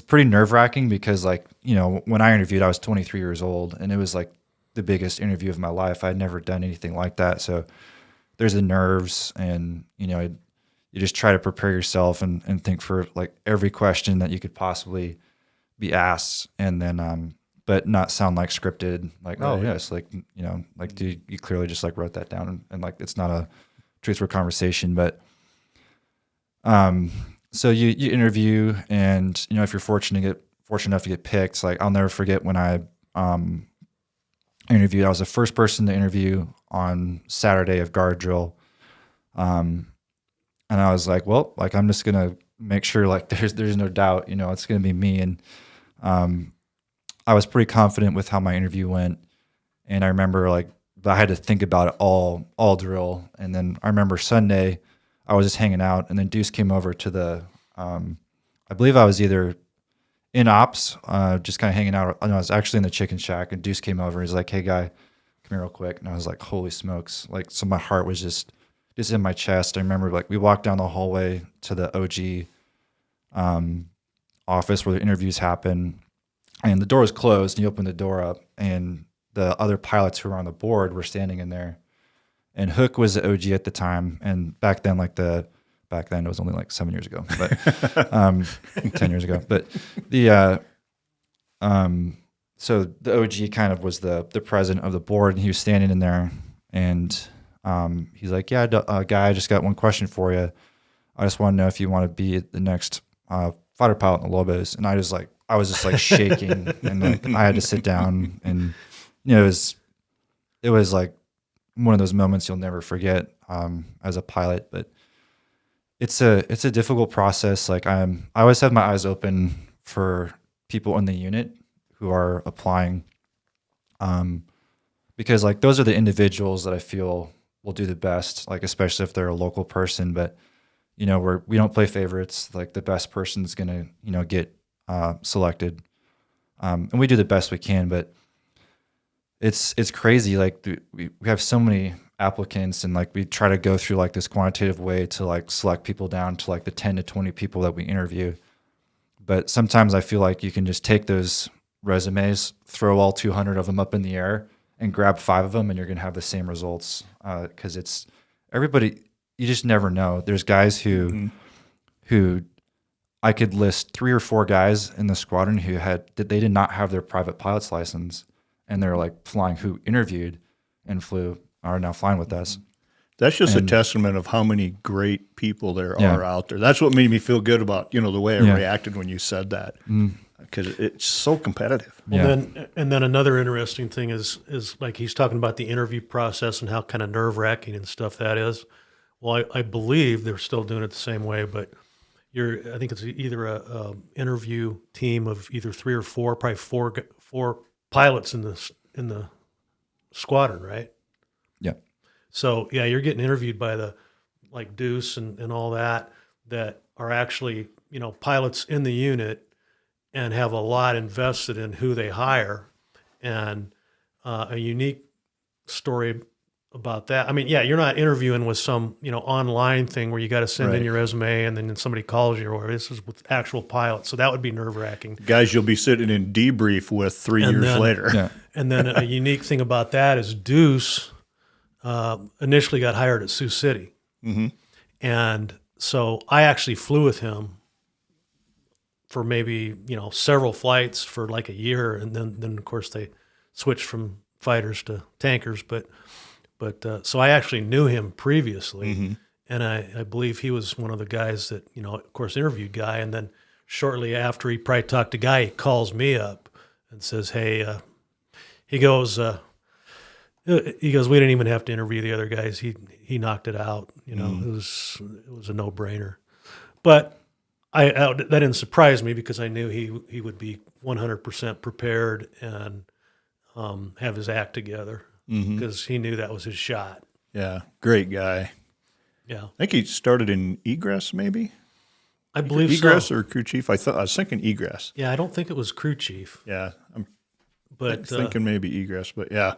pretty nerve-wracking because like, when I interviewed, I was 23 years old, and it was like the biggest interview of my life. I'd never done anything like that. So there's the nerves, and, you just try to prepare yourself and think for like every question that you could possibly be asked, and then, but not sound like scripted, like, oh yes, like, like you clearly just like wrote that down, and like, it's not a truthful conversation, but, so you interview, and, if you're fortunate enough to get picked, like, I'll never forget when I, interviewed, I was the first person to interview on Saturday of Guard drill. And I was like, well, like, I'm just going to make sure like there's no doubt, it's going to be me. And, I was pretty confident with how my interview went. And I remember like, I had to think about it all drill. And then I remember Sunday I was just hanging out, and then Deuce came over to the, I believe I was either in ops, just kind of hanging out. I was actually in the chicken shack, and Deuce came over. He's like, hey guy, come here real quick. And I was like, holy smokes. Like, so my heart was just in my chest. I remember like we walked down the hallway to the OG office where the interviews happen, and the door was closed, and you opened the door up, and the other pilots who were on the board were standing in there. And Hook was the OG at the time, and back then it was only like 7 years ago, but 10 years ago. But so the OG kind of was the president of the board, and he was standing in there, and he's like, "Yeah, Guy, I just got one question for you. I just want to know if you want to be the next fighter pilot in the Lobos." And I was just like shaking, and like I had to sit down, and it was like one of those moments you'll never forget as a pilot. But it's a difficult process. Like I always have my eyes open for people in the unit who are applying, because like those are the individuals that I feel will do the best. Like especially if they're a local person, but we don't play favorites. Like the best person's gonna get selected, and we do the best we can. But it's crazy. Like we have so many applicants, and like we try to go through like this quantitative way to like select people down to like the 10 to 20 people that we interview. But sometimes I feel like you can just take those resumes, throw all 200 of them up in the air, and grab 5 of them, and you're going to have the same results. Because it's everybody. You just never know. There's guys who I could list 3 or 4 guys in the squadron who they did not have their private pilot's license, and they're like flying, who interviewed and flew, are now flying with us. That's just a testament of how many great people there are out there. That's what made me feel good about, the way I reacted when you said that, because it's so competitive. Well, then another interesting thing is like he's talking about the interview process and how kind of nerve-wracking and stuff that is. Well, I believe they're still doing it the same way, but I think it's either a interview team of either 3 or 4, probably four pilots in the squadron, right? Yeah. So yeah, you're getting interviewed by the like Deuce and all that are actually pilots in the unit and have a lot invested in who they hire, and a unique story about that. I mean, yeah, you're not interviewing with some online thing where you got to send in your resume and then somebody calls you, or this is with actual pilots. So that would be nerve-wracking. Guys you'll be sitting in debrief with 3 years later. Yeah. And then a unique thing about that is Deuce initially got hired at Sioux City. Mm-hmm. And so I actually flew with him for maybe, several flights for like a year. And then of course they switched from fighters to tankers. But so I actually knew him previously. And I believe he was one of the guys that, of course, interviewed Guy. And then shortly after he probably talked to Guy, he calls me up and says, "Hey," he goes, "We didn't even have to interview the other guys. He knocked it out. It was a no-brainer." But that didn't surprise me because I knew he would be 100% prepared and have his act together, because he knew that was his shot. Yeah, great guy. Yeah, I think he started in egress, maybe. I believe egress so. or crew chief. I was thinking egress. Yeah, I don't think it was crew chief. Yeah, I'm But thinking maybe egress. But yeah.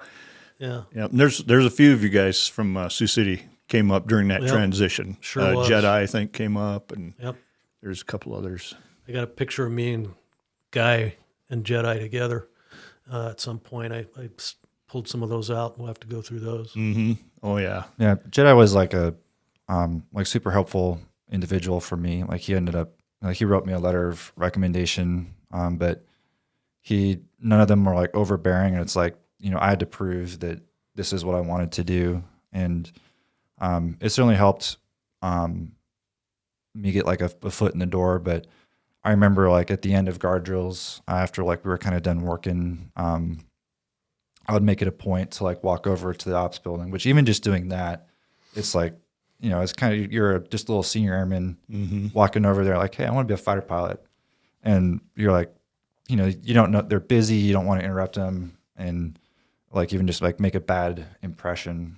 yeah. And there's a few of you guys from Sioux City came up during that transition. Sure was. Jedi, I think, came up, and Yep. there's a couple others. I got a picture of me and Guy and Jedi together at some point. I pulled some of those out. We'll have to go through those. Mm-hmm. Oh yeah. Yeah, Jedi was like a super helpful individual for me. Like he ended up he wrote me a letter of recommendation, but none of them were like overbearing, and it's like I had to prove that this is what I wanted to do, and it certainly helped me get like a foot in the door. But I remember like at the end of guard drills, after like we were kind of done working, I would make it a point to like walk over to the ops building, which even just doing that, it's like, it's kind of, you're just a little senior airman walking over there like, "Hey, I want to be a fighter pilot." And you're like, you don't know, they're busy. You don't want to interrupt them. And like, even just like make a bad impression.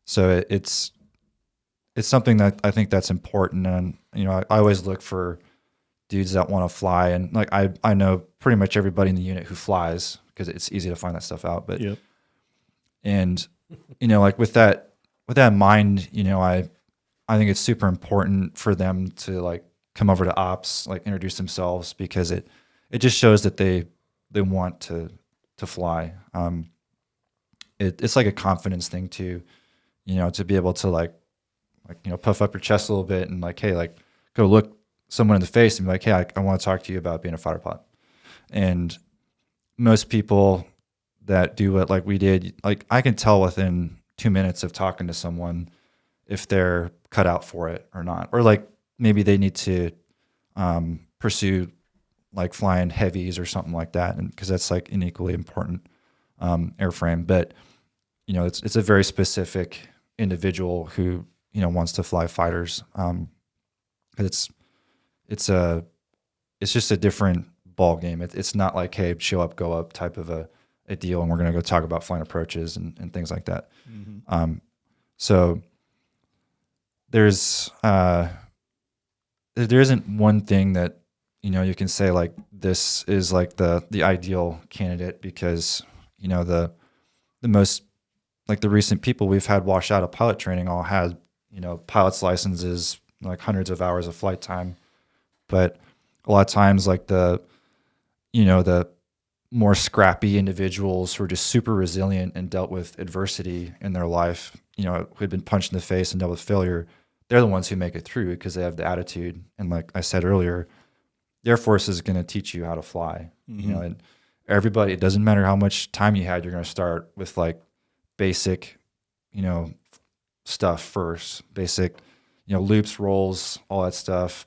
So it's something that I think that's important. And, I always look for dudes that want to fly. And like, I know pretty much everybody in the unit who flies, because it's easy to find that stuff out. But, and, like with that in mind, I think it's super important for them to like come over to ops, like introduce themselves, because it it just shows that they want to fly. It's like a confidence thing too, to be able to like puff up your chest a little bit and like, hey, like go look someone in the face and be like, hey, I want to talk to you about being a fighter pilot. And most people that do it like we did, like I can tell within 2 minutes of talking to someone if they're cut out for it or not, or like maybe they need to pursue like flying heavies or something like that, and because that's like an equally important airframe. But it's a very specific individual who wants to fly fighters. It's just a different ball game. It's not like, hey, show up, go up type of a deal, and we're going to go talk about flying approaches and things like that. Mm-hmm. So there isn't one thing that you can say like this is like the ideal candidate, because the most like the recent people we've had wash out of pilot training all had pilot's licenses, like hundreds of hours of flight time, but a lot of times like the more scrappy individuals who are just super resilient and dealt with adversity in their life, who had been punched in the face and dealt with failure, they're the ones who make it through because they have the attitude. And like I said earlier, the Air Force is going to teach you how to fly. Mm-hmm. And everybody, it doesn't matter how much time you had, you're going to start with like basic, stuff first, basic, loops, rolls, all that stuff.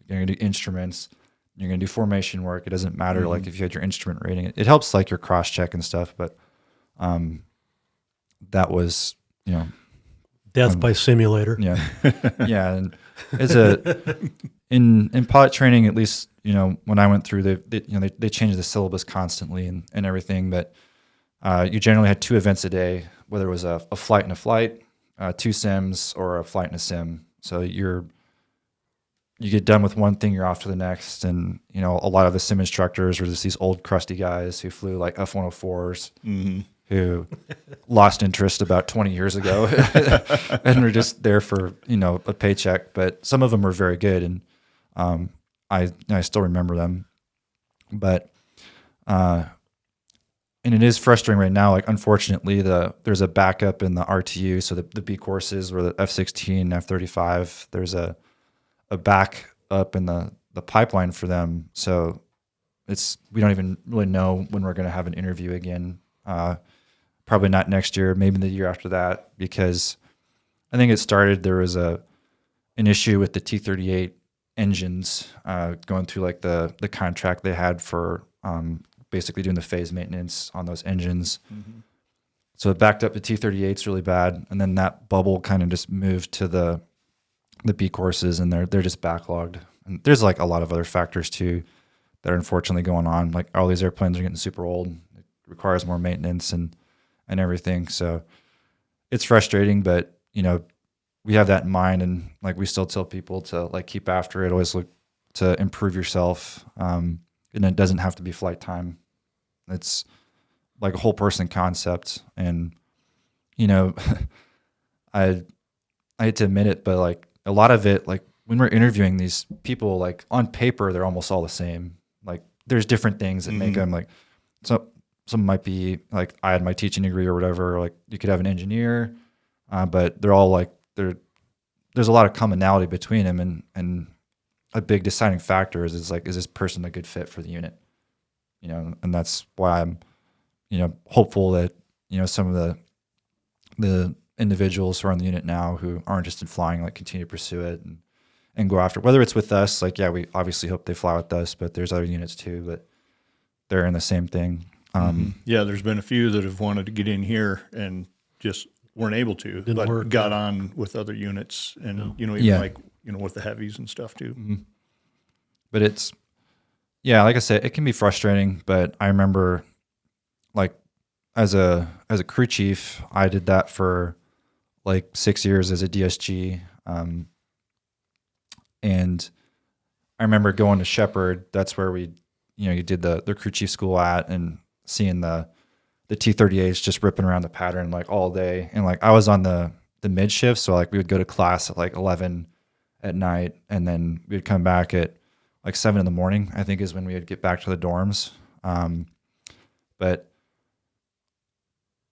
You're going to do instruments. You're going to do formation work. It doesn't matter, mm-hmm. like if you had your instrument rating. It helps like your cross check and stuff, but that was, death by simulator. Yeah, yeah. And as in pilot training, at least when I went through, they changed the syllabus constantly and everything. But you generally had 2 events a day, whether it was a flight and a flight, 2 sims, or a flight and a sim. So you get done with one thing, you're off to the next. And, a lot of the sim instructors were just these old crusty guys who flew like F-104s, mm-hmm. who lost interest about 20 years ago and were just there for, a paycheck. But some of them were very good. And I still remember them. But, and it is frustrating right now. Like, unfortunately, there's a backup in the RTU. So the B courses were the F-16, F-35. There's a back up in the pipeline for them. So we don't even really know when we're going to have an interview again. Probably not next year, maybe the year after that, because I think there was an issue with the T-38 engines going through like the contract they had for basically doing the phase maintenance on those engines. Mm-hmm. So it backed up the T-38s really bad. And then that bubble kind of just moved to the B courses, and they're just backlogged. And there's like a lot of other factors too that are unfortunately going on. Like all these airplanes are getting super old. It requires more maintenance and everything. So it's frustrating, but we have that in mind, and like we still tell people to like keep after it, always look to improve yourself. And it doesn't have to be flight time. It's like a whole person concept. And I hate to admit it, but like a lot of it, like when we're interviewing these people, like on paper, they're almost all the same. Like there's different things that mm-hmm. make them like, so some might be like, I had my teaching degree or whatever, or like you could have an engineer, but they're all like, there's a lot of commonality between them. And a big deciding factor is like, is this person a good fit for the unit? And that's why I'm, hopeful that, some of the individuals who are on the unit now who aren't just in flying, like continue to pursue it and go after it. Whether it's with us, like, yeah, we obviously hope they fly with us, but there's other units too, that they're in the same thing. Yeah, there's been a few that have wanted to get in here and just weren't able to, but got on with other units and, with the heavies and stuff too. Mm-hmm. But it's, yeah, like I said, it can be frustrating, but I remember like as a crew chief, I did that for like 6 years as a DSG. And I remember going to Shepherd. That's where you did the crew chief school at, and seeing the T-38s just ripping around the pattern like all day. And like I was on the mid shift, so like we would go to class at like 11 at night, and then we'd come back at like 7 a.m, I think is when we would get back to the dorms. But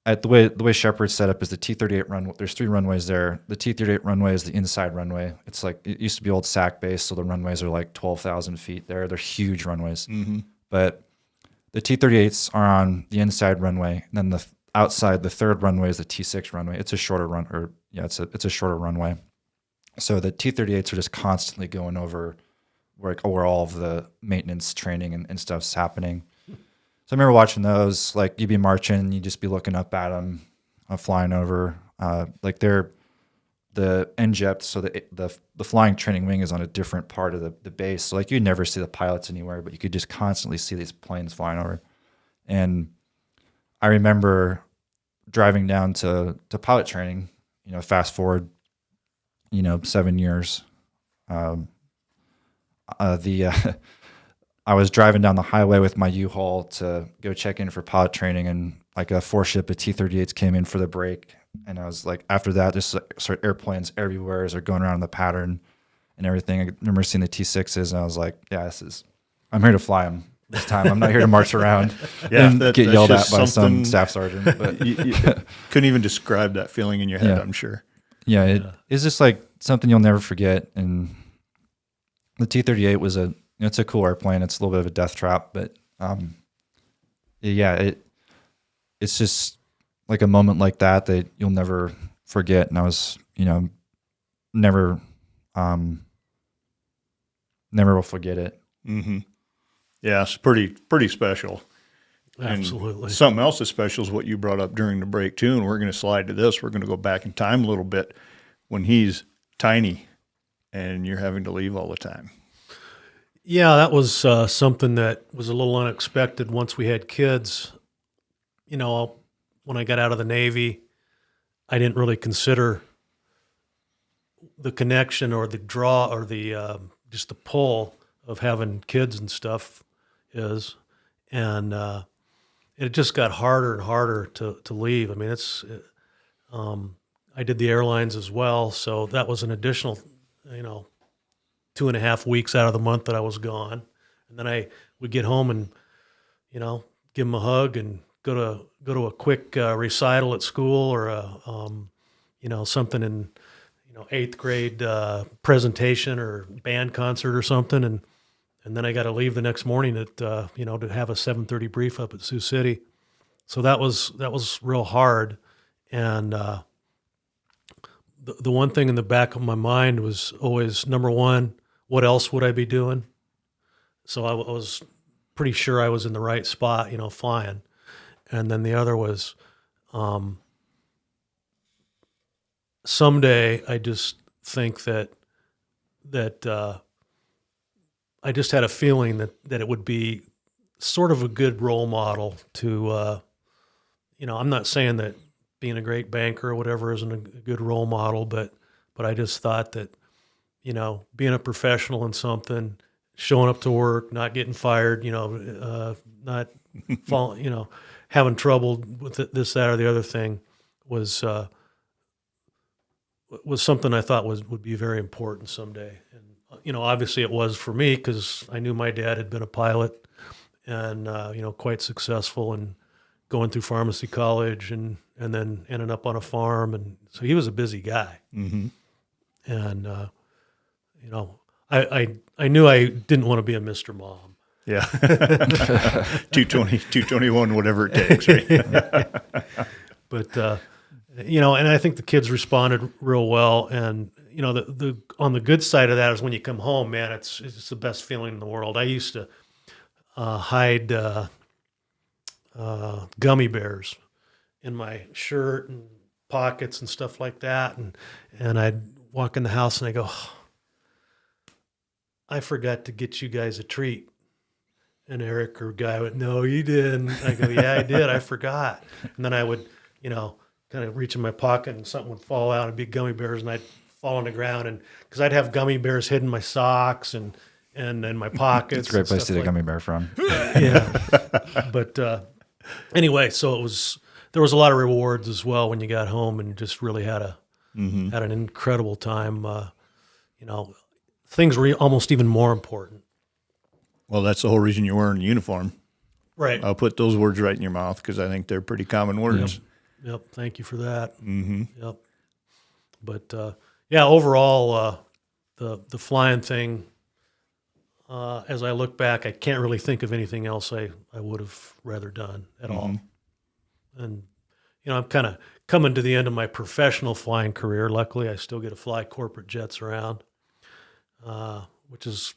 at the way Shepherd's set up is the T-38 runway. There's 3 runways there. The T-38 runway is the inside runway. It's like, it used to be old SAC base, so the runways are like 12,000 feet there. They're huge runways. But the T-38s are on the inside runway, and then the outside, the third runway is the T-6 runway. It's a shorter it's a shorter runway. So the T-38s are just constantly going over where all of the maintenance training and stuff's happening. So I remember watching those, like you'd be marching and you'd just be looking up at them, flying over. Like they're the NJEP, so the flying training wing is on a different part of the base. So like you'd never see the pilots anywhere, but you could just constantly see these planes flying over. And I remember driving down to pilot training, fast forward, 7 years. I was driving down the highway with my U-Haul to go check in for pilot training, and like a 4-ship of T-38s came in for the break. And I was like, after that, just sort of airplanes everywhere as they're going around the pattern and everything. I remember seeing the T-6s, and I was like, yeah, I'm here to fly them this time. I'm not here to march around and get yelled at by some staff sergeant. But you couldn't even describe that feeling in your head, I'm sure. Yeah, it's just like something you'll never forget. And the T-38 was it's a cool airplane. It's a little bit of a death trap, but it's just like a moment like that you'll never forget. And I was, never will forget it. Mm-hmm. Yeah, it's pretty special. Absolutely. And something else that's special is what you brought up during the break too, and we're going to slide to this. We're going to go back in time a little bit when he's tiny and you're having to leave all the time. Yeah, that was something that was a little unexpected once we had kids. When I got out of the Navy, I didn't really consider the connection or the draw or the just the pull of having kids and stuff is. And it just got harder and harder to leave. I mean, I did the airlines as well, so that was an additional, 2.5 weeks out of the month that I was gone. And then I would get home and, give them a hug and go to a quick recital at school or something in, 8th grade presentation or band concert or something. And then I got to leave the next morning at, to have a 7:30 brief up at Sioux City. So that was real hard. And the one thing in the back of my mind was always, number one, what else would I be doing? So I was pretty sure I was in the right spot, flying. And then the other was, someday I just think that I just had a feeling that it would be sort of a good role model to, I'm not saying that being a great banker or whatever isn't a good role model, but I just thought that, being a professional in something, showing up to work, not getting fired, not falling, having trouble with this, that, or the other thing was something I thought would be very important someday. And, obviously it was for me because I knew my dad had been a pilot and, quite successful and going through pharmacy college and then ending up on a farm. And so he was a busy guy. Mm-hmm. And, I knew I didn't want to be a Mr. Mom. Yeah. 220, 221, whatever it takes, right? But, and I think the kids responded real well. And, the on the good side of that is when you come home, man, it's the best feeling in the world. I used to hide gummy bears in my shirt and pockets and stuff like that. And I'd walk in the house and I go, oh, I forgot to get you guys a treat. And Eric or Guy went, no, you didn't. I go, yeah, I did. I forgot. And then I would, kind of reach in my pocket and something would fall out and be gummy bears and I'd fall on the ground. And because I'd have gummy bears hidden in my socks and in my pockets. It's a great place to get a gummy bear from. Yeah. But anyway, so there was a lot of rewards as well when you got home and just really had an incredible time. Things were almost even more important Well, that's the whole reason you're wearing a uniform. Right. I'll put those words right in your mouth because I think they're pretty common words. Yep. Thank you for that. Mm-hmm. Yep. But overall, the flying thing. As I look back, I can't really think of anything else I would have rather done at all. And I'm kind of coming to the end of my professional flying career. Luckily, I still get to fly corporate jets around, which is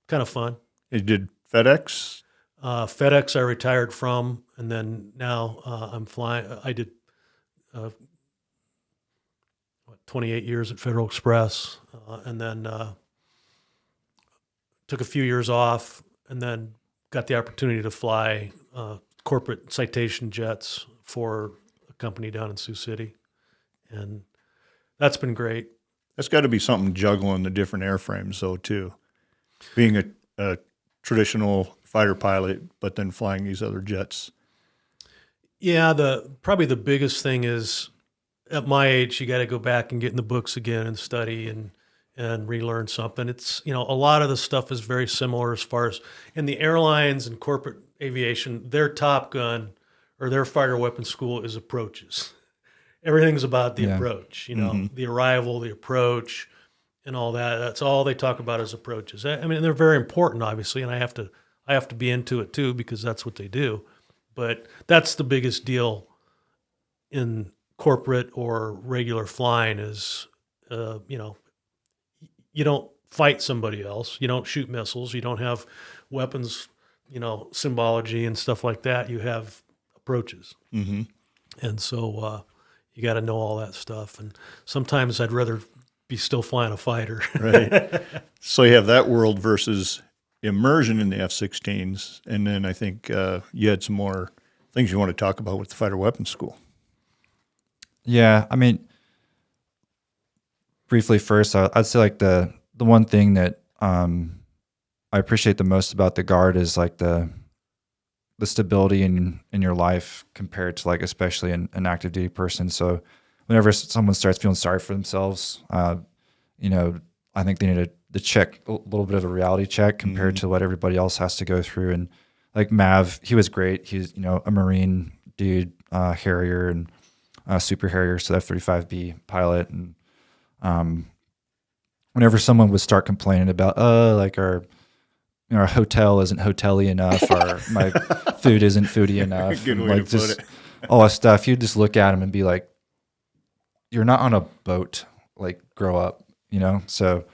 kind of fun. You did FedEx? FedEx I retired from, and then now I'm flying. I did 28 years at Federal Express, and then took a few years off, and then got the opportunity to fly corporate citation jets for a company down in Sioux City, and that's been great. That's got to be something juggling the different airframes, though, too. Being a traditional fighter pilot, but then flying these other jets. Yeah, probably the biggest thing is at my age, you got to go back and get in the books again and study and relearn something. It's, a lot of the stuff is very similar as far as in the airlines and corporate aviation, their Top Gun or their fighter weapons school is approaches. Everything's about the approach, the arrival, the approach, and all that. That's all they talk about is approaches. I mean, they're very important, obviously, and I have to be into it too because that's what they do. But that's the biggest deal in corporate or regular flying is, you don't fight somebody else. You don't shoot missiles. You don't have weapons, symbology and stuff like that. You have approaches. Mm-hmm. And so you got to know all that stuff. And sometimes I'd rather be still flying a fighter. Right. So you have that world versus immersion in the F-16s. And then I think you had some more things you want to talk about with the fighter weapons school. Yeah, I mean, briefly first, I'd say like the one thing that I appreciate the most about the Guard is like the stability in your life compared to like especially an active duty person. So whenever someone starts feeling sorry for themselves, I think they need to check a little bit of a reality check compared to what everybody else has to go through. And like Mav, he was great. He's a Marine dude, Harrier and Super Harrier, so F-35B pilot. And whenever someone would start complaining about, like our hotel isn't hotel-y enough, or my food isn't foodie enough, Good and way like to put just it. all that stuff, you'd just look at him and be like, "You're not on a boat. Like, grow up." So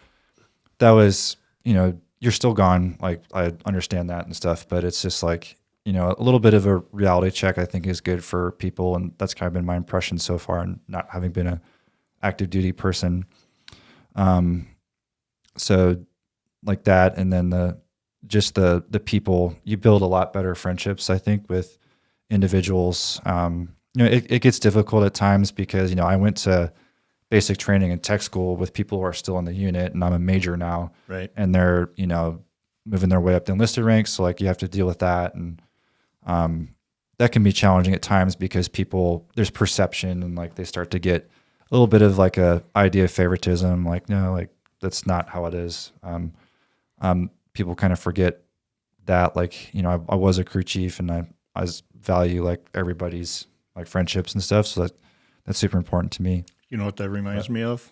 that was, you're still gone. Like, I understand that and stuff, but it's just like, a little bit of a reality check I think is good for people, and that's kind of been my impression so far, and not having been a active duty person. So like that, and then the people, you build a lot better friendships, I think, with individuals. It gets difficult at times because, I went to basic training and tech school with people who are still in the unit, and I'm a major now. Right. And they're, moving their way up the enlisted ranks. So like you have to deal with that. And that can be challenging at times because there's perception, and like they start to get a little bit of like a idea of favoritism. Like, no, like that's not how it is. People kind of forget that, like, I was a crew chief, and I value like everybody's like friendships and stuff. So that's super important to me. You know what that reminds me of?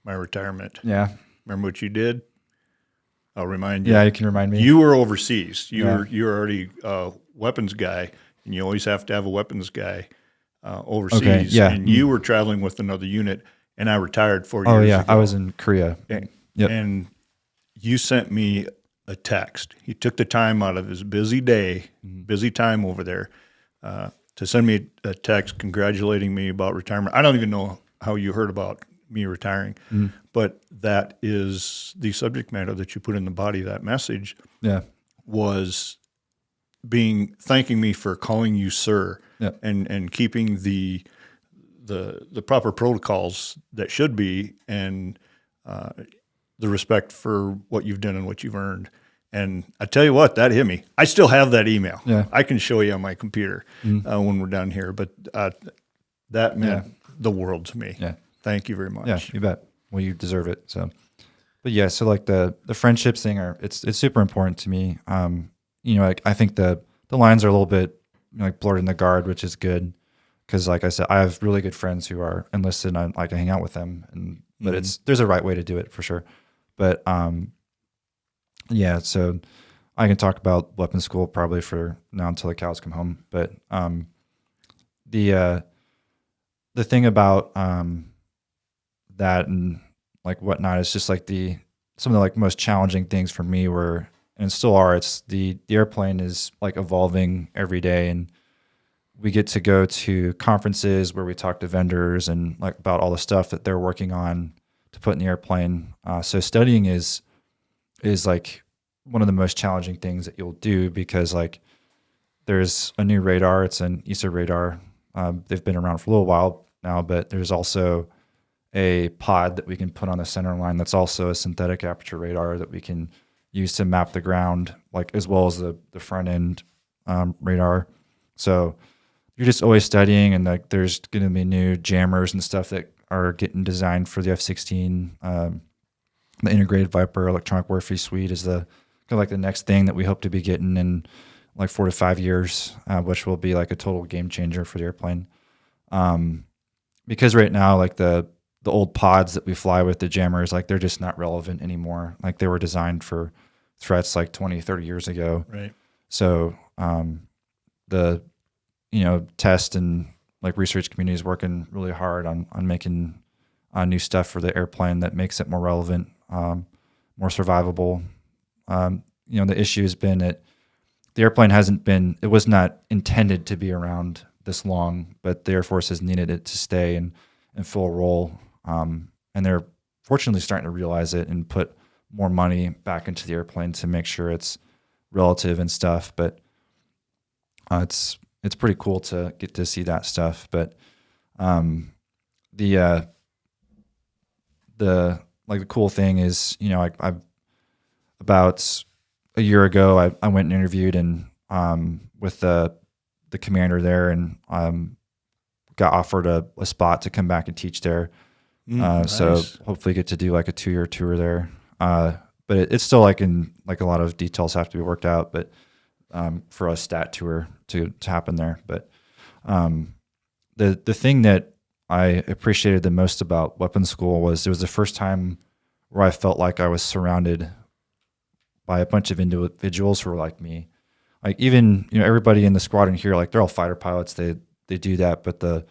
My retirement. Yeah. Remember what you did? I'll remind you. Yeah, you can remind me. You were overseas. You were already a weapons guy, and you always have to have a weapons guy overseas. Okay, yeah. And you were traveling with another unit, and I retired 4 years Oh yeah, ago. I was in Korea. Yep. And you sent me a text. He took the time out of his busy day, busy time over there, to send me a text congratulating me about retirement. I don't even know how you heard about me retiring, but that is the subject matter that you put in the body of that message. Yeah. Was thanking me for calling you sir, and keeping the proper protocols that should be, and the respect for what you've done and what you've earned. And I tell you what, that hit me. I still have that email. Yeah. I can show you on my computer when we're done here, but that meant the world to me. Yeah. Thank you very much. Yeah, you bet. Well, you deserve it. So, but yeah, so like the friendships thing it's super important to me. Like I think the lines are a little bit like blurred in the guard, which is good because like I said, I have really good friends who are enlisted and I like to hang out with them, but there's a right way to do it for sure. But yeah, so I can talk about weapons school probably for now until the cows come home. But the thing about that and like whatnot is just like some of the like most challenging things for me were, and still are, it's the airplane is like evolving every day, and we get to go to conferences where we talk to vendors and like about all the stuff that they're working on to put in the airplane. So studying is like one of the most challenging things that you'll do because like there's a new radar. It's an ESA radar. They've been around for a little while now, but there's also a pod that we can put on the center line that's also a synthetic aperture radar that we can use to map the ground, like as well as the front end radar. So you're just always studying, and like there's going to be new jammers and stuff that are getting designed for the F-16. The integrated Viper electronic warfare suite is the kind of like the next thing that we hope to be getting in like 4 to 5 years, which will be like a total game changer for the airplane. Because right now, like the old pods that we fly with, the jammers, like they're just not relevant anymore. Like they were designed for threats like 20, 30 years ago. Right. So the test and like research community is working really hard on making new stuff for the airplane that makes it more relevant, more survivable. The issue has been that the airplane it was not intended to be around this long, but the Air Force has needed it to stay and fill a role. And they're fortunately starting to realize it and put more money back into the airplane to make sure it's relative and stuff. But it's pretty cool to get to see that stuff. But the cool thing is, I've about a year ago, I went and interviewed with the commander there and got offered a spot to come back and teach there. Nice. So hopefully get to do like a 2-year tour there. But it's still like a lot of details have to be worked out, but for a stat tour to happen there. But the thing that I appreciated the most about weapons school was it was the first time where I felt like I was surrounded by a bunch of individuals who were like me. Like even, everybody in the squadron here, like they're all fighter pilots. They do that, but the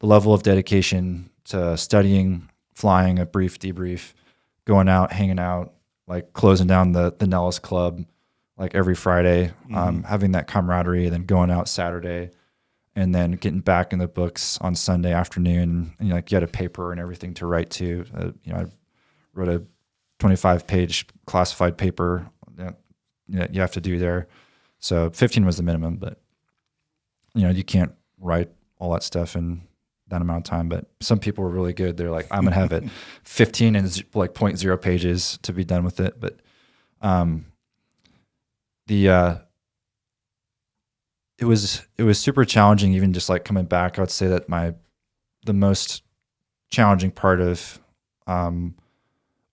level of dedication to studying, flying, a brief debrief, going out, hanging out, like closing down the Nellis Club, like every Friday, having that camaraderie, and then going out Saturday, and then getting back in the books on Sunday afternoon. And you had a paper and everything to write to. I wrote a 25-page classified paper that you have to do there. So 15 was the minimum, but you can't write all that stuff in that amount of time. But some people were really good. They're like, I'm gonna have it 15 and like 0.0 pages to be done with it. But it was super challenging. Even just like coming back, I would say that the most challenging part of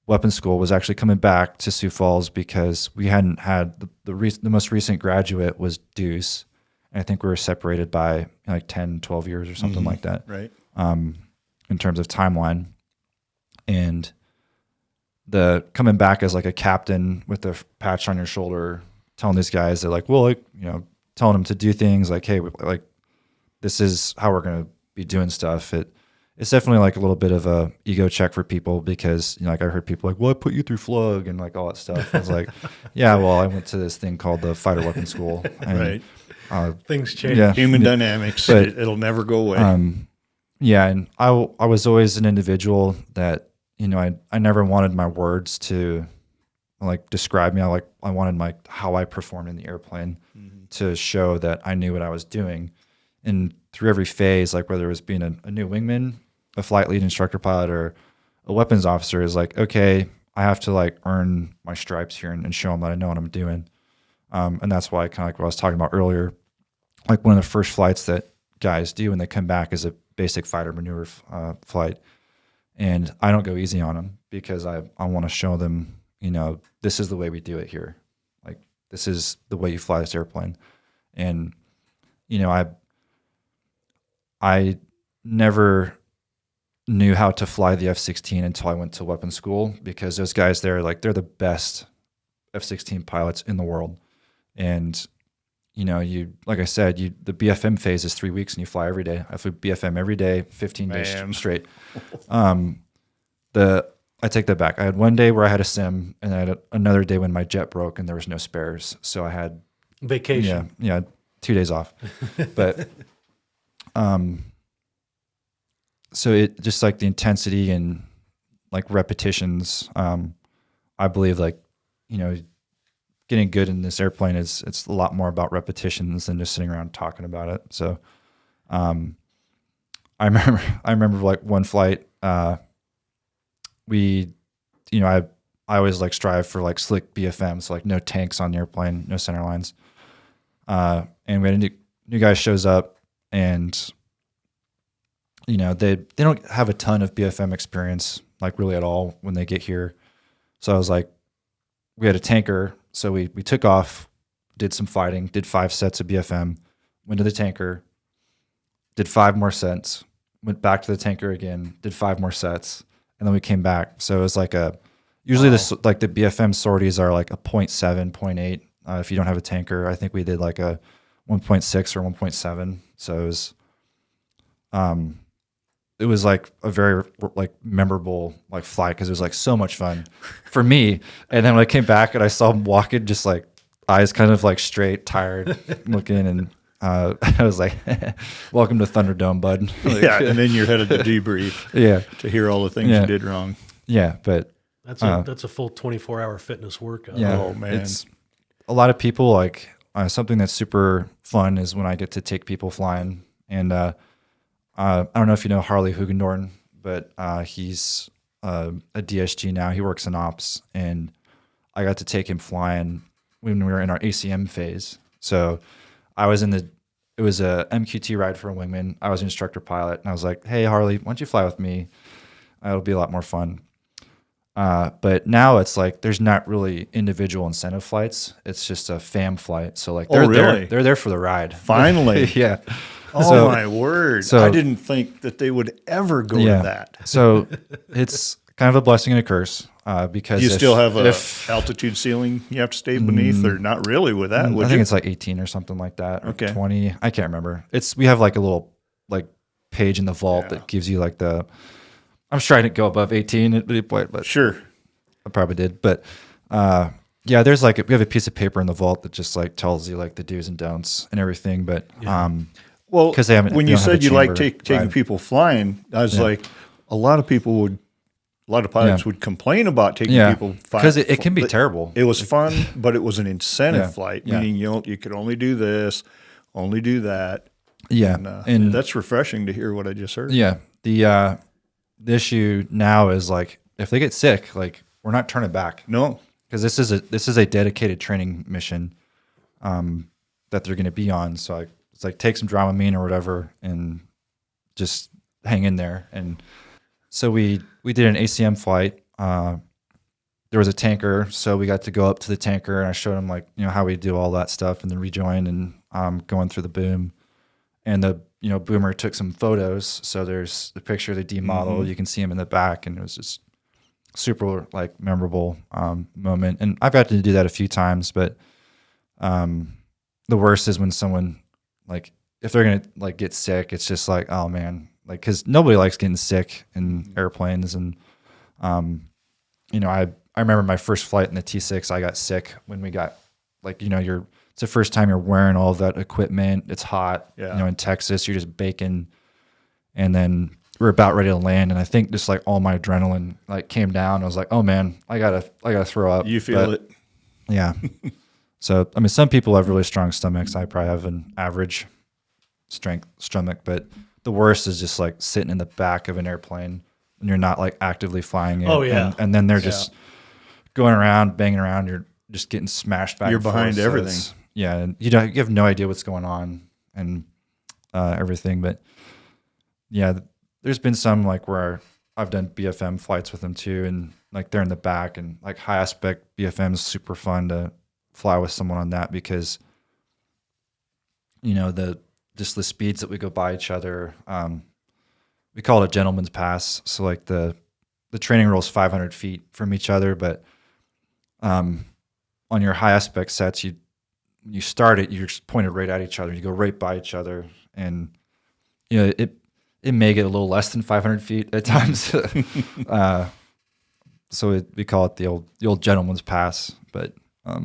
weapons school was actually coming back to Sioux Falls, because we hadn't had the most recent graduate was Deuce. And I think we were separated by like 10, 12 years or something like that. Right. In terms of timeline. And the coming back as like a captain with a patch on your shoulder, telling these guys that like, well, like, telling them to do things like, hey, like this is how we're going to be doing stuff. It's definitely like a little bit of a ego check for people, because like I heard people like, well, I put you through FLUG and like all that stuff. I was like, yeah, well, I went to this thing called the fighter weapons school. And, right. Things change. Yeah, Human dynamics. But, it'll never go away. Yeah, and I was always an individual that I never wanted my words to like describe me. I wanted my how I performed in the airplane to show that I knew what I was doing. And through every phase, like whether it was being a new wingman, a flight lead instructor pilot, or a weapons officer, is like, okay, I have to like earn my stripes here and show them that I know what I'm doing. And that's why kind of like what I was talking about earlier, like one of the first flights that guys do when they come back is a basic fighter maneuver flight. And I don't go easy on them, because I want to show them, this is the way we do it here. Like, this is the way you fly this airplane. And, I never knew how to fly the F-16 until I went to weapons school, because those guys there, like, they're the best F-16 pilots in the world. And, like I said, the BFM phase is 3 weeks and you fly every day. I flew BFM every day, 15 days straight. I take that back. I had one day where I had a sim, and I had another day when my jet broke and there was no spares. So I had Vacation. Yeah, 2 days off. But so it just, like, the intensity and, like, repetitions. I believe, like, getting good in this airplane it's a lot more about repetitions than just sitting around talking about it. So I remember like one flight, I always like strive for like slick BFM, so like no tanks on the airplane, no center lines. And we had a new guy shows up, and they don't have a ton of BFM experience, like, really at all when they get here. So I was like, we had a tanker, so we took off, did some fighting, did 5 sets of BFM, went to the tanker, did 5 more sets, went back to the tanker again, did 5 more sets, and then we came back. So it was like usually like the BFM sorties are like a 0.7, 0.8. If you don't have a tanker, I think we did like a 1.6 or 1.7. So it was like a very like memorable like flight, because it was like so much fun for me. And then when I came back and I saw him walking, just like eyes kind of like straight, tired looking, and I was like, welcome to Thunderdome, bud. Like, yeah, and then you're headed to debrief. Yeah, to hear all the things you did wrong. Yeah, but that's a full 24-hour fitness workout. Yeah, oh man, it's a lot of people like something that's super fun is when I get to take people flying. And I don't know if you know Harley Hugendorn, but he's a DSG now. He works in ops, and I got to take him flying when we were in our ACM phase. So I was it was a MQT ride for a wingman. I was an instructor pilot, and I was like, hey, Harley, why don't you fly with me? It'll be a lot more fun. But now it's like there's not really individual incentive flights. It's just a fam flight. So like they're there for the ride. Finally. Yeah. Oh my word. So, I didn't think that they would ever go to that. So it's kind of a blessing and a curse, because you still have a altitude ceiling you have to stay beneath, or not really with that, would I think you? it's like 18 or something like that, or okay. 20. I can't remember. We have like a little like page in the vault that gives you like I'm sure I didn't go above 18 at any point, but sure. I probably did. But yeah, there's like we have a piece of paper in the vault that just like tells you like the do's and don'ts and everything. But well, because when you said you like taking people flying, I was like, a lot of pilots would complain about taking people flying because it can be terrible. It was fun, but it was an incentive flight, meaning you could only do this, only do that. Yeah, and that's refreshing to hear what I just heard. Yeah, the issue now is like if they get sick, like we're not turning back. No, because this is a dedicated training mission that they're going to be on. So it's like take some Dramamine or whatever and just hang in there. And so we did an ACM flight. There was a tanker, so we got to go up to the tanker, and I showed him like how we do all that stuff and the rejoin and going through the boom. And the boomer took some photos. So there's the picture of the D model. You can see him in the back, and it was just super like memorable moment. And I've got to do that a few times, but the worst is when someone like if they're gonna like get sick, it's just like, oh man, like because nobody likes getting sick in airplanes. And I remember my first flight in the T6, I got sick when we got like it's the first time you're wearing all that equipment. It's hot, in Texas, you're just baking, and then we're about ready to land, and I think just like all my adrenaline like came down. I was like, oh man, I gotta throw up. You feel it. Yeah. So, I mean, some people have really strong stomachs. I probably have an average strength stomach, but the worst is just like sitting in the back of an airplane and you're not like actively flying it. Oh, yeah. And then they're just going around, banging around. You're just getting smashed back. You're behind forth, everything. So and you have no idea what's going on and everything. But yeah, there's been some like where I've done BFM flights with them too, and like they're in the back, and like high aspect BFM is super fun to fly with someone on that because just the speeds that we go by each other. We call it a gentleman's pass. So like the training rule is 500 feet from each other, but on your high aspect sets, you start it, you're just pointed right at each other. You go right by each other, and it may get a little less than 500 feet at times. So we call it the old gentleman's pass. But I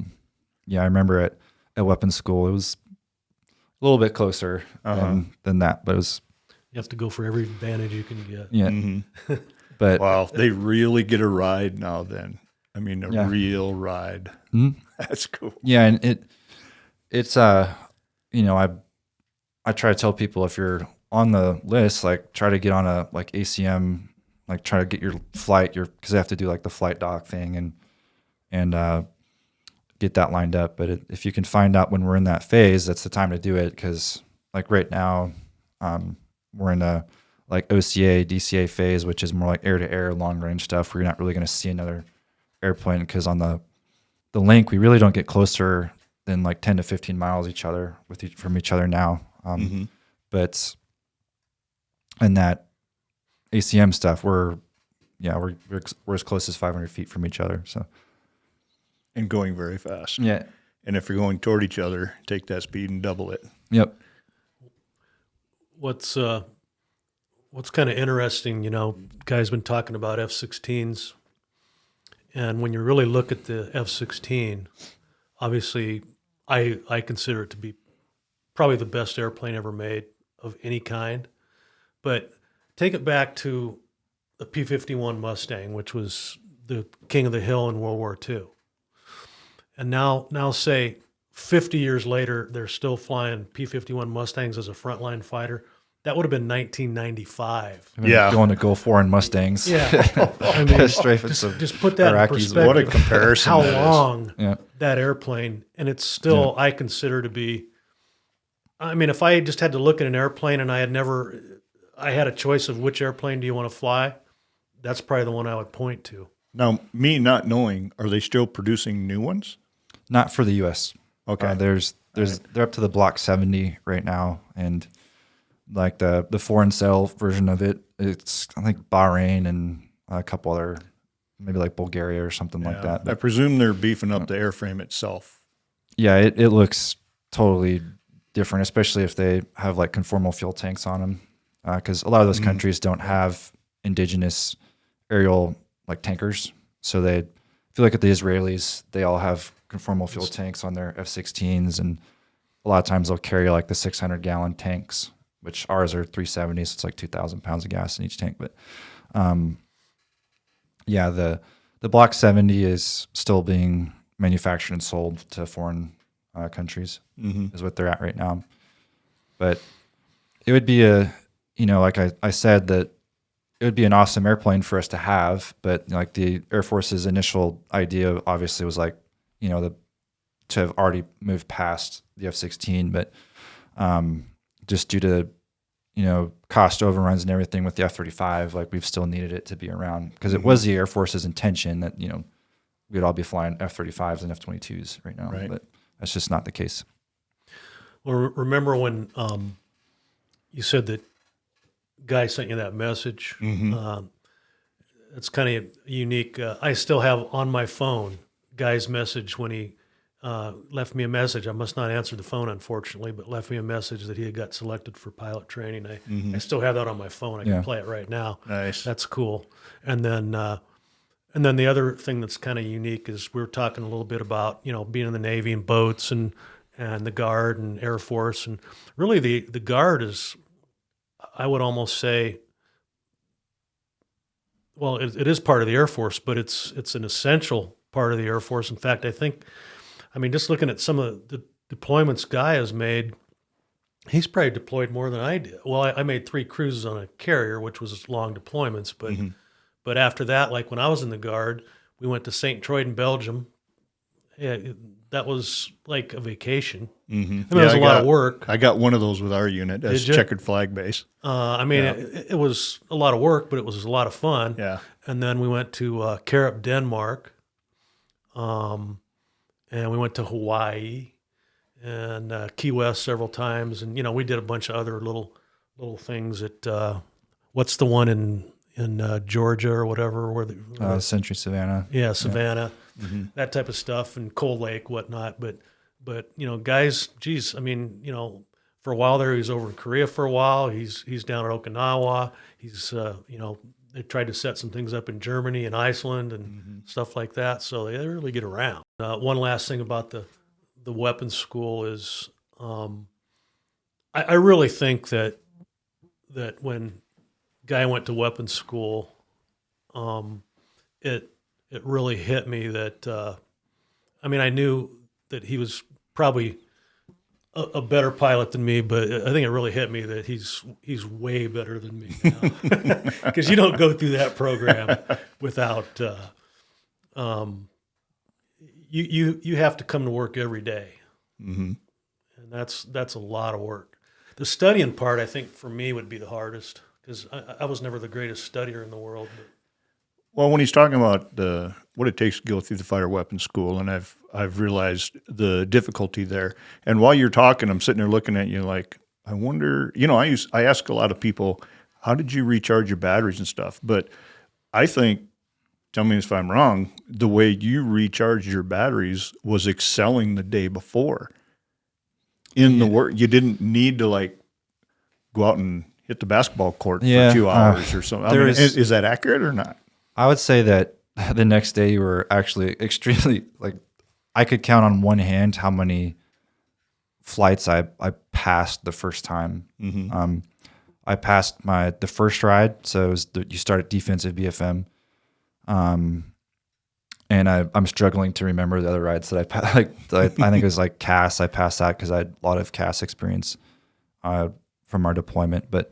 remember at weapons school, it was a little bit closer than that, but it was. You have to go for every advantage you can get. Yeah. Mm-hmm. But wow, they really get a ride now then. I mean, a real ride. Mm-hmm. That's cool. Yeah. And it's I try to tell people if you're on the list, like try to get on a like ACM, like try to get your flight, because they have to do like the flight doc thing and get that lined up. But if you can find out when we're in that phase, that's the time to do it. Because like right now, we're in a like OCA, DCA phase, which is more like air-to-air, long-range stuff where you're not really going to see another airplane because on the link, we really don't get closer than like 10 to 15 miles from each other now. But in that ACM stuff, we're as close as 500 feet from each other. So and going very fast. Yeah. And if you're going toward each other, take that speed and double it. Yep. What's kind of interesting, guys been talking about F-16s, and when you really look at the F-16, obviously I consider it to be probably the best airplane ever made of any kind. But take it back to the P-51 Mustang, which was the king of the hill in World War II. And now say 50 years later, they're still flying P-51 Mustangs as a frontline fighter. That would have been 1995. Going to Gulf War in Mustangs. Yeah. I mean, just put that in perspective. What a comparison. How long that airplane, and it's still, I consider to be, I mean, if I just had to look at an airplane and I had a choice of which airplane do you want to fly, that's probably the one I would point to. Now, me not knowing, are they still producing new ones? Not for the U.S. Okay. They're up to the Block 70 right now, and like the foreign sale version of it, it's I think Bahrain and a couple other, maybe like Bulgaria or something like that. But I presume they're beefing up the airframe itself. Yeah, it looks totally different, especially if they have like conformal fuel tanks on them, because a lot of those countries don't have indigenous aerial like tankers. So if you look at the Israelis, they all have conformal fuel tanks on their F-16s, and a lot of times they'll carry like the 600-gallon tanks, which ours are 370, so it's like 2,000 pounds of gas in each tank. But the Block 70 is still being manufactured and sold to foreign countries, is what they're at right now. But it would be like I said, that it would be an awesome airplane for us to have. But like the Air Force's initial idea obviously was like, to have already moved past the F-16, but just due to cost overruns and everything with the F-35, like we've still needed it to be around because it was the Air Force's intention that we'd all be flying F-35s and F-22s right now, but that's just not the case. Well, remember when you said that Guy sent you that message? It's kind of unique. I still have on my phone Guy's message when he left me a message. I must not answer the phone, unfortunately, but left me a message that he had got selected for pilot training. I still have that on my phone. I can play it right now. Nice. That's cool. And then the other thing that's kind of unique is we were talking a little bit about, being in the Navy and boats and the Guard and Air Force. And really the Guard is, I would almost say, well, it is part of the Air Force, but it's an essential part of the Air Force. In fact, just looking at some of the deployments Guy has made, he's probably deployed more than I did. Well, I made 3 cruises on a carrier, which was long deployments. But after that, like when I was in the Guard, we went to St. Troy in Belgium, that was like a vacation. Mm-hmm. I mean, it was a lot of work. I got one of those with our unit as checkered flag base. I mean, it was a lot of work, but it was a lot of fun. Yeah. And then we went to Karup, Denmark, and we went to Hawaii and Key West several times. And, we did a bunch of other little things at, what's the one in Georgia or whatever? Where Century Savannah. Yeah, Savannah, Mm-hmm. that type of stuff, and Cold Lake, whatnot. But guys, geez, I mean, for a while there, he was over in Korea for a while. He's down at Okinawa. He's, they tried to set some things up in Germany and Iceland and stuff like that. So they really get around. One last thing about the weapons school is, I really think that when Guy went to weapons school, it really hit me that, I knew that he was probably a better pilot than me, but I think it really hit me that he's way better than me now. Because you don't go through that program without, you have to come to work every day. Mm-hmm. And that's a lot of work. The studying part, I think, for me would be the hardest, because I was never the greatest studier in the world. But. Well, when he's talking about what it takes to go through the fire weapons school, and I've realized the difficulty there. And while you're talking, I'm sitting there looking at you like, I wonder. I ask a lot of people, how did you recharge your batteries and stuff? But I think, tell me if I'm wrong, the way you recharged your batteries was excelling the day before. In the work, you didn't need to go out and hit the basketball court for 2 hours or something. Is that accurate or not? I would say that the next day you were actually extremely, I could count on one hand how many flights I passed the first time. Mm-hmm. I passed the first ride, so it was you start at defensive BFM, and I'm struggling to remember the other rides that I passed. I think it was CAS. I passed that because I had a lot of CAS experience from our deployment, but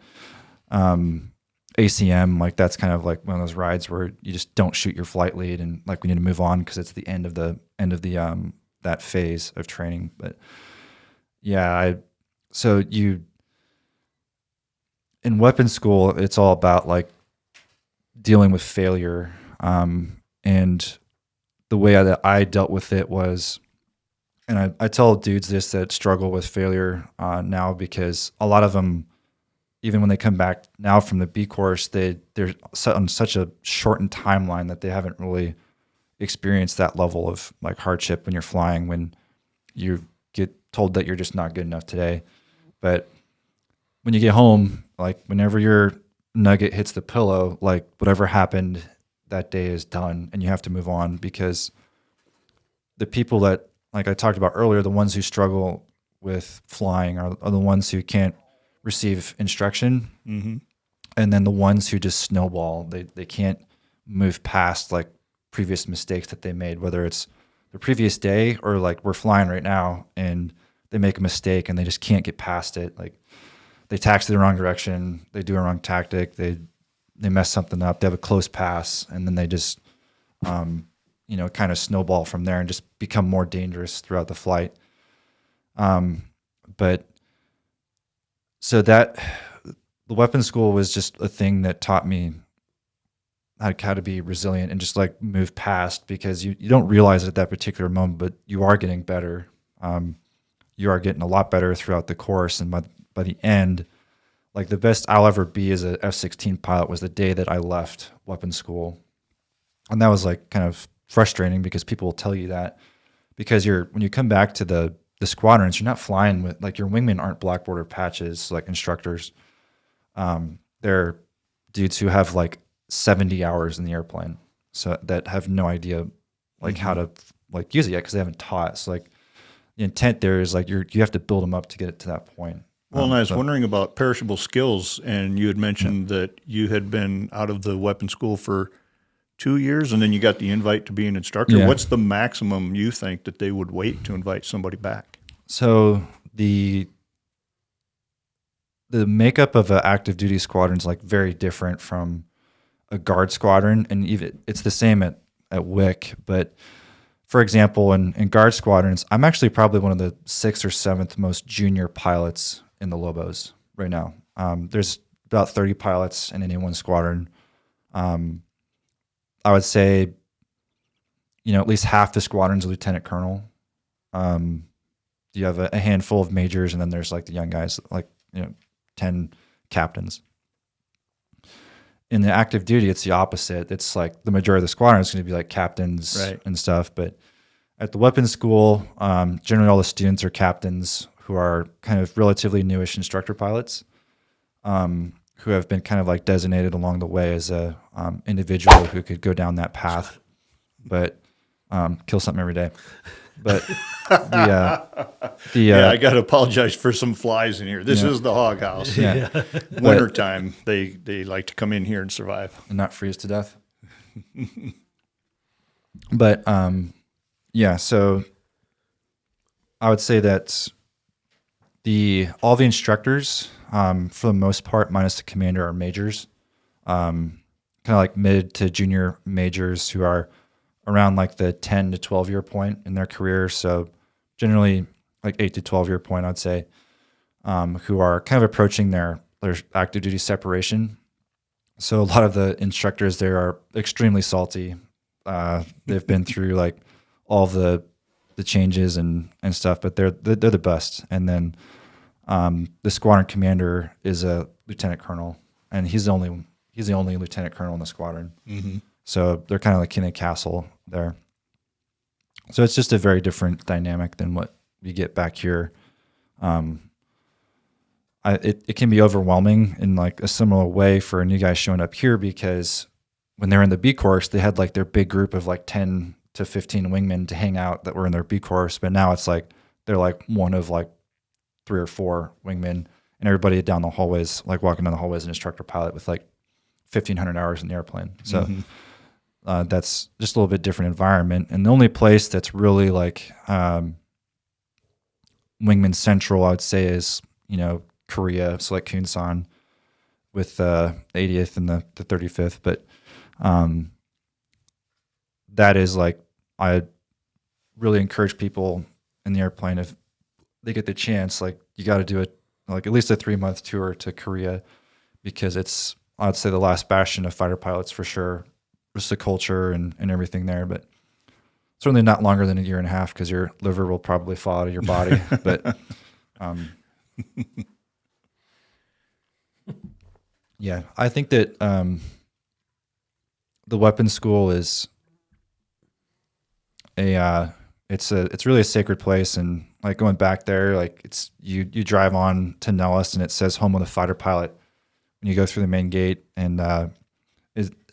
ACM, that's kind of one of those rides where you just don't shoot your flight lead, and we need to move on because it's the end of the that phase of training. But yeah, in weapons school, it's all about dealing with failure, and the way that I dealt with it was, and I tell dudes this that struggle with failure now, because a lot of them, even when they come back now from the B course, they're set on such a shortened timeline that they haven't really experienced that level of hardship when you're flying, when you get told that you're just not good enough today. But when you get home, whenever your nugget hits the pillow, whatever happened that day is done, and you have to move on, because the people that, I talked about earlier, the ones who struggle with flying are the ones who can't receive instruction. Mm-hmm. And then the ones who just snowball, they can't move past previous mistakes that they made, whether it's the previous day or we're flying right now and they make a mistake and they just can't get past it. They taxi the wrong direction, they do a wrong tactic, they mess something up, they have a close pass, and then they just kind of snowball from there and just become more dangerous throughout the flight. But so that the weapons school was just a thing that taught me how to be resilient and just move past, because you don't realize it at that particular moment, but you are getting better. You are getting a lot better throughout the course. And by the end, the best I'll ever be as a F-16 pilot was the day that I left weapons school. And that was kind of frustrating, because people will tell you that, because when you come back to the squadrons, you're not flying with your wingmen aren't black border patches instructors. They're dudes who have 70 hours in the airplane, so that have no idea how to use it yet, because they haven't taught. So the intent there is you have to build them up to get it to that point. Well, and I was wondering about perishable skills, and you had mentioned that you had been out of the weapons school for 2 years, and then you got the invite to be an instructor. Yeah. What's the maximum you think that they would wait to invite somebody back? So the makeup of an active duty squadron is very different from a guard squadron, and even it's the same at WIC, but for example, in guard squadrons, I'm actually probably one of the 6th or 7th most junior pilots in the Lobos right now. There's about 30 pilots in any one squadron. I would say, at least half the squadron's a lieutenant colonel. You have a handful of majors, and then there's like the young guys, like 10 captains. In the active duty, it's the opposite. It's like the majority of the squadron is going to be like captains and stuff. But at the weapons school, generally all the students are captains who are kind of relatively newish instructor pilots, who have been kind of like designated along the way as a individual who could go down that path, but kill something every day. But I got to apologize for some flies in here. This is the hog house. Yeah. Wintertime, they like to come in here and survive. And not freeze to death. But so I would say that all the instructors, for the most part, minus the commander, are majors, kind of like mid to junior majors who are around like the 10 to 12 year point in their career. So generally like 8 to 12 year point, I'd say, who are kind of approaching their active duty separation. So a lot of the instructors there are extremely salty. They've been through like all the changes and stuff, but they're the best. And then the squadron commander is a lieutenant colonel, and he's the only lieutenant colonel in the squadron. Mm-hmm. So they're kind of like king and castle there. So it's just a very different dynamic than what we get back here. It can be overwhelming in like a similar way for a new guy showing up here, because when they're in the B course, they had like their big group of like 10 to 15 wingmen to hang out that were in their B course. But now it's like they're like one of like 3 or 4 wingmen, and everybody down the hallways, like walking down the hallways, an instructor pilot with like 1,500 hours in the airplane. So that's just a little bit different environment. And the only place that's really like wingman central, I would say, is Korea, so like Kunsan with the 80th and the 35th. But that is like, I really encourage people in the airplane, if they get the chance, like you got to do it, like at least a 3-month tour to Korea, because it's, I'd say, the last bastion of fighter pilots for sure. Just the culture and everything there, but certainly not longer than a year and a half, because your liver will probably fall out of your body. But yeah, I think that the weapons school is it's really a sacred place. And like going back there, like it's you drive on to Nellis and it says home of the fighter pilot when you go through the main gate. And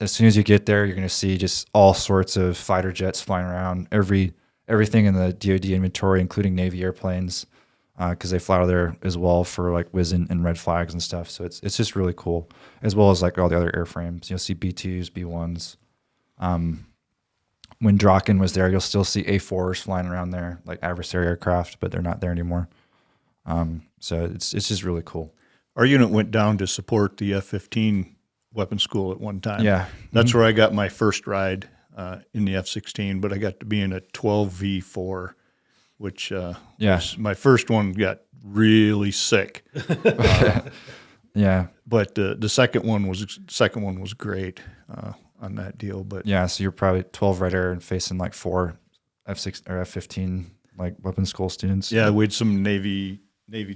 as soon as you get there, you're going to see just all sorts of fighter jets flying around, everything in the DoD inventory, including Navy airplanes, because they fly out of there as well for like whiz and red flags and stuff. So it's just really cool, as well as like all the other airframes. You'll see B2s, B1s. When Draken was there, you'll still see A4s flying around there, like adversary aircraft, but they're not there anymore. So it's just really cool. Our unit went down to support the F-15 weapons school at one time. Yeah. That's where I got my first ride in the F-16, but I got to be in a 12V4, which was, my first one got really sick. Yeah. But the second one was great on that deal. But yeah, so you're probably 12 right air and facing like 4 F6 or F-15 like weapons school students. Yeah, we had some Navy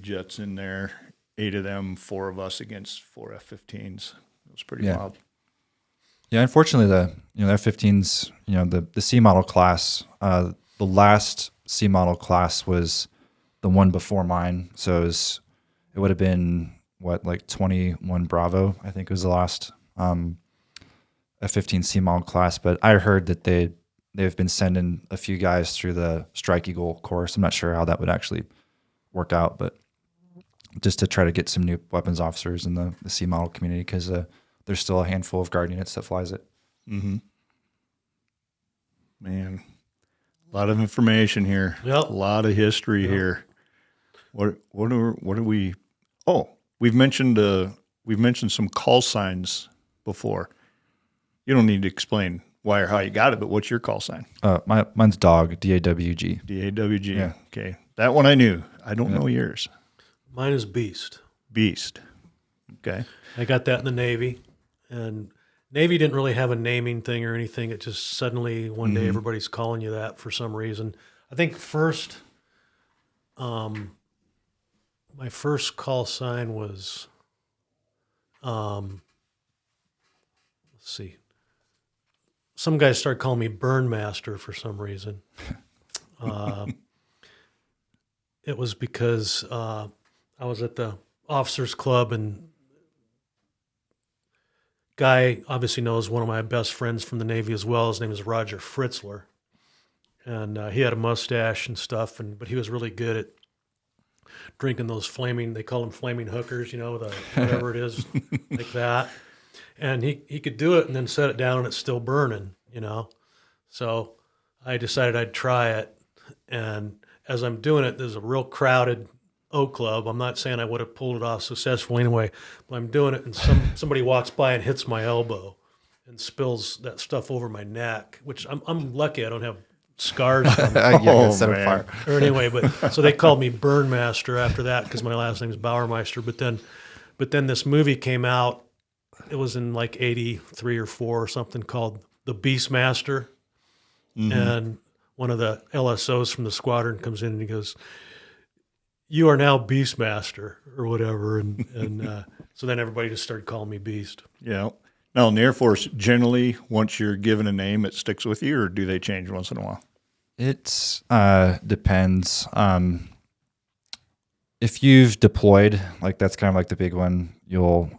jets in there, 8 of them, 4 of us against 4 F-15s. It was pretty wild. Yeah, unfortunately, the F-15s, the C model class, the last C model class was the one before mine. So it would have been like 21 Bravo, I think was the last F-15 C model class. But I heard that they've been sending a few guys through the Strike Eagle course. I'm not sure how that would actually work out, but just to try to get some new weapons officers in the C model community, because there's still a handful of guard units that flies it. Mm-hmm. Man, a lot of information here. Yep. A lot of history here. What are we? Oh, we've mentioned some call signs before. You don't need to explain why or how you got it, but what's your call sign? Mine's dog, DAWG. DAWG. Yeah. Okay. That one I knew. I don't know yours. Mine is Beast. Beast. Okay. I got that in the Navy, and Navy didn't really have a naming thing or anything. It just suddenly one day everybody's calling you that for some reason. I think first, my first call sign was, let's see, some guys started calling me Burn Master for some reason. It was because I was at the officers club, and Guy obviously knows one of my best friends from the Navy as well. His name is Roger Fritzler, and he had a mustache and stuff, but he was really good at drinking those they call them flaming hookers, whatever it is, like that. And he could do it and then set it down and it's still burning, So I decided I'd try it. And as I'm doing it, there's a real crowded Oak Club. I'm not saying I would have pulled it off successfully anyway, but I'm doing it and somebody walks by and hits my elbow and spills that stuff over my neck, which I'm lucky I don't have scars from it. Set of fire. Or anyway, so they called me Burn Master after that because my last name is Bauermeister. But then this movie came out. It was in like 83 or 4 or something called The Beastmaster. And one of the LSOs from the squadron comes in and he goes, "You are now Beastmaster," or whatever. And so then everybody just started calling me Beast. Yeah. Now, in the Air Force, generally, once you're given a name, it sticks with you, or do they change once in a while? It depends. If you've deployed, like that's kind of like the big one, you'll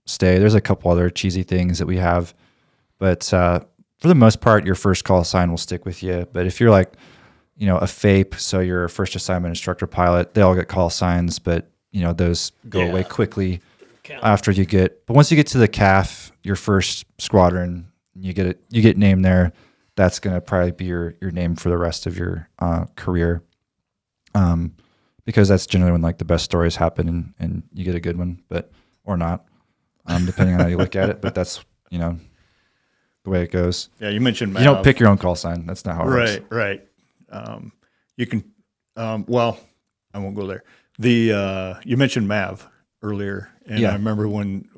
stay. There's a couple other cheesy things that we have, but for the most part, your first call sign will stick with you. But if you're like, a FAPE, so you're a first assignment instructor pilot, they all get call signs, but those go away quickly after you get. But once you get to the CAF, your first squadron, you get named there. That's going to probably be your name for the rest of your career, because that's generally when like the best stories happen and you get a good one, but or not, depending on how you look at it. But that's the way it goes. Yeah, you mentioned Mav. You don't pick your own call sign. That's not how it works. Right. You can. Well, I won't go there. You mentioned Mav earlier, and I remember when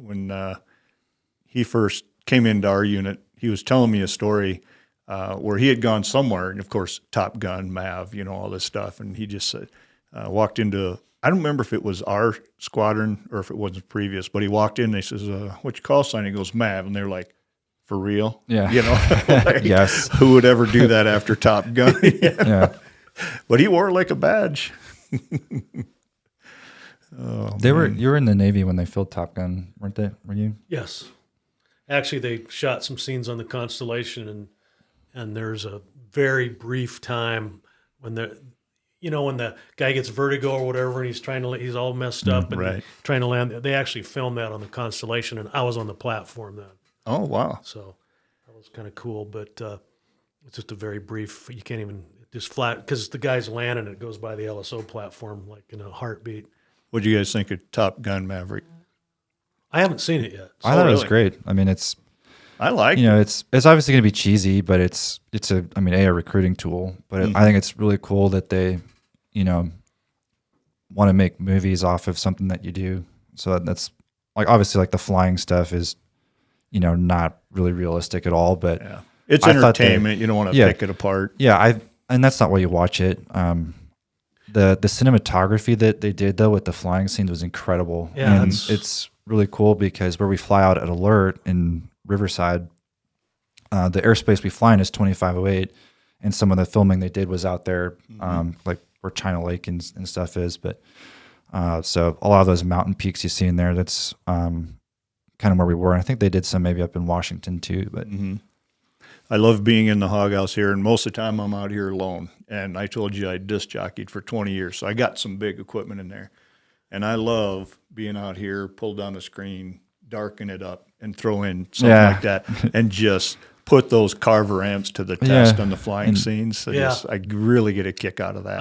he first came into our unit, he was telling me a story where he had gone somewhere, and of course, Top Gun, Mav, all this stuff, and he just walked into. I don't remember if it was our squadron or if it wasn't previous, but he walked in and he says, "What's your call sign?" He goes, "Mav," and they're like, "For real?" Yeah. Like, yes. Who would ever do that after Top Gun? Yeah. But he wore it like a badge. You were in the Navy when they filmed Top Gun, weren't they? Were you? Yes. Actually, they shot some scenes on the Constellation, and there's a very brief time when when the guy gets vertigo or whatever, and he's all messed up and trying to land. They actually filmed that on the Constellation, and I was on the platform then. Oh, wow. So that was kind of cool, but it's just a very brief. You can't even just flat because the guy's landing. It goes by the LSO platform like in a heartbeat. What do you guys think of Top Gun Maverick? I haven't seen it yet. I thought it was great. I mean, I like it's obviously going to be cheesy, but it's a recruiting tool. But I think it's really cool that they, want to make movies off of something that you do. So that's like obviously like the flying stuff is, not really realistic at all. But it's entertainment. You don't want to pick it apart. Yeah, and that's not why you watch it. The cinematography that they did though with the flying scenes was incredible. Yeah, and it's really cool because where we fly out at Alert in Riverside, the airspace we fly in is 2508, and some of the filming they did was out there, like where China Lake and stuff is. But so a lot of those mountain peaks you see in there, that's kind of where we were. And I think they did some maybe up in Washington too. But I love being in the hog house here, and most of the time I'm out here alone. And I told you I disc jockeyed for 20 years, so I got some big equipment in there. And I love being out here, pull down the screen, darken it up, and throw in something like that, and just put those Carver amps to the test on the flying scenes. I really get a kick out of that.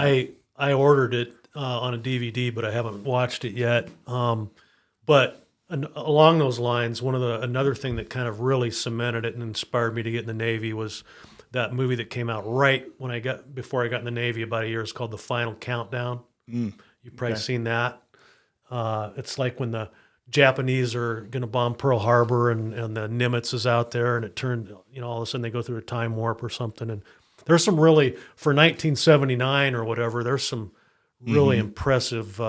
I ordered it on a DVD, but I haven't watched it yet. But along those lines, another thing that kind of really cemented it and inspired me to get in the Navy was that movie that came out right before I got in the Navy about a year. It's called The Final Countdown. You've probably seen that. It's like when the Japanese are going to bomb Pearl Harbor and the Nimitz is out there, and it turned, all of a sudden they go through a time warp or something. And there's some really, for 1979 or whatever, there's some really impressive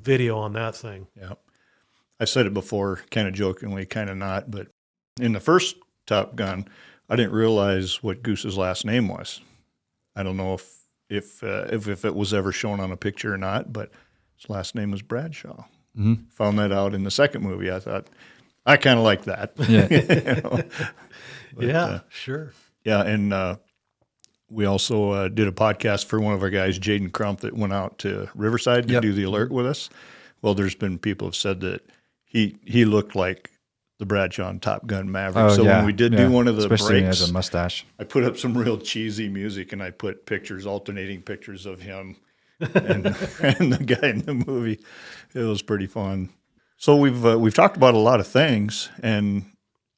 video on that thing. Yeah. I've said it before, kind of jokingly, kind of not, but in the first Top Gun, I didn't realize what Goose's last name was. I don't know if it was ever shown on a picture or not, but his last name was Bradshaw. Found that out in the second movie. I thought, I kind of like that. Yeah. Sure. Yeah, and we also did a podcast for one of our guys, Jaden Crump, that went out to Riverside to do the alert with us. Well, there's been people have said that he looked like the Bradshaw in Top Gun Maverick. So when we did do one of the especially when he breaks, has a mustache. I put up some real cheesy music, and I put alternating pictures of him and, and the guy in the movie. It was pretty fun. So we've talked about a lot of things, and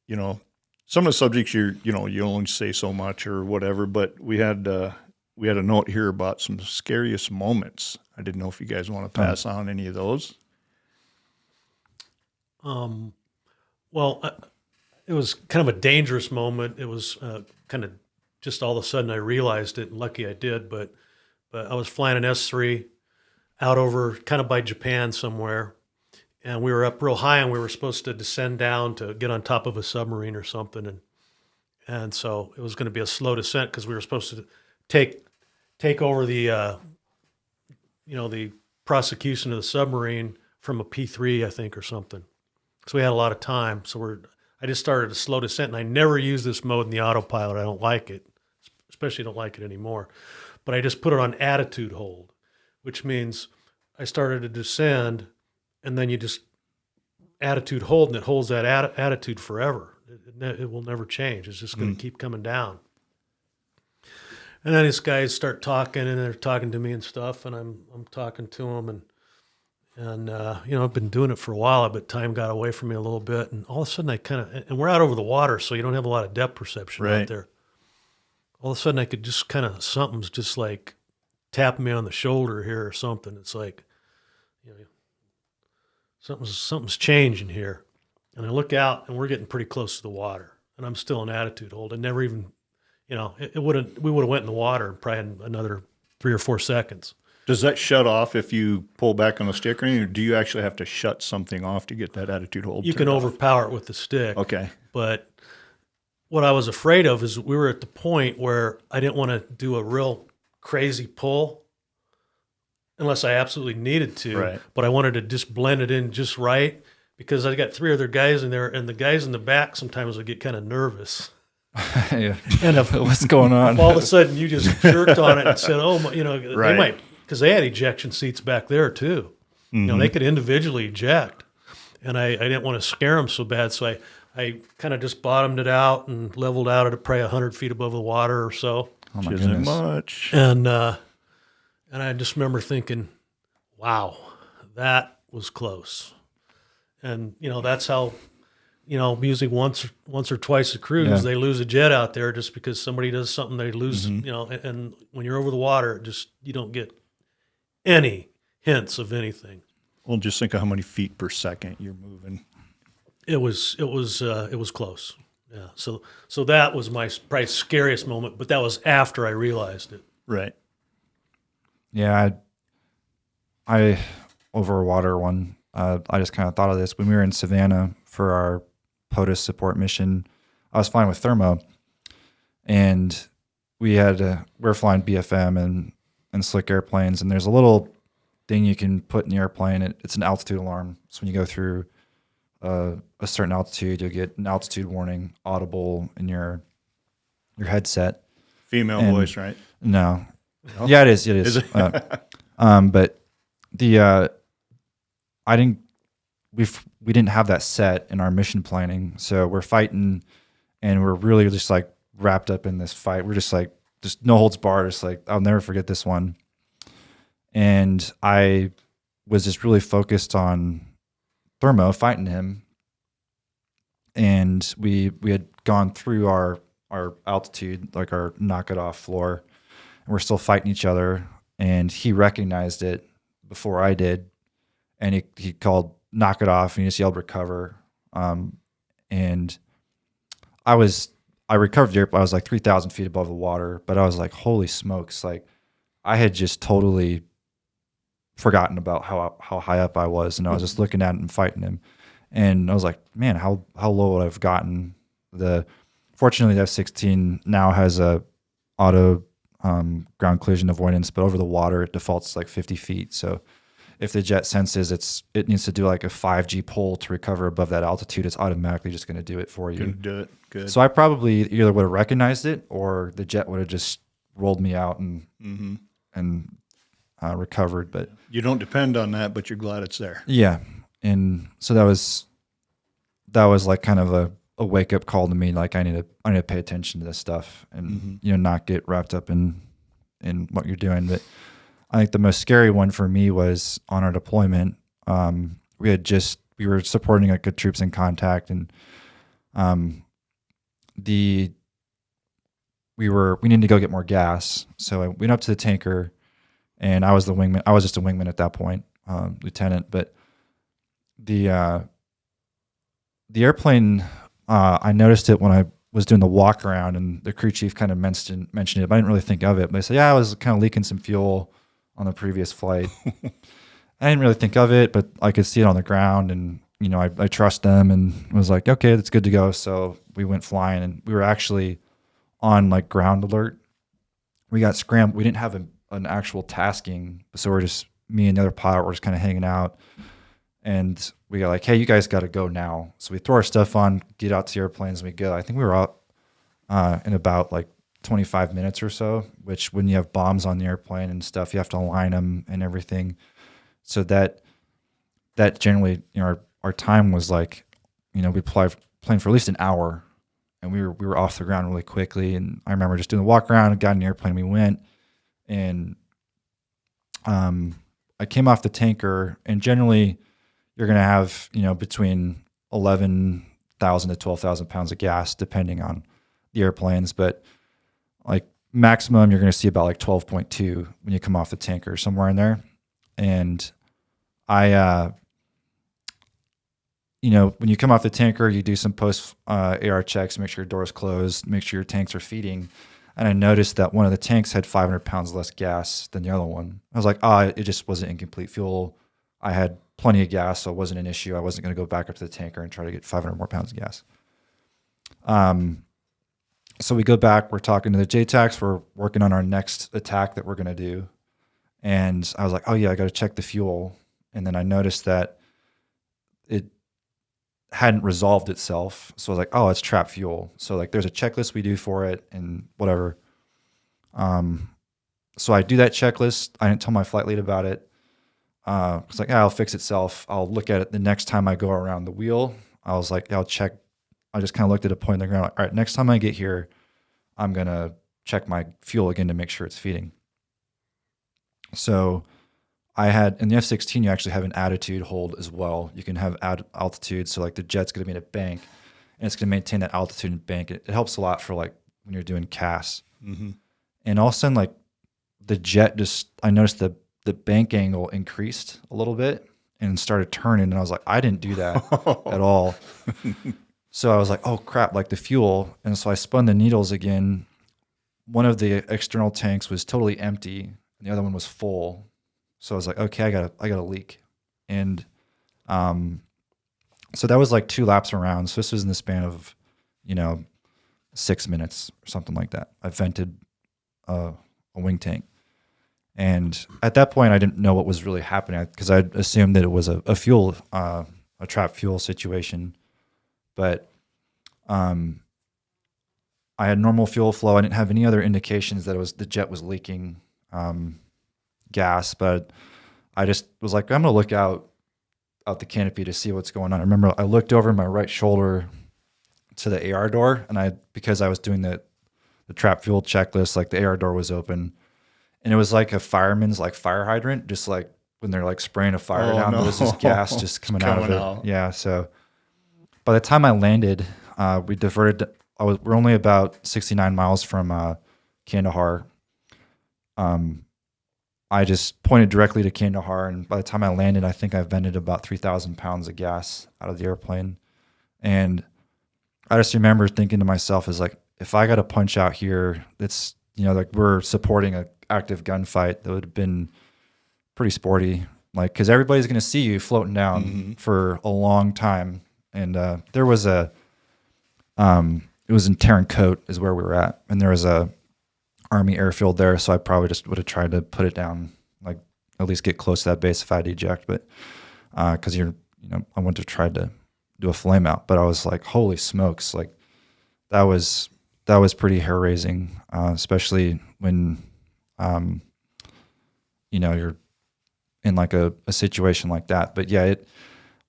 some of the subjects you only say so much or whatever. But we had a note here about some scariest moments. I didn't know if you guys want to pass on any of those. Well, it was kind of a dangerous moment. It was kind of just all of a sudden I realized it, and lucky I did. But I was flying an S3 out over kind of by Japan somewhere, and we were up real high, and we were supposed to descend down to get on top of a submarine or something, and so it was going to be a slow descent because we were supposed to take over the the prosecution of the submarine from a P3, I think, or something. So we had a lot of time. So I just started a slow descent, and I never use this mode in the autopilot. I don't like it, especially don't like it anymore. But I just put it on attitude hold, which means I started to descend, and then you just attitude hold, and it holds that attitude forever. It will never change. It's just going to keep coming down. And then these guys start talking, and they're talking to me and stuff, and I'm talking to them, and I've been doing it for a while, but time got away from me a little bit, and all of a sudden and we're out over the water, so you don't have a lot of depth perception out there. All of a sudden I could just something's just like tapping me on the shoulder here or something. It's like, something's changing here. And I look out, and we're getting pretty close to the water, and I'm still in attitude hold. I never even, we would have went in the water probably in another 3 or 4 seconds. Does that shut off if you pull back on the stick, or do you actually have to shut something off to get that attitude hold? You can overpower it with the stick. Okay. But what I was afraid of is we were at the point where I didn't want to do a real crazy pull unless I absolutely needed to. Right. But I wanted to just blend it in just right because I got 3 other guys in there, and the guys in the back sometimes would get kind of nervous. Yeah. And if What's going on? all of a sudden you just jerked on it and said, "Oh, my," Right. they might. Because they had ejection seats back there too. They could individually eject. And I didn't want to scare them so bad, so I kind of just bottomed it out and leveled out at probably 100 feet above the water or so. Oh my Which isn't goodness. much. And I just remember thinking, wow, that was close. And, that's how, usually once or twice a cruise, they lose a jet out there just because somebody does something, they lose, and when you're over the water, you don't get any hints of anything. Well, just think of how many feet per second you're moving. It was close. Yeah. So that was my probably scariest moment, but that was after I realized it. Right. Yeah, I over water one. I just kind of thought of this when we were in Savannah for our POTUS support mission. I was flying with Thermo, and we're flying BFM and slick airplanes, and there's a little thing you can put in the airplane. It's an altitude alarm. So when you go through a certain altitude, you'll get an altitude warning audible in your headset. Female voice, right? No. Yeah, it is. It is. But we didn't have that set in our mission planning. So we're fighting, and we're really just like wrapped up in this fight. We're just like, just no holds barred. It's like, I'll never forget this one. And I was just really focused on thermo fighting him, and we had gone through our altitude, like our knock it off floor, and we're still fighting each other. And he recognized it before I did, and he called knock it off, and he just yelled recover. And I recovered the airplane. I was like 3,000 feet above the water, but I was like, holy smokes! Like I had just totally forgotten about how high up I was, and I was just looking at him and fighting him. And I was like, man, how low would I have gotten? Fortunately, the F-16 now has a auto ground collision avoidance, but over the water it defaults like 50 feet. So if the jet senses it needs to do like a 5G pull to recover above that altitude, it's automatically just going to do it for you. Gonna do it. Good. So I probably either would have recognized it, or the jet would have just rolled me out and recovered. But You don't depend on that, but you're glad it's there. yeah, and so that was like kind of a wake up call to me. Like I need to pay attention to this stuff and not get wrapped up in what you're doing. But I think the most scary one for me was on our deployment. We were supporting like troops in contact, and we needed to go get more gas. So I went up to the tanker, and I was the wingman. I was just a wingman at that point, lieutenant. But the airplane, I noticed it when I was doing the walk around, and the crew chief kind of mentioned it, but I didn't really think of it. But they said, yeah, I was kind of leaking some fuel on the previous flight. I didn't really think of it, but I could see it on the ground, and I trust them, and was like, okay, that's good to go. So we went flying, and we were actually on like ground alert. We got scrambled. We didn't have an actual tasking, so we're just me and the other pilot were just kind of hanging out, and we got like, hey, you guys got to go now. So we throw our stuff on, get out to the airplanes, and we go. I think we were out in about like 25 minutes or so, which when you have bombs on the airplane and stuff, you have to align them and everything. So that generally, our time was like, we plane for at least an hour, and we were off the ground really quickly. And I remember just doing the walk around and got in the airplane. We went, and I came off the tanker, and generally you're going to have, between 11,000 to 12,000 pounds of gas, depending on the airplanes. But like maximum, you're going to see about like 12.2 when you come off the tanker, somewhere in there. And I, when you come off the tanker, you do some post AR checks, make sure your door is closed, make sure your tanks are feeding. And I noticed that one of the tanks had 500 pounds less gas than the other one. I was like, it just wasn't incomplete fuel. I had plenty of gas, so it wasn't an issue. I wasn't going to go back up to the tanker and try to get 500 more pounds of gas. So we go back, we're talking to the JTACs, we're working on our next attack that we're going to do. And I was like, oh yeah, I got to check the fuel. And then I noticed that it hadn't resolved itself. So I was like, oh, it's trapped fuel. So like there's a checklist we do for it and whatever. So I do that checklist. I didn't tell my flight lead about it. It's like, I'll fix itself. I'll look at it the next time I go around the wheel. I was like, I'll check. I just kind of looked at a point in the ground. Like, all right, next time I get here, I'm going to check my fuel again to make sure it's feeding. So I had, in the F-16, you actually have an attitude hold as well. You can have altitude. So like the jet's going to be in a bank, and it's going to maintain that altitude and bank. It helps a lot for like when you're doing CAS. Mm-hmm. And all of a sudden, like the jet I noticed the bank angle increased a little bit and started turning. And I was like, I didn't do that at all. So I was like, oh crap, like the fuel. And so I spun the needles again. One of the external tanks was totally empty, and the other one was full. So I was like, okay, I got a leak. And so that was like 2 laps around. So this was in the span of, 6 minutes or something like that. I vented a wing tank. And at that point, I didn't know what was really happening because I assumed that it was a fuel, a trapped fuel situation. But I had normal fuel flow. I didn't have any other indications that the jet was leaking gas. But I just was like, I'm going to look out the canopy to see what's going on. I remember I looked over my right shoulder to the AR door, and because I was doing the trap fuel checklist, like the AR door was open, and it was like a fireman's like fire hydrant, just like when they're like spraying a fire Oh, down. no. There was this gas just coming out of coming it. out. Yeah. So by the time I landed, we diverted. We're only about 69 miles from Kandahar. I just pointed directly to Kandahar, and by the time I landed, I think I vented about 3,000 pounds of gas out of the airplane. And I just remember thinking to myself, is like, if I got to punch out here, it's, like we're supporting an active gunfight, that would have been pretty sporty. Like, because everybody's going to see you floating down for a long time. And there was it was in Terran Coat is where we were at. And there was a Army airfield there, so I probably just would have tried to put it down, like at least get close to that base if I had to eject. But because I wouldn't have tried to do a flame out. But I was like, holy smokes, like that was pretty hair raising, especially when you're in like a situation like that. But yeah,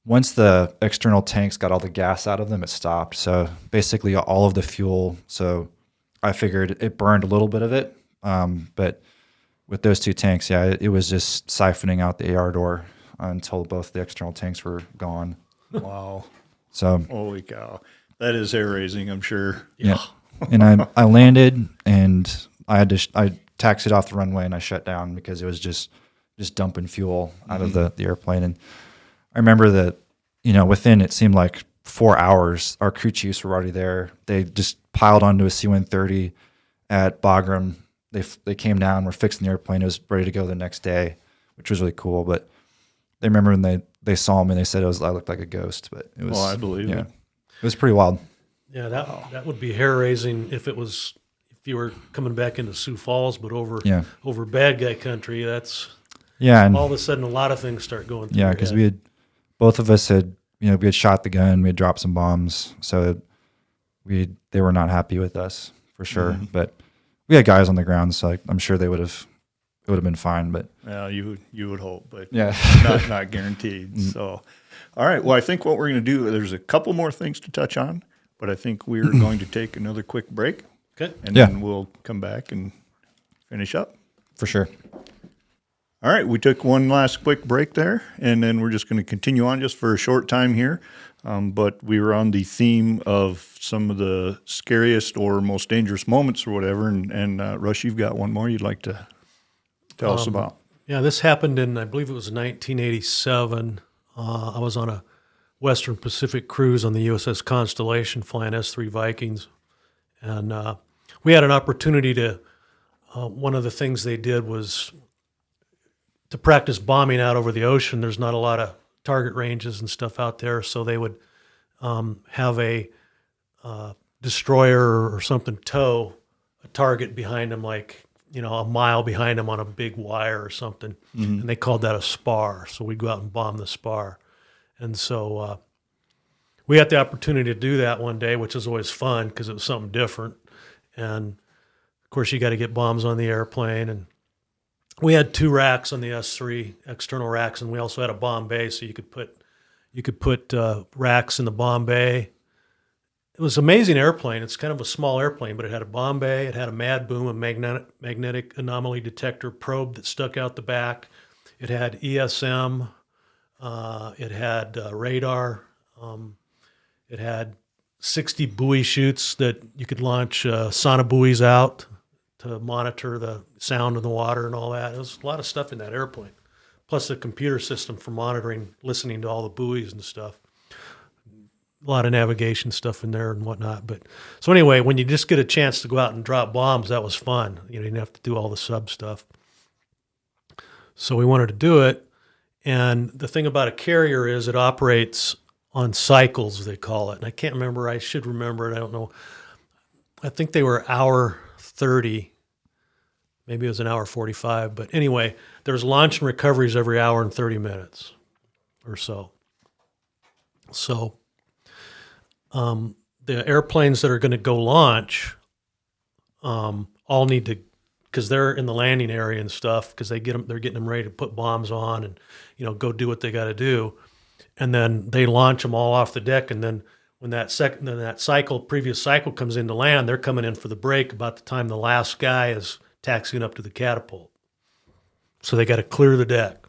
once the external tanks got all the gas out of them, it stopped. So basically all of the fuel. So I figured it burned a little bit of it, but with those two tanks, yeah, it was just siphoning out the AR door until both the external tanks were gone. Wow. So Holy cow. That is hair raising, I'm sure. yeah. And I landed and I taxied off the runway and I shut down because it was just dumping fuel out of the airplane. And I remember that, within, it seemed like 4 hours, our crew chiefs were already there. They just piled onto a C-130 at Bagram. They came down, were fixing the airplane. It was ready to go the next day, which was really cool. But they remember when they saw me, and they said I looked like a ghost. But it was, I believe it. It was pretty wild. Yeah, that would be hair raising if you were coming back into Sioux Falls, but over bad guy country. That's and all of a sudden a lot of things start going through. Yeah, because both of us had we had shot the gun, we had dropped some bombs, so they were not happy with us for sure. But we had guys on the ground, so I'm sure it would have been fine. But yeah, you would hope, but yeah, not guaranteed. So, all right. Well, I think what we're going to do, there's a couple more things to touch on, but I think we're going to take another quick break. Okay. And then we'll come back and finish up. for sure. All right, we took one last quick break there, and then we're just going to continue on just for a short time here. But we were on the theme of some of the scariest or most dangerous moments or whatever. And Russ, you've got one more you'd like to tell us about. Yeah, this happened in, I believe it was 1987. I was on a Western Pacific cruise on the USS Constellation flying S-3 Vikings. And we had an opportunity to, one of the things they did was to practice bombing out over the ocean. There's not a lot of target ranges and stuff out there, so they would have a destroyer or something tow a target behind them, like a mile behind them on a big wire or something, and they called that a spar. So we'd go out and bomb the spar, and so we had the opportunity to do that one day, which was always fun because it was something different. And of course, you got to get bombs on the airplane, and we had 2 racks on the S3, external racks, and we also had a bomb bay, so you could put racks in the bomb bay. It was an amazing airplane. It's kind of a small airplane, but it had a bomb bay. It had a mad boom, a magnetic anomaly detector probe that stuck out the back. It had ESM. It had radar. It had 60 buoy chutes that you could launch sonobuoys out to monitor the sound of the water and all that. There was a lot of stuff in that airplane, plus a computer system for monitoring, listening to all the buoys and stuff. A lot of navigation stuff in there and whatnot. But so anyway, when you just get a chance to go out and drop bombs, that was fun. You didn't have to do all the sub stuff. So we wanted to do it. And the thing about a carrier is it operates on cycles, they call it. And I can't remember. I should remember it. I don't know. I think they were hour 30. Maybe it was an hour 45. But anyway, there's launch and recoveries every hour and 30 minutes or so. So the airplanes that are going to go launch all need to, because they're in the landing area and stuff, because they're getting them ready to put bombs on and go do what they got to do, and then they launch them all off the deck, and then when that previous cycle comes into land, they're coming in for the break about the time the last guy is taxiing up to the catapult. So they got to clear the deck,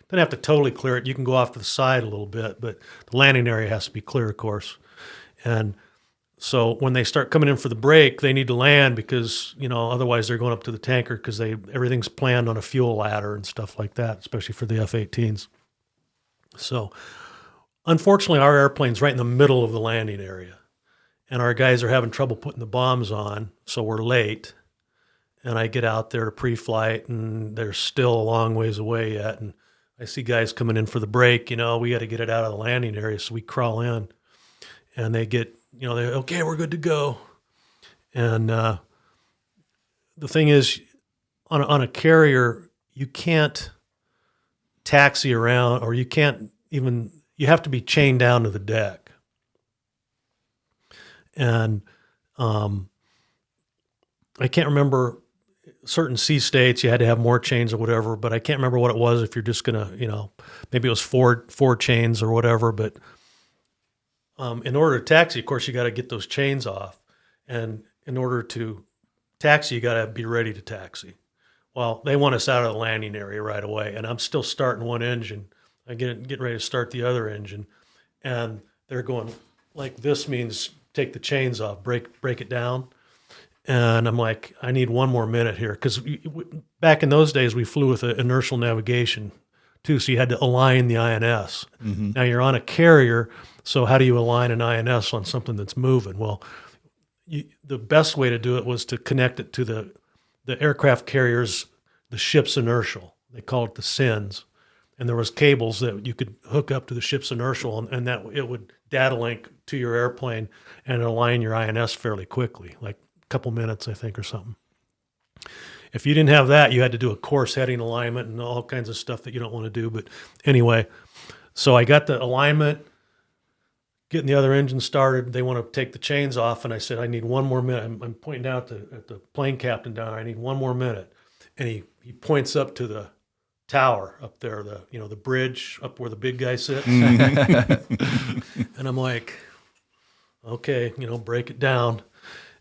don't have to totally clear it. You can go off to the side a little bit, but the landing area has to be clear, of course. And so when they start coming in for the break, they need to land because, otherwise they're going up to the tanker because everything's planned on a fuel ladder and stuff like that, especially for the F-18s. So unfortunately, our airplane's right in the middle of the landing area, and our guys are having trouble putting the bombs on, so we're late. And I get out there to pre-flight, and they're still a long ways away yet. And I see guys coming in for the break. We got to get it out of the landing area, so we crawl in, and they get, they're okay, we're good to go. And the thing is, on a carrier, you can't taxi around, or you can't even. You have to be chained down to the deck. And I can't remember, certain sea states you had to have more chains or whatever, but I can't remember what it was if you're just going to, maybe it was four chains or whatever. But in order to taxi, of course, you got to get those chains off. And in order to taxi, you got to be ready to taxi. Well, they want us out of the landing area right away, and I'm still starting one engine. I get ready to start the other engine, and they're going like, this means take the chains off, break it down. And I'm like, I need one more minute here, because back in those days we flew with inertial navigation too, so you had to align the INS. Mm-hmm. Now you're on a carrier, so how do you align an INS on something that's moving? Well, the best way to do it was to connect it to the aircraft carriers, the ship's inertial. They call it the SINs. And there was cables that you could hook up to the ship's inertial, and that it would data link to your airplane and align your INS fairly quickly, like a couple minutes, I think, or something. If you didn't have that, you had to do a course heading alignment and all kinds of stuff that you don't want to do. But anyway, so I got the alignment, getting the other engine started. They want to take the chains off, and I said, I need one more minute. I'm pointing out at the plane captain down there, I need one more minute. And he points up to the tower up there, the bridge up where the big guy sits. And I'm like, okay, break it down.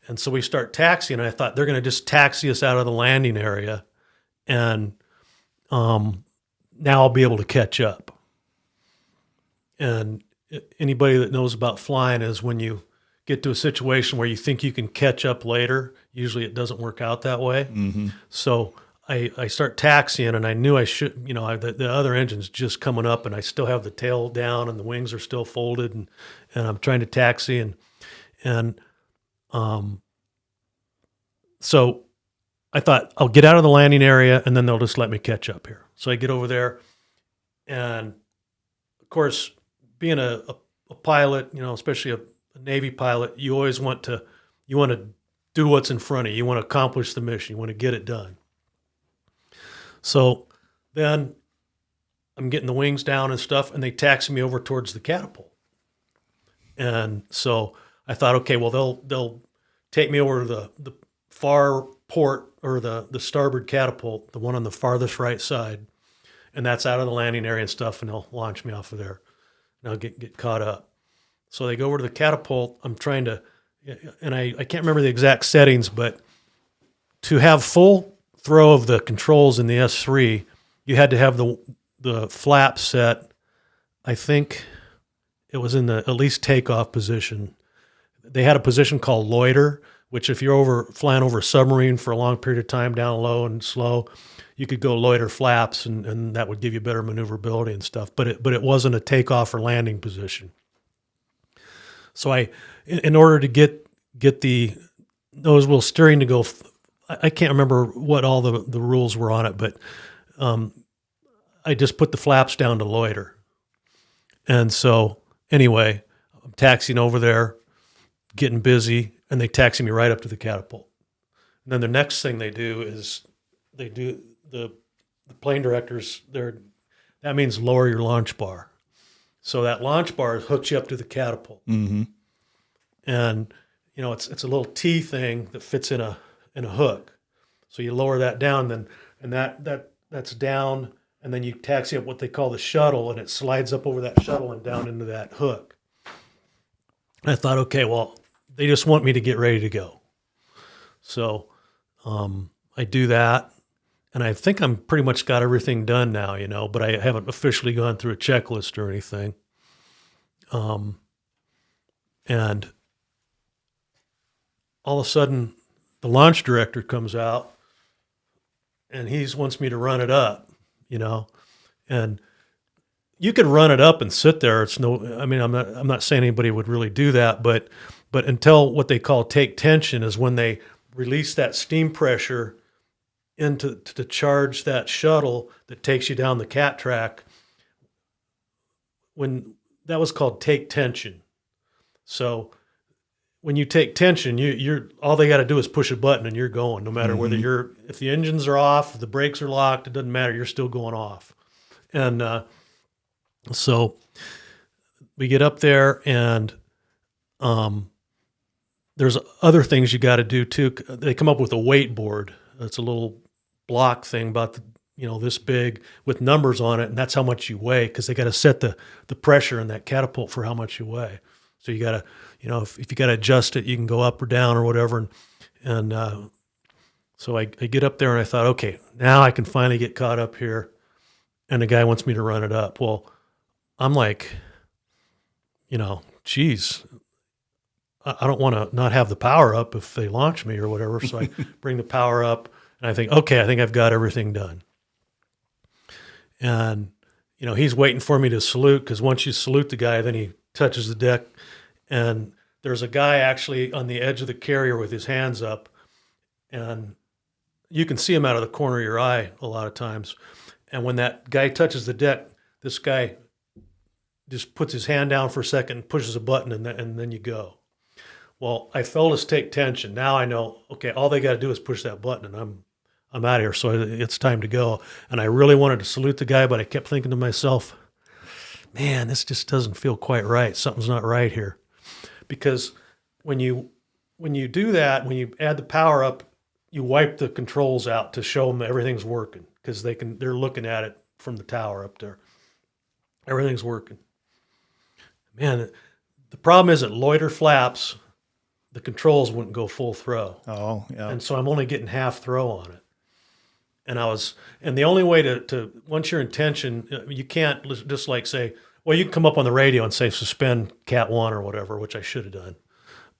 And so we start taxiing, and I thought they're going to just taxi us out of the landing area, and now I'll be able to catch up. And anybody that knows about flying is when you get to a situation where you think you can catch up later, usually it doesn't work out that way. Mm-hmm. So I start taxiing, and I knew I should, the other engine's just coming up, and I still have the tail down and the wings are still folded, and I'm trying to taxi, and so I thought I'll get out of the landing area and then they'll just let me catch up here. So I get over there, and of course, being a pilot, especially a Navy pilot, you always want to do what's in front of you. You want to accomplish the mission. You want to get it done. So then I'm getting the wings down and stuff, and they taxi me over towards the catapult. And so I thought, okay, well, they'll take me over to the far port, or the starboard catapult, the one on the farthest right side, and that's out of the landing area and stuff, and they'll launch me off of there, and I'll get caught up. So they go over to the catapult. I'm trying to, and I can't remember the exact settings, but to have full throw of the controls in the S3, you had to have the flap set. I think it was in the at least takeoff position. They had a position called loiter, which if you're flying over a submarine for a long period of time down low and slow, you could go loiter flaps, and that would give you better maneuverability and stuff. But it wasn't a takeoff or landing position. So in order to get the nose wheel steering to go, I can't remember what all the rules were on it, but I just put the flaps down to loiter. And so anyway, I'm taxiing over there, getting busy, and they taxi me right up to the catapult. And then the next thing they do is they do the plane directors, that means lower your launch bar. So that launch bar hooks you up to the catapult. Mm-hmm. And it's a little T thing that fits in a hook. So you lower that down, and that's down, and then you taxi up what they call the shuttle, and it slides up over that shuttle and down into that hook. And I thought, okay, well, they just want me to get ready to go. So I do that, and I think I'm pretty much got everything done now, but I haven't officially gone through a checklist or anything. And all of a sudden, the launch director comes out, and he wants me to run it up, and you could run it up and sit there. I'm not saying anybody would really do that, but until what they call take tension is when they release that steam pressure to charge that shuttle that takes you down the cat track. When that was called take tension. So when you take tension, you're all they got to do is push a button and you're going, no matter whether if the engines are off, if the brakes are locked, it doesn't matter. You're still going off. And so we get up there, and there's other things you got to do too. They come up with a weight board. It's a little block thing about this big with numbers on it, and that's how much you weigh, because they got to set the pressure in that catapult for how much you weigh. So you got to, if you got to adjust it, you can go up or down or whatever. And so I get up there, and I thought, okay, now I can finally get caught up here, and the guy wants me to run it up. Well, I'm like, geez, I don't want to not have the power up if they launch me or whatever. So I bring the power up, and I think, okay, I think I've got everything done. And, he's waiting for me to salute, because once you salute the guy, then he touches the deck. And there's a guy actually on the edge of the carrier with his hands up, and you can see him out of the corner of your eye a lot of times. And when that guy touches the deck, this guy just puts his hand down for a second, pushes a button, and then you go. Well, I felt us take tension. Now I know, okay, all they got to do is push that button, and I'm out of here. So it's time to go. And I really wanted to salute the guy, but I kept thinking to myself, man, this just doesn't feel quite right. Something's not right here. Because when you do that, when you add the power up, you wipe the controls out to show them that everything's working, because they're looking at it from the tower up there. Everything's working. Man, the problem is at loiter flaps, the controls wouldn't go full throw. Oh, yeah. And so I'm only getting half throw on it. And the only way to once you're in tension, you can't just like say, well, you can come up on the radio and say suspend Cat 1 or whatever, which I should have done.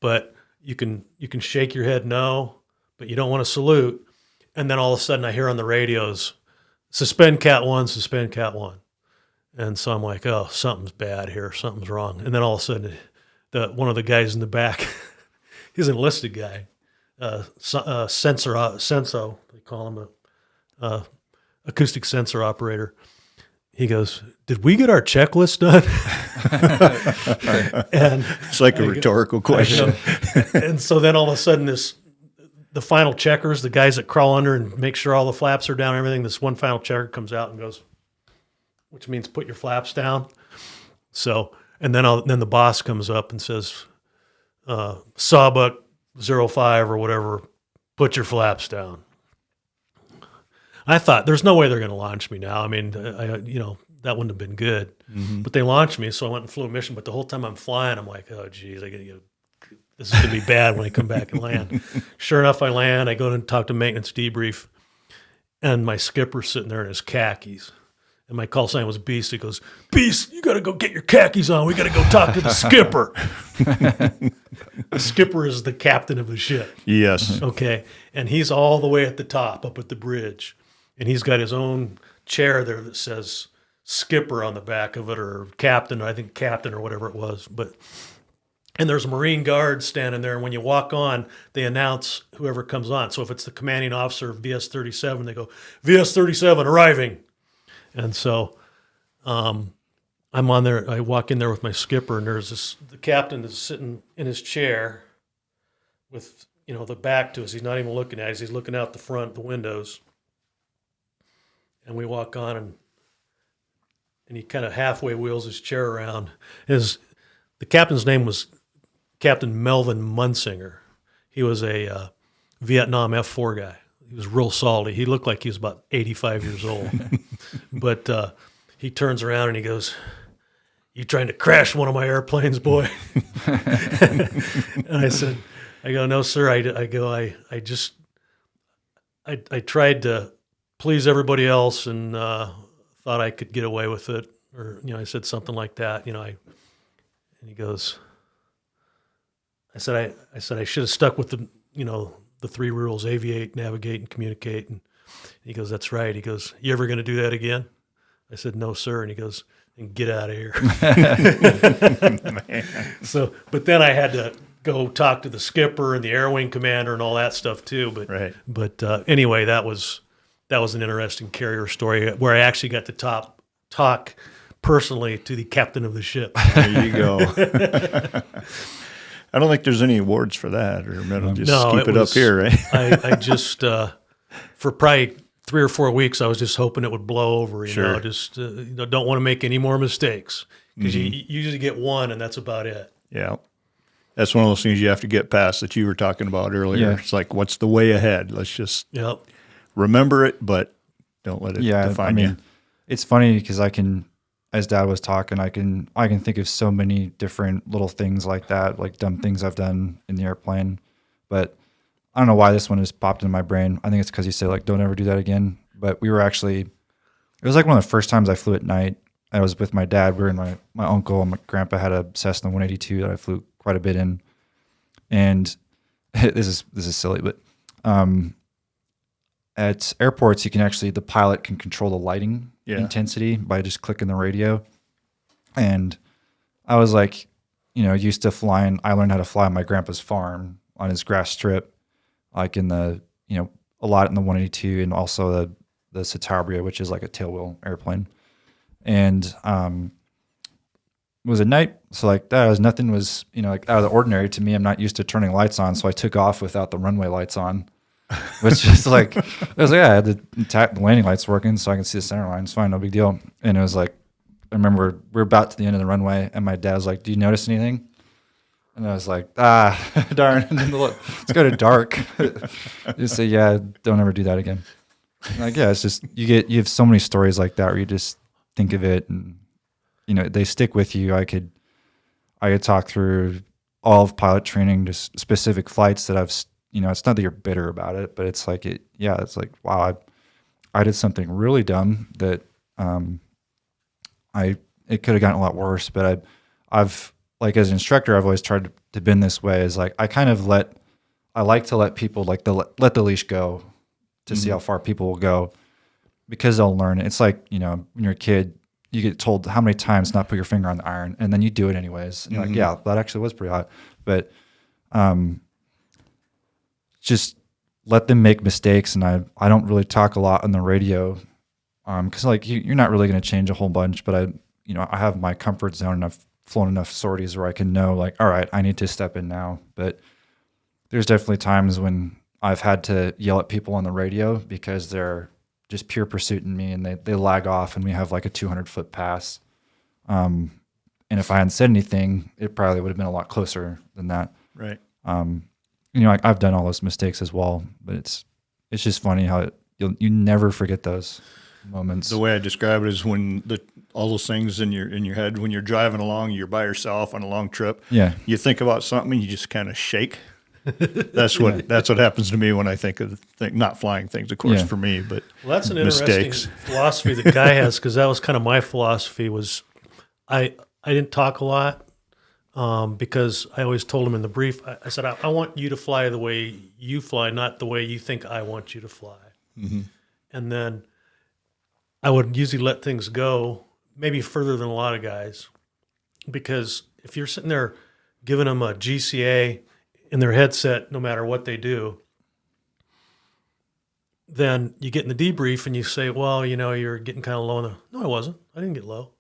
But you can shake your head no, but you don't want to salute. And then all of a sudden I hear on the radios, suspend Cat 1, suspend Cat 1. And so I'm like, oh, something's bad here. Something's wrong. And then all of a sudden one of the guys in the back, he's an enlisted guy, Senso, they call him a acoustic sensor operator. He goes, did we get our checklist done? And it's like a rhetorical question. And so then all of a sudden the final checkers, the guys that crawl under and make sure all the flaps are down and everything, this one final checker comes out and goes, which means put your flaps down. So, and then the boss comes up and says, Sawbuck 05 or whatever, put your flaps down. I thought, there's no way they're going to launch me now. I mean, that wouldn't have been good. Mm-hmm. But they launched me, so I went and flew a mission. But the whole time I'm flying, I'm like, oh, geez, this is going to be bad when I come back and land. Sure enough, I land. I go and talk to maintenance debrief, and my skipper's sitting there in his khakis. And my call sign was Beast. He goes, Beast, you got to go get your khakis on. We got to go talk to the skipper. The skipper is the captain of the ship. Yes. Okay. And he's all the way at the top, up at the bridge. And he's got his own chair there that says skipper on the back of it, or captain, or whatever it was. And there's a Marine guard standing there. And when you walk on, they announce whoever comes on. So if it's the commanding officer of VS-37, they go, VS-37 arriving. And so I'm on there. I walk in there with my skipper, and the captain is sitting in his chair with, the back to us. He's not even looking at us. He's looking out the front, the windows. And we walk on, and he kind of halfway wheels his chair around. The captain's name was Captain Melvin Munsinger. He was a Vietnam F4 guy. He was real salty. He looked like he was about 85 years old. But he turns around and he goes, you trying to crash one of my airplanes, boy? And I go, no, sir. I tried to please everybody else and thought I could get away with it, or I said something like that. And he goes, I said I should have stuck with the 3 rules: aviate, navigate, and communicate. And he goes, that's right. He goes, you ever going to do that again? I said, no, sir. And he goes, then get out of here. So, but then I had to go talk to the skipper and the air wing commander and all that stuff too. But anyway, that was an interesting carrier story where I actually got to talk personally to the captain of the ship. There you go. I don't think there's any awards for that, or just keep it up here, right? I just for probably 3 or 4 weeks, I was just hoping it would blow over. Sure. Don't want to make any more mistakes, because you usually get one, and that's about it. Yeah. That's one of those things you have to get past that you were talking about earlier. Yeah. It's like, what's the way ahead? Let's just remember it, but don't let it define you. It's funny because as Dad was talking, I can think of so many different little things like that, like dumb things I've done in the airplane. But I don't know why this one just popped in my brain. I think it's because you said, like, don't ever do that again. But it was like one of the first times I flew at night. I was with my dad. We were in my uncle and my grandpa had a Cessna 182 that I flew quite a bit in. And this is silly, but at airports, the pilot can control the lighting intensity by just clicking the radio. And I was like, used to flying. I learned how to fly on my grandpa's farm on his grass strip, like in the, a lot in the 182 and also the Citabria, which is like a tailwheel airplane. And it was at night. So like nothing was, like out of the ordinary to me. I'm not used to turning lights on. So I took off without the runway lights on. Which is like, I was like, I had the landing lights working so I can see the center line. It's fine, no big deal. And it was like, I remember we're about to the end of the runway, and my dad was like, do you notice anything? And I was like, darn. And then let's go to dark. Just say, yeah, don't ever do that again. And like, yeah, it's just, you have so many stories like that where you just think of it and, they stick with you. I could talk through all of pilot training, just specific flights that I've, it's not that you're bitter about it, but it's like, it's like, wow, I did something really dumb that it could have gotten a lot worse. But I've like, as an instructor, I've always tried to been this way, is like, I like to let people let the leash go to see how far people will go, because they'll learn it. It's like, when you're a kid, you get told how many times not put your finger on the iron, and then you do it anyways. And you're like, yeah, that actually was pretty hot. But just let them make mistakes. And I don't really talk a lot on the radio because like you're not really going to change a whole bunch. But I have my comfort zone, and I've flown enough sorties where I can know, like, all right, I need to step in now. But there's definitely times when I've had to yell at people on the radio because they're just pure pursuiting me, and they lag off, and we have like a 200-foot pass. And if I hadn't said anything, it probably would have been a lot closer than that. Right. I've done all those mistakes as well, but it's just funny how you never forget those moments. The way I describe it is when all those things in your head, when you're driving along, you're by yourself on a long trip. Yeah. You think about something and you just kind of shake. That's what happens to me when I think of not flying things, of course, for me, but that's an mistakes. Interesting philosophy that Guy has, because that was kind of my philosophy. Was I didn't talk a lot. Because I always told him in the brief, I said, I want you to fly the way you fly, not the way you think I want you to fly. Mm-hmm. And then I would usually let things go, maybe further than a lot of guys, because if you're sitting there giving them a GCA in their headset, no matter what they do, then you get in the debrief and you say, well, you're getting kind of low. No, I wasn't. I didn't get low.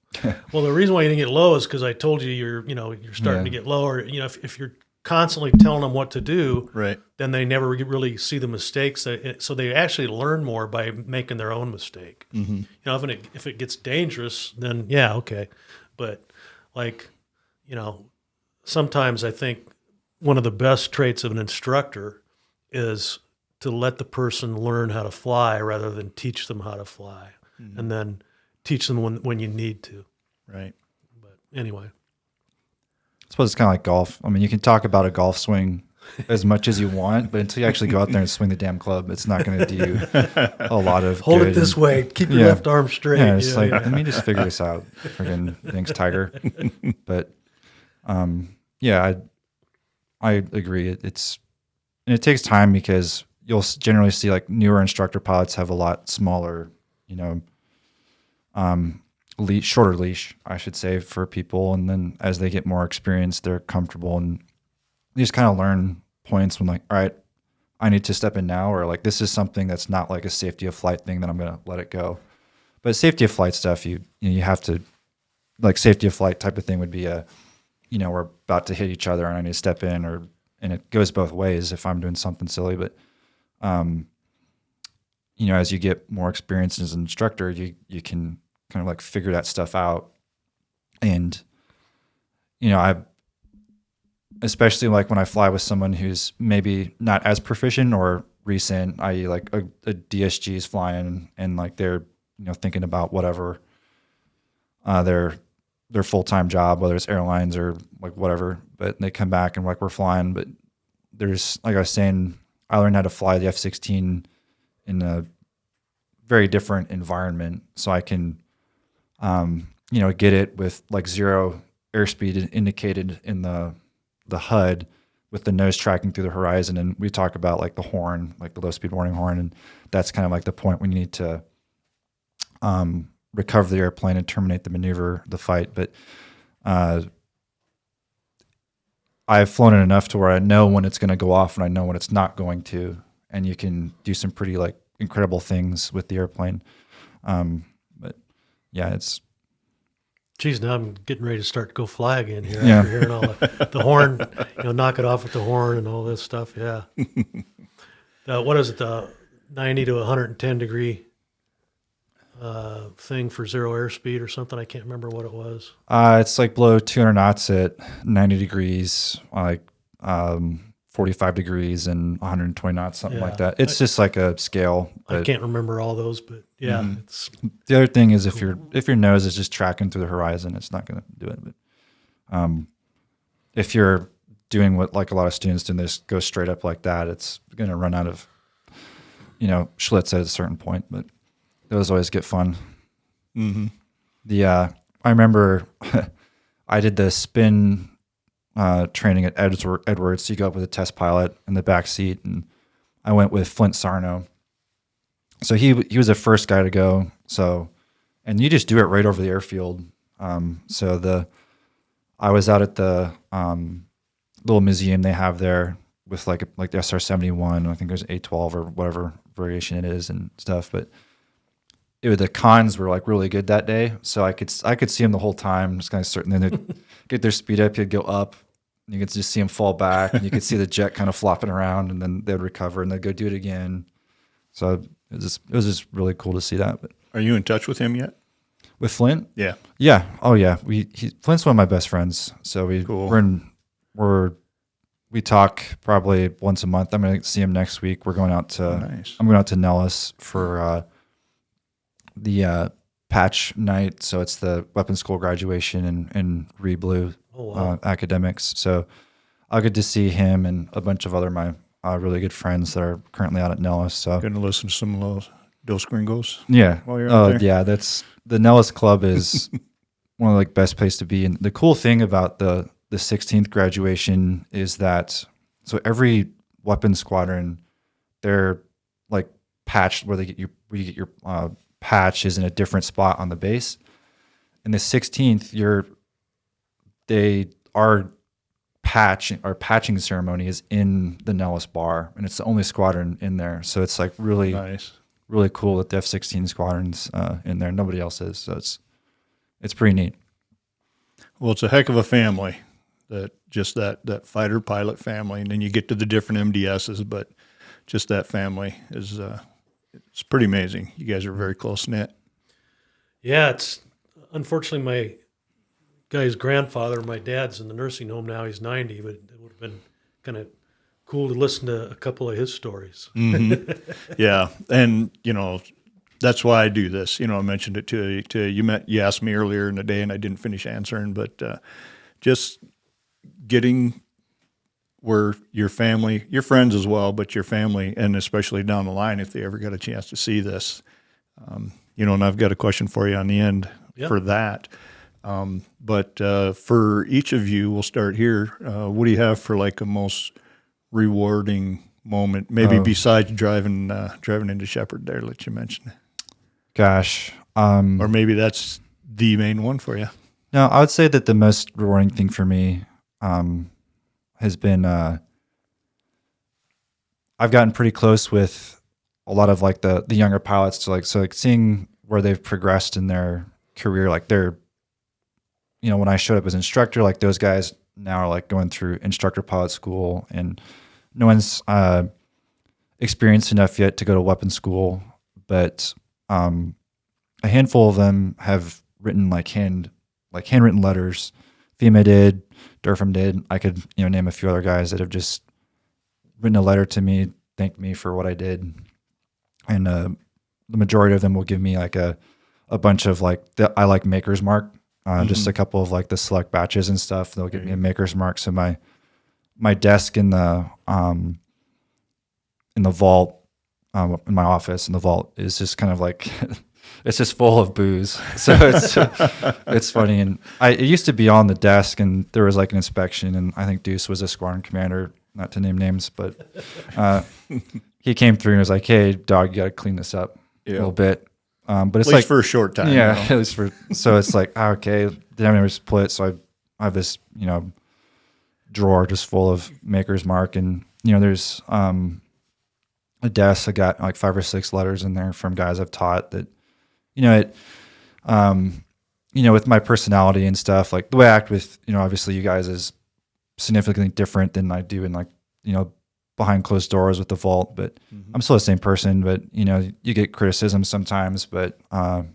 Well, the reason why you didn't get low is because I told you you're starting to get low. Or if you're constantly telling them what to do, right, then they never really see the mistakes. So they actually learn more by making their own mistake. Mm-hmm. If it gets dangerous, then yeah, okay. But like, sometimes I think one of the best traits of an instructor is to let the person learn how to fly rather than teach them how to fly, and then teach them when you need to. Right. But anyway. I suppose it's kind of like golf. I mean, you can talk about a golf swing as much as you want, but until you actually go out there and swing the damn club, it's not going to do you a lot of Hold good. it this way. Keep your Yeah. left arm straight. Yeah, it's let me just figure this out. Friggin' thanks, Tiger. But yeah, I agree. And it takes time because you'll generally see like newer instructor pilots have a lot smaller, shorter leash, I should say, for people. And then as they get more experience, they're comfortable and you just kind of learn points when like, all right, I need to step in now, or like this is something that's not like a safety of flight thing that I'm going to let it go. But safety of flight stuff, you have to, like safety of flight type of thing would be we're about to hit each other and I need to step in, and it goes both ways if I'm doing something silly. But as you get more experience as an instructor, you can kind of like figure that stuff out. And I especially like when I fly with someone who's maybe not as proficient or recent, i.e. like a DSG is flying and like they're thinking about whatever their full-time job, whether it's airlines or like whatever, but they come back and like we're flying. But there's, like I was saying, I learned how to fly the F-16 in a very different environment, so I can get it with like 0 airspeed indicated in the HUD with the nose tracking through the horizon. And we talk about like the horn, like the low speed warning horn. And that's kind of like the point when you need to recover the airplane and terminate the maneuver, the fight. But I've flown it enough to where I know when it's going to go off and I know when it's not going to, and you can do some pretty like incredible things with the airplane. But yeah, it's, Geez, now I'm getting ready to start to go fly again here Yeah. after hearing all the horn, knock it off with the horn and all this stuff. Yeah. What is it? The 90 to 110 degree thing for 0 airspeed or something? I can't remember what it was. it's like below 200 knots at 90 degrees, like 45 degrees and 120 knots, something like that. It's just like a scale. I can't remember all those, but yeah, it's The other thing is if your nose is just tracking through the horizon, it's not going to do it. But if you're doing what like a lot of students do, and they just go straight up like that, it's going to run out of Schlitz at a certain point. But those always get fun. Mm-hmm. I remember I did the spin training at Edwards. So you go up with a test pilot in the back seat, and I went with Flint Sarno. So he was the first guy to go. So, and you just do it right over the airfield. I was out at the little museum they have there with like the SR-71. I think there's A-12 or whatever variation it is and stuff. But the cons were like really good that day, so I could see them the whole time, just kind of certain. Then they'd get their speed up, you'd go up, and you could just see them fall back, and you could see the jet kind of flopping around, and then they'd recover and they'd go do it again. So it was just really cool to see that. But Are you in touch with him yet? with Flint, Yeah. oh yeah, Flint's one of my best friends, so we talk probably once a month. I'm going to see him next week. We're going out to Nice. I'm going out to Nellis for the patch night. So it's the weapons school graduation and Re-Blue academics. So I'll get to see him and a bunch of other my really good friends that are currently out at Nellis. So Going to listen to some of those Dos Gringos. yeah, While you're out there? yeah, that's the Nellis Club is one of the like best place to be. And the cool thing about the 16th graduation is that so every weapons squadron, they're like patched where you get your patch is in a different spot on the base. And the 16th, our patching ceremony is in the Nellis bar, and it's the only squadron in there. So it's like really Nice. really cool that the F-16 squadron's in there. Nobody else is, so it's pretty neat. Well, it's a heck of a family, that fighter pilot family, and then you get to the different MDSs, but just that family is it's pretty amazing. You guys are very close knit. Yeah, it's unfortunately my guy's grandfather, my dad's in the nursing home now. He's 90, but it would have been kind of cool to listen to a couple of his stories. Yeah, and that's why I do this. I mentioned it to you. You asked me earlier in the day, and I didn't finish answering, but just getting where your family, your friends as well, but your family, and especially down the line, if they ever get a chance to see this, and I've got a question for you on the end for that. But for each of you, we'll start here. What do you have for like a most rewarding moment, maybe besides driving into Shepherd there that you mentioned? Gosh. Or maybe that's the main one for you. No, I would say that the most rewarding thing for me has been I've gotten pretty close with a lot of like the younger pilots to like seeing where they've progressed in their career. Like they're, when I showed up as instructor, like those guys now are like going through instructor pilot school, and no one's experienced enough yet to go to weapons school, but a handful of them have written handwritten letters. FEMA did, Durham did. I could name a few other guys that have just written a letter to me, thanked me for what I did, and the majority of them will give me like a bunch of I like Maker's Mark, just a couple of like the select batches and stuff. They'll give me a Maker's Mark. So my desk in the vault, in my office in the vault, is just kind of like it's just full of booze. So it's funny. And it used to be on the desk, and there was like an inspection, and I think Deuce was a squadron commander, not to name names, but he came through and was like, "Hey, dog, you got to clean this up a little bit." But it's at least for a short time. Yeah, at least so it's like, okay, didn't have any split. So I have this, drawer just full of Maker's Mark, and there's a desk. I got like 5 or 6 letters in there from guys I've taught that, with my personality and stuff, like the way I act with, obviously you guys is significantly different than I do in like, behind closed doors with the vault, but I'm still the same person. But you get criticism sometimes, but I'm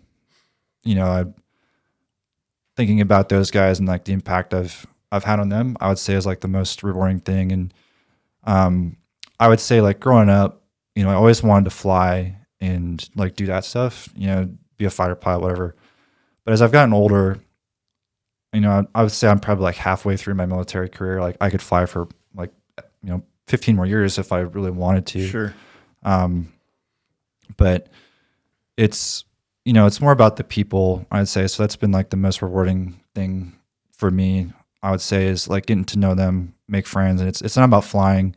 thinking about those guys and like the impact I've had on them, I would say is like the most rewarding thing. And I would say like growing up, I always wanted to fly and like do that stuff, be a fighter pilot, whatever. But as I've gotten older, I would say I'm probably like halfway through my military career. Like I could fly for like 15 more years if I really wanted to. Sure. But it's more about the people, I'd say. So that's been like the most rewarding thing for me, I would say, is like getting to know them, make friends. And it's not about flying.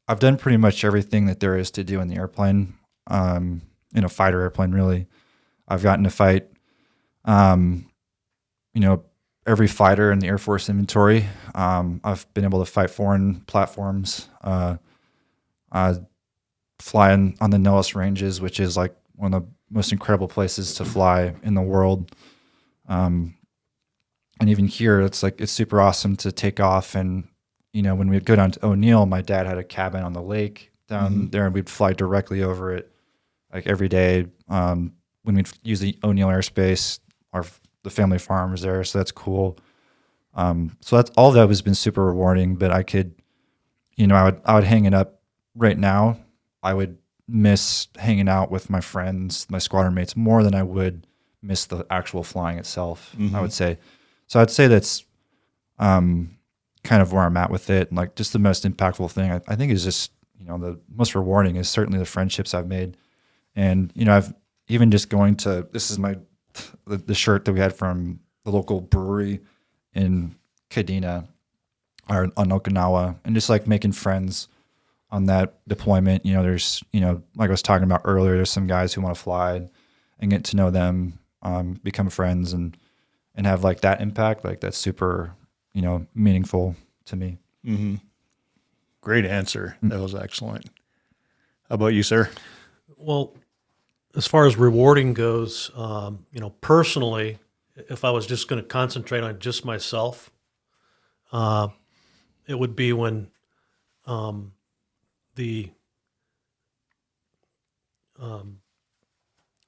I've done pretty much everything that there is to do in the airplane, in a fighter airplane, really. I've gotten to fight, every fighter in the Air Force inventory. I've been able to fight foreign platforms. I fly on the Nellis Ranges, which is like one of the most incredible places to fly in the world. And even here, it's super awesome to take off. And, when we'd go down to O'Neill, my dad had a cabin on the lake down there, and we'd fly directly over it like every day. When we'd use the O'Neill airspace, the family farm was there, so that's cool. So that's all that has been super rewarding. But I could, I would hang it up right now. I would miss hanging out with my friends, my squadron mates, more than I would miss the actual flying itself. I would say. So I'd say that's kind of where I'm at with it. And like just the most impactful thing I think is just, the most rewarding is certainly the friendships I've made. And, I've even just going to, this is the shirt that we had from the local brewery in Kadena or on Okinawa, and just like making friends on that deployment. There's, like I was talking about earlier, there's some guys who want to fly and get to know them, become friends and have like that impact. Like that's super, meaningful to me. Mm-hmm. Great answer. That was excellent. How about you, sir? Well, as far as rewarding goes, personally, if I was just going to concentrate on just myself, it would be when the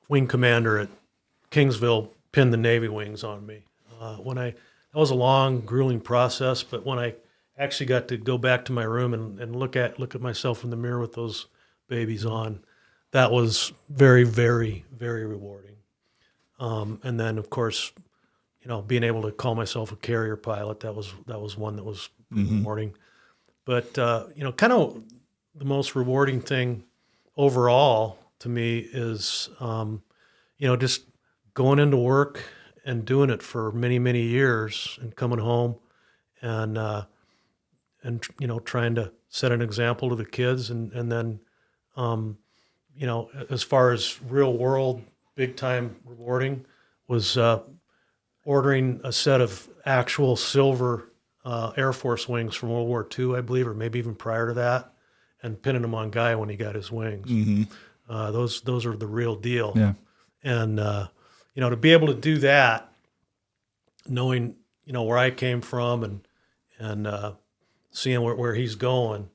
wing commander at Kingsville pinned the Navy wings on me. That was a long, grueling process, but when I actually got to go back to my room and look at myself in the mirror with those babies on, that was very, very, very rewarding. And then, of course, being able to call myself a carrier pilot, that was one that was pretty rewarding. But, kind of the most rewarding thing overall to me is, just going into work and doing it for many, many years and coming home and trying to set an example to the kids. And then, as far as real world, big time rewarding was ordering a set of actual silver Air Force wings from World War II, I believe, or maybe even prior to that, and pinning them on Guy when he got his wings. Those are the real deal. Yeah. And, to be able to do that, knowing, where I came from and seeing where he's going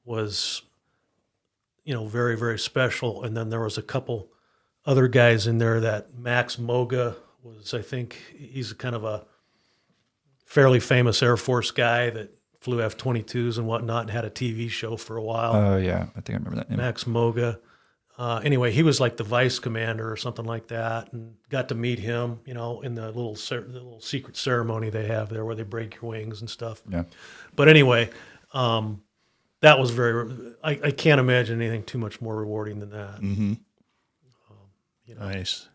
was, very, very special. And then there was a couple other guys in there that Max Moga was, I think he's kind of a fairly famous Air Force guy that flew F-22s and whatnot and had a TV show for a while. Oh, yeah. I think I remember that name. Max Moga. Anyway, he was like the vice commander or something like that, and got to meet him, in the little secret ceremony they have there where they break your wings and stuff. Yeah. But anyway, that was I can't imagine anything too much more rewarding than that. Mm-hmm. Nice.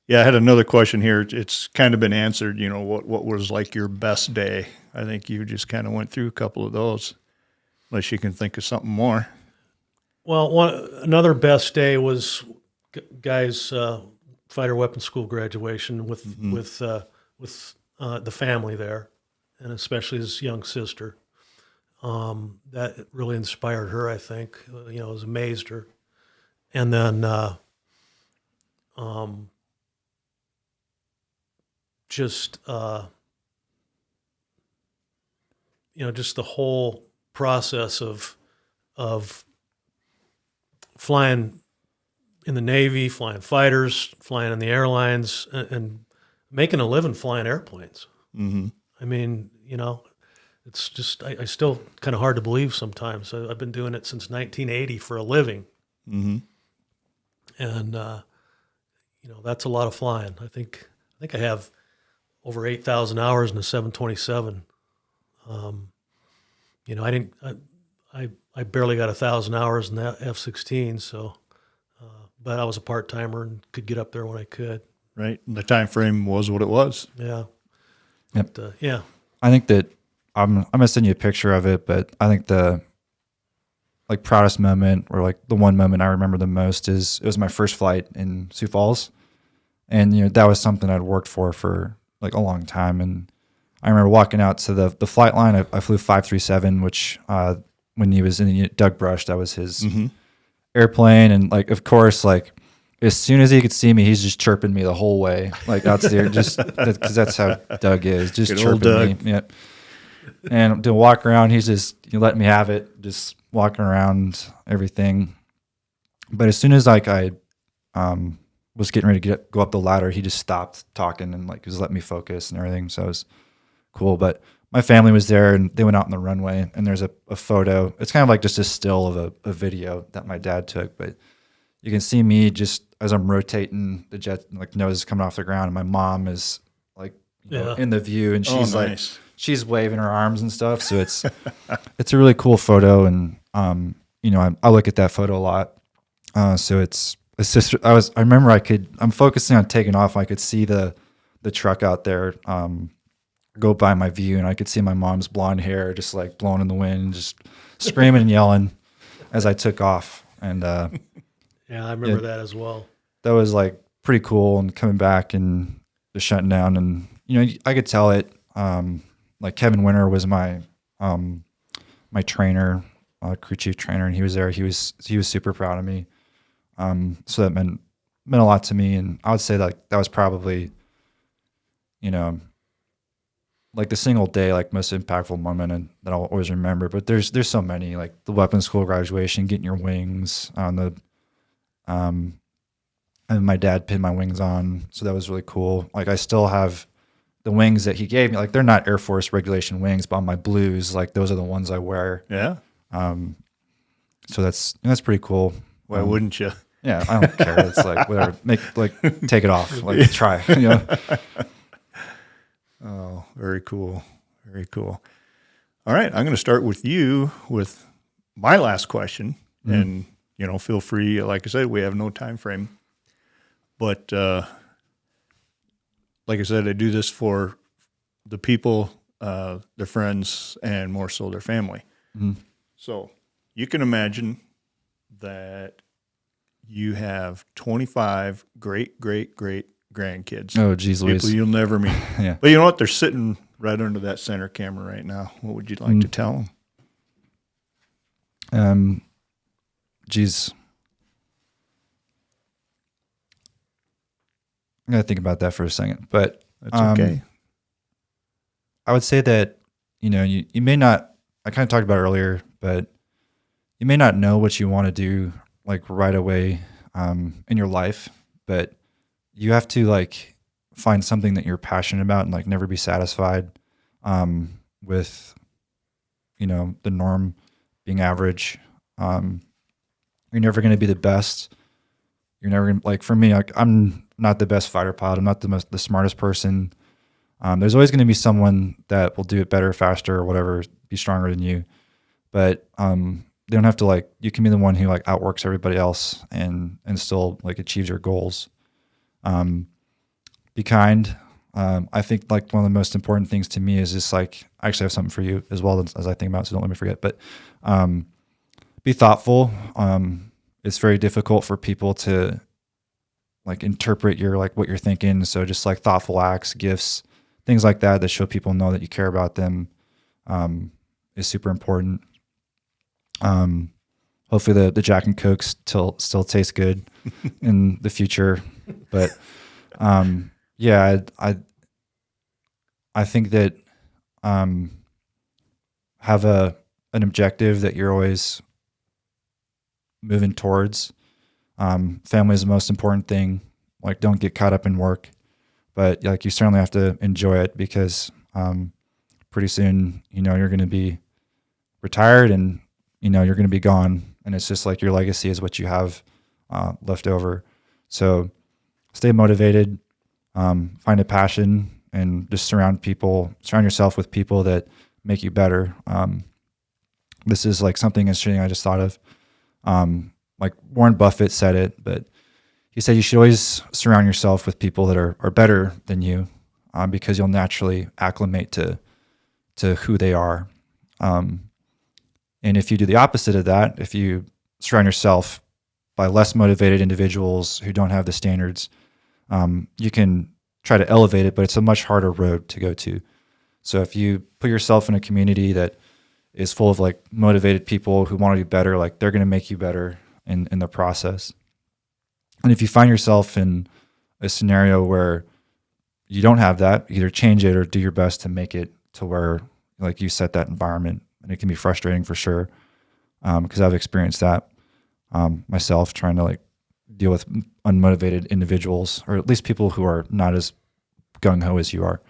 Yeah, I had another question here. It's kind of been answered. What was like your best day? I think you just kind of went through a couple of those, unless you can think of something more. Well, another best day was Guy's fighter weapons school graduation with the family there, and especially his young sister. That really inspired her, I think. It amazed her. And then just the whole process of flying in the Navy, flying fighters, flying in the airlines, and making a living flying airplanes. Mm-hmm. I mean, it's just, I still kind of hard to believe sometimes. I've been doing it since 1980 for a living. Mm-hmm. And, that's a lot of flying. I think I have over 8,000 hours in a 727. I barely got 1,000 hours in that F-16, so, but I was a part-timer and could get up there when I could. Right. The time frame was what it was. Yeah. Yep. But, yeah. I think that I'm gonna send you a picture of it, but I think the proudest moment, or the one moment I remember the most, is it was my first flight in Sioux Falls, and that was something I'd worked for a long time. And I remember walking out to the flight line. I flew 537, which when he was in Doug Brush, that was his airplane, and of course, as soon as he could see me, he's just chirping me the whole way, out there, just because that's how Doug is, just Good old chirping Doug. me. Yeah. And to walk around, he's just letting me have it, just walking around everything. But as soon as I was getting ready to go up the ladder, he just stopped talking and just let me focus and everything. So it was cool. But my family was there, and they went out on the runway, and there's a photo. It's kind of just a still of a video that my dad took, but you can see me just as I'm rotating the jet, nose is coming off the ground, and my mom is in the view, and she's nice. She's waving her arms and stuff. So it's a really cool photo, and I look at that photo a lot. So it's just I remember I'm focusing on taking off. I could see the truck out there go by my view, and I could see my mom's blonde hair just blowing in the wind, just screaming and yelling as I took off. And Yeah, I remember that as well. that was pretty cool. And coming back and just shutting down, and I could tell it. Kevin Winter was my my trainer, crew chief trainer, and he was there. He was super proud of me. So that meant a lot to me, and I would say that was probably, the single day most impactful moment, and that I'll always remember. But there's so many, the weapons school graduation, getting your wings on the, and my dad pinned my wings on, so that was really cool. I still have the wings that he gave me. They're not Air Force regulation wings, but on my blues, those are the ones I wear. Yeah. So that's pretty cool. Why wouldn't you? Yeah, I don't care. It's whatever. Take it off. Try. Oh, very cool. Very cool. All right, I'm going to start with you with my last question, and feel free. Like I said, we have no time frame, but like I said, I do this for the people, their friends, and more so their family. So you can imagine that you have 25 great grandkids. Oh, geez, People Louise. you'll never meet. Yeah. But you know what? They're sitting right under that center camera right now. What would you like to tell them? Geez. I'm going to think about that for a second. But That's okay. I would say that, you may not, I kind of talked about it earlier, but you may not know what you want to do like right away in your life, but you have to like find something that you're passionate about and like never be satisfied with, the norm being average. You're never going to be the best. You're never going to, like, for me, like, I'm not the best fighter pilot. I'm not the smartest person. There's always going to be someone that will do it better, faster, or whatever, be stronger than you. But they don't have to, like, you can be the one who like outworks everybody else and still like achieves your goals. Be kind. I think like one of the most important things to me is just like, I actually have something for you as well as I think about it, so don't let me forget. But be thoughtful. It's very difficult for people to like interpret your like what you're thinking. So just like thoughtful acts, gifts, things like that show people know that you care about them is super important. Hopefully the Jack and Coke still taste good in the future. But yeah, I think that have an objective that you're always moving towards. Family is the most important thing. Like, don't get caught up in work, but like you certainly have to enjoy it because pretty soon you're going to be retired and you're going to be gone, and it's just like your legacy is what you have left over. So stay motivated, find a passion, and just surround yourself with people that make you better. This is like something interesting I just thought of. Like Warren Buffett said it, but he said you should always surround yourself with people that are better than you, because you'll naturally acclimate to who they are. And if you do the opposite of that, if you surround yourself by less motivated individuals who don't have the standards, you can try to elevate it, but it's a much harder road to go to. So if you put yourself in a community that is full of like motivated people who want to do better, like they're going to make you better in the process. And if you find yourself in a scenario where you don't have that, either change it or do your best to make it to where like you set that environment. And it can be frustrating for sure, because I've experienced that myself, trying to like deal with unmotivated individuals, or at least people who are not as gung-ho as you are.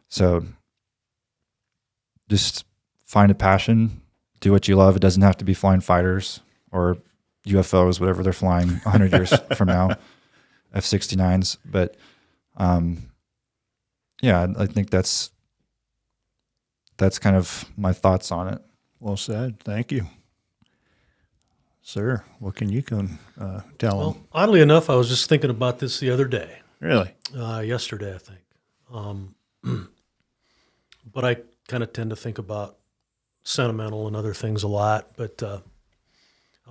So just find a passion, do what you love. It doesn't have to be flying fighters or UFOs, whatever they're flying 100 years from now, F-69s. But yeah, I think that's kind of my thoughts on it. Well said. Thank you. Sir, what can you tell Well, them? oddly enough, I was just thinking about this the other day. Really? Yesterday, I think. But I kind of tend to think about sentimental and other things a lot. But I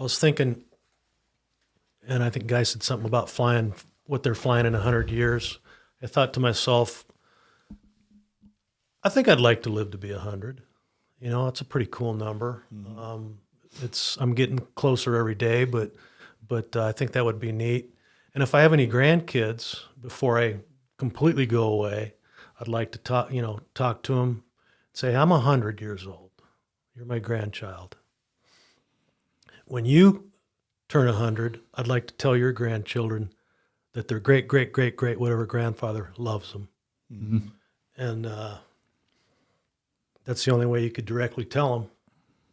was thinking, and I think Guy said something about flying, what they're flying in 100 years. I thought to myself, I think I'd like to live to be 100. It's a pretty cool number. Mm-hmm. I'm getting closer every day, but I think that would be neat. And if I have any grandkids before I completely go away, I'd like to talk to them, say, I'm 100 years old. You're my grandchild. When you turn 100, I'd like to tell your grandchildren that their great, whatever grandfather loves them. Mm-hmm. And that's the only way you could directly tell them.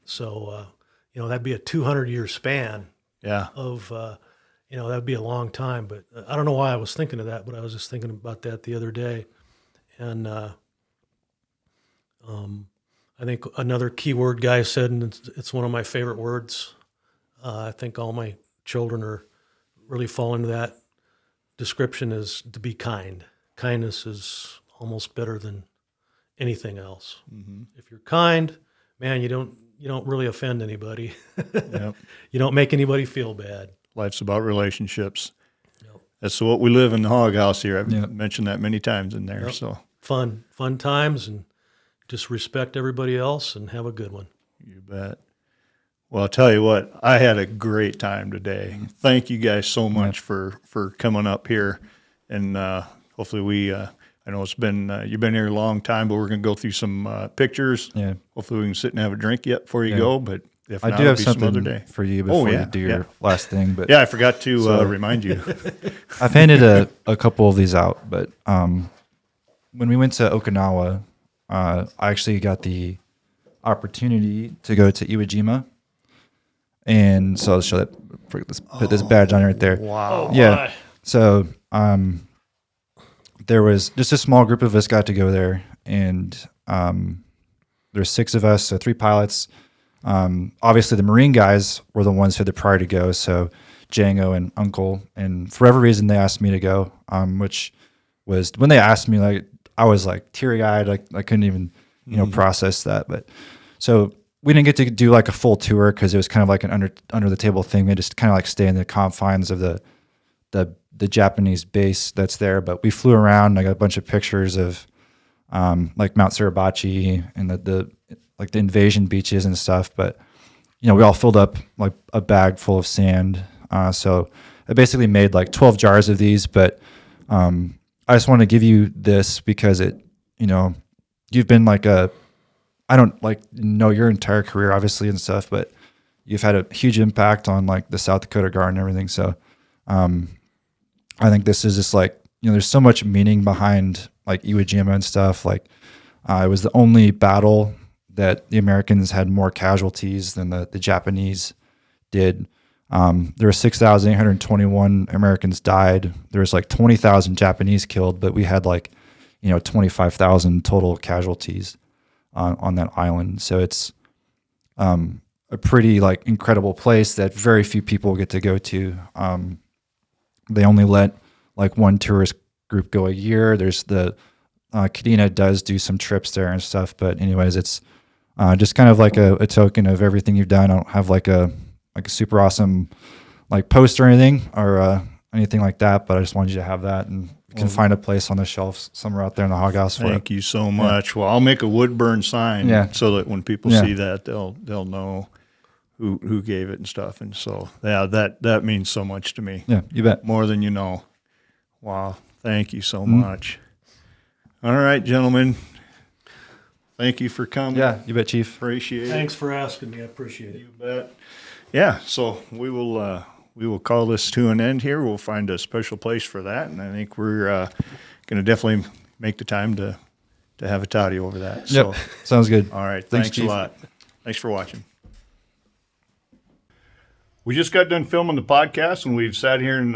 So, that'd be a 200-year span. Yeah. Of, that'd be a long time. But I don't know why I was thinking of that, but I was just thinking about that the other day. And I think another key word Guy said, and it's one of my favorite words. I think all my children are really fall into that description, is to be kind. Kindness is almost better than anything else. If you're kind, man, you don't really offend anybody. Yep. You don't make anybody feel bad. Life's about relationships. Yep. That's what we live in the hog house here. I've Yep. mentioned that many times in there. Yep. So Fun times, and just respect everybody else and have a good one. you bet. Well, I'll tell you what, I had a great time today. Thank you guys so much for coming up here. And hopefully I know it's been, you've been here a long time, but we're going to go through some pictures. Yeah. Hopefully we can sit and have a drink yet before you Yeah. go, but if I not, do it'll have be some other something day. for you before yeah, you do your yeah. last thing. But Yeah, I forgot to remind you. I've handed a couple of these out. But when we went to Okinawa, I actually got the opportunity to go to Iwo Jima. And so I'll show that. Put this badge on right there. Wow. Yeah. So there was just a small group of us got to go there, and there's 6 of us, so 3 pilots. Obviously, the Marine guys were the ones who had the priority to go, so Django and Uncle. And for whatever reason, they asked me to go, which was when they asked me, like I was like teary eyed, like I couldn't even process that. But so we didn't get to do like a full tour because it was kind of like an under the table thing. We just kind of like stay in the confines of the Japanese base that's there. But we flew around. I got a bunch of pictures of like Mount Suribachi and the invasion beaches and stuff. But we all filled up like a bag full of sand. So I basically made like 12 jars of these. But I just want to give you this because you've been like I don't like know your entire career obviously and stuff, but you've had a huge impact on like the South Dakota Guard and everything. So I think this is just like, there's so much meaning behind like Iwo Jima and stuff. Like it was the only battle that the Americans had more casualties than the Japanese did. There were 6,821 Americans died. There was like 20,000 Japanese killed, but we had like, 25,000 total casualties on that island. So it's a pretty like incredible place that very few people get to go to. They only let like one tourist group go a year. There's the Kadena does do some trips there and stuff, but anyways, it's just kind of like a token of everything you've done. I don't have like a super awesome like post or anything or anything like that, but I just wanted you to have that, and you can find a place on the shelf somewhere out there in the hog house for it. Thank you so much. Well, I'll make a wood burn sign so that when people Yeah. see that, they'll know who gave it and stuff. And so that means so much to me. Yeah, you bet. More than you know. Wow. Thank you so much. All right, gentlemen. Thank you for coming. Yeah, you bet, Chief. Appreciate it. Thanks for asking me. I appreciate it. You bet. Yeah, so we will call this to an end here. We'll find a special place for that, and I think we're going to definitely make the time to have a toddy over that. Yep, sounds good. All right, Thanks, thanks Chief. a lot. Thanks for watching. We just got done filming the podcast, and we've sat here and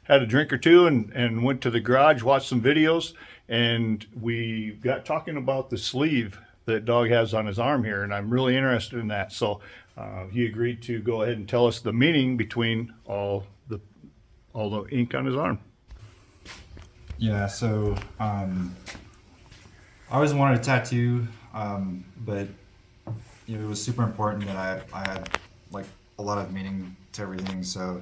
had a drink or two and went to the garage, watched some videos, and we got talking about the sleeve that Dog has on his arm here, and I'm really interested in that. So he agreed to go ahead and tell us the meaning between all the ink on his arm. Yeah, so I always wanted a tattoo, but it was super important that I had like a lot of meaning to everything. So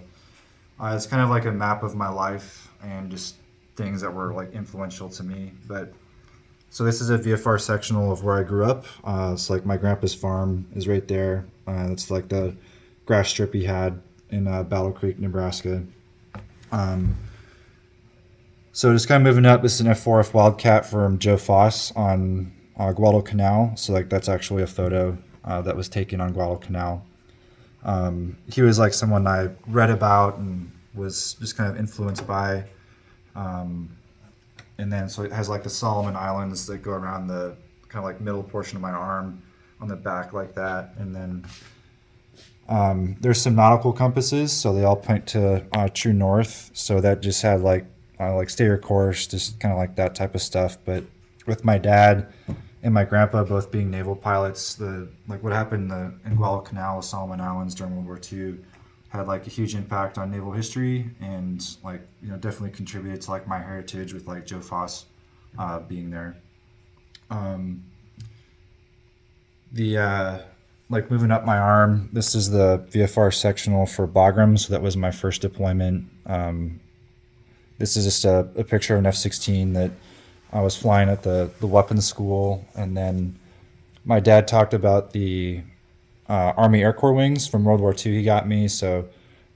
it's kind of like a map of my life and just things that were like influential to me. But so this is a VFR sectional of where I grew up. It's like my grandpa's farm is right there. It's like the grass strip he had in Battle Creek, Nebraska. So just kind of moving up, this is an F4F Wildcat from Joe Foss on Guadalcanal. So like that's actually a photo that was taken on Guadalcanal. He was like someone I read about and was just kind of influenced by. And then so it has like the Solomon Islands that go around the kind of like middle portion of my arm on the back like that. And then there's some nautical compasses, so they all point to true north. So that just had like stay your course, just kind of like that type of stuff. But with my dad, and my grandpa both being naval pilots. What happened in Guadalcanal with Solomon Islands during World War II had like a huge impact on naval history, and like definitely contributed to like my heritage with like Joe Foss being there. Like moving up my arm, this is the VFR sectional for Bagram, so that was my first deployment. This is just a picture of an F-16 that I was flying at the weapons school, and then my dad talked about the Army Air Corps wings from World War II he got me, so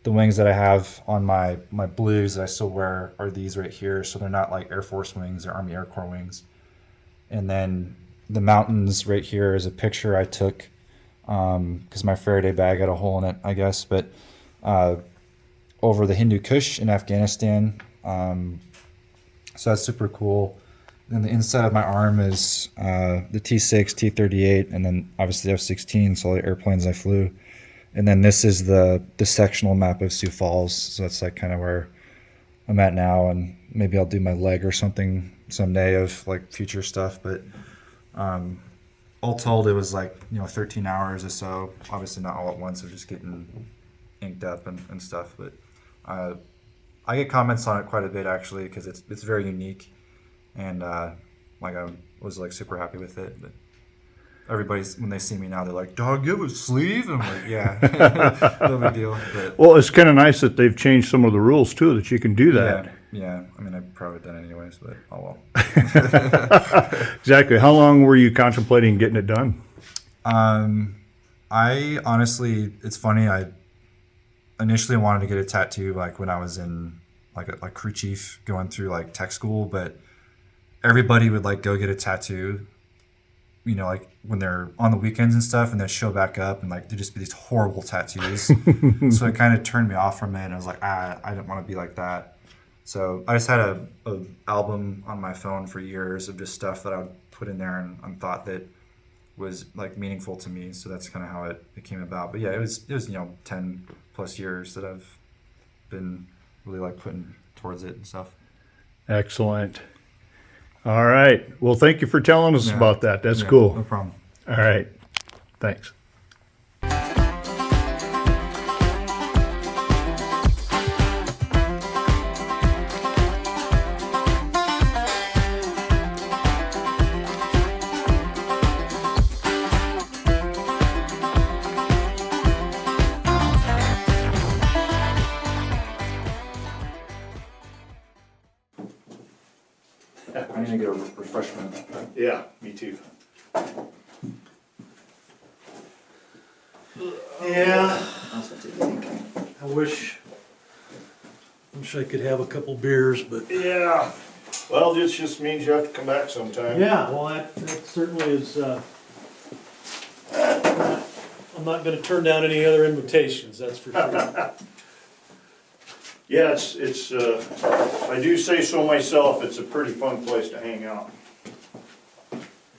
the wings that I have on my blues that I still wear are these right here, so they're not like Air Force wings, they're Army Air Corps wings. And then the mountains right here is a picture I took because my Faraday bag had a hole in it, I guess, but over the Hindu Kush in Afghanistan. So that's super cool. Then the inside of my arm is the T6, T-38, and then obviously the F-16, so all the airplanes I flew. And then this is the sectional map of Sioux Falls, so that's like kind of where I'm at now, and maybe I'll do my leg or something someday of like future stuff, but all told it was like 13 hours or so, obviously not all at once of just getting inked up and stuff, but I get comments on it quite a bit actually because it's very unique, and like I was like super happy with it. But everybody's, when they see me now, they're like, "Dog, you have a sleeve?" I'm like, "Yeah, no big deal." But Well, it's kind of nice that they've changed some of the rules too, that you can do that. yeah. I mean, I probably done it anyways, but oh well. Exactly. How long were you contemplating getting it done? I honestly, it's funny. I initially wanted to get a tattoo like when I was in like crew chief going through like tech school, but everybody would like go get a tattoo, like when they're on the weekends and stuff, and they'd show back up and like there'd just be these horrible tattoos. So it kind of turned me off from it, and I was like, I didn't want to be like that. So I just had a album on my phone for years of just stuff that I would put in there and thought that was like meaningful to me. So that's kind of how it came about. But yeah, it was 10 plus years that I've been really like putting towards it and stuff. Excellent. All right. Well, thank you for telling us about that. That's cool. No problem. All right. Thanks. I need to get a refreshment. Yeah, me too. Yeah, I wish I could have a couple beers, but Yeah. Well, this just means you have to come back sometime. yeah, well, that certainly is. I'm not going to turn down any other invitations. That's for sure. Yeah, it's I do say so myself, it's a pretty fun place to hang out.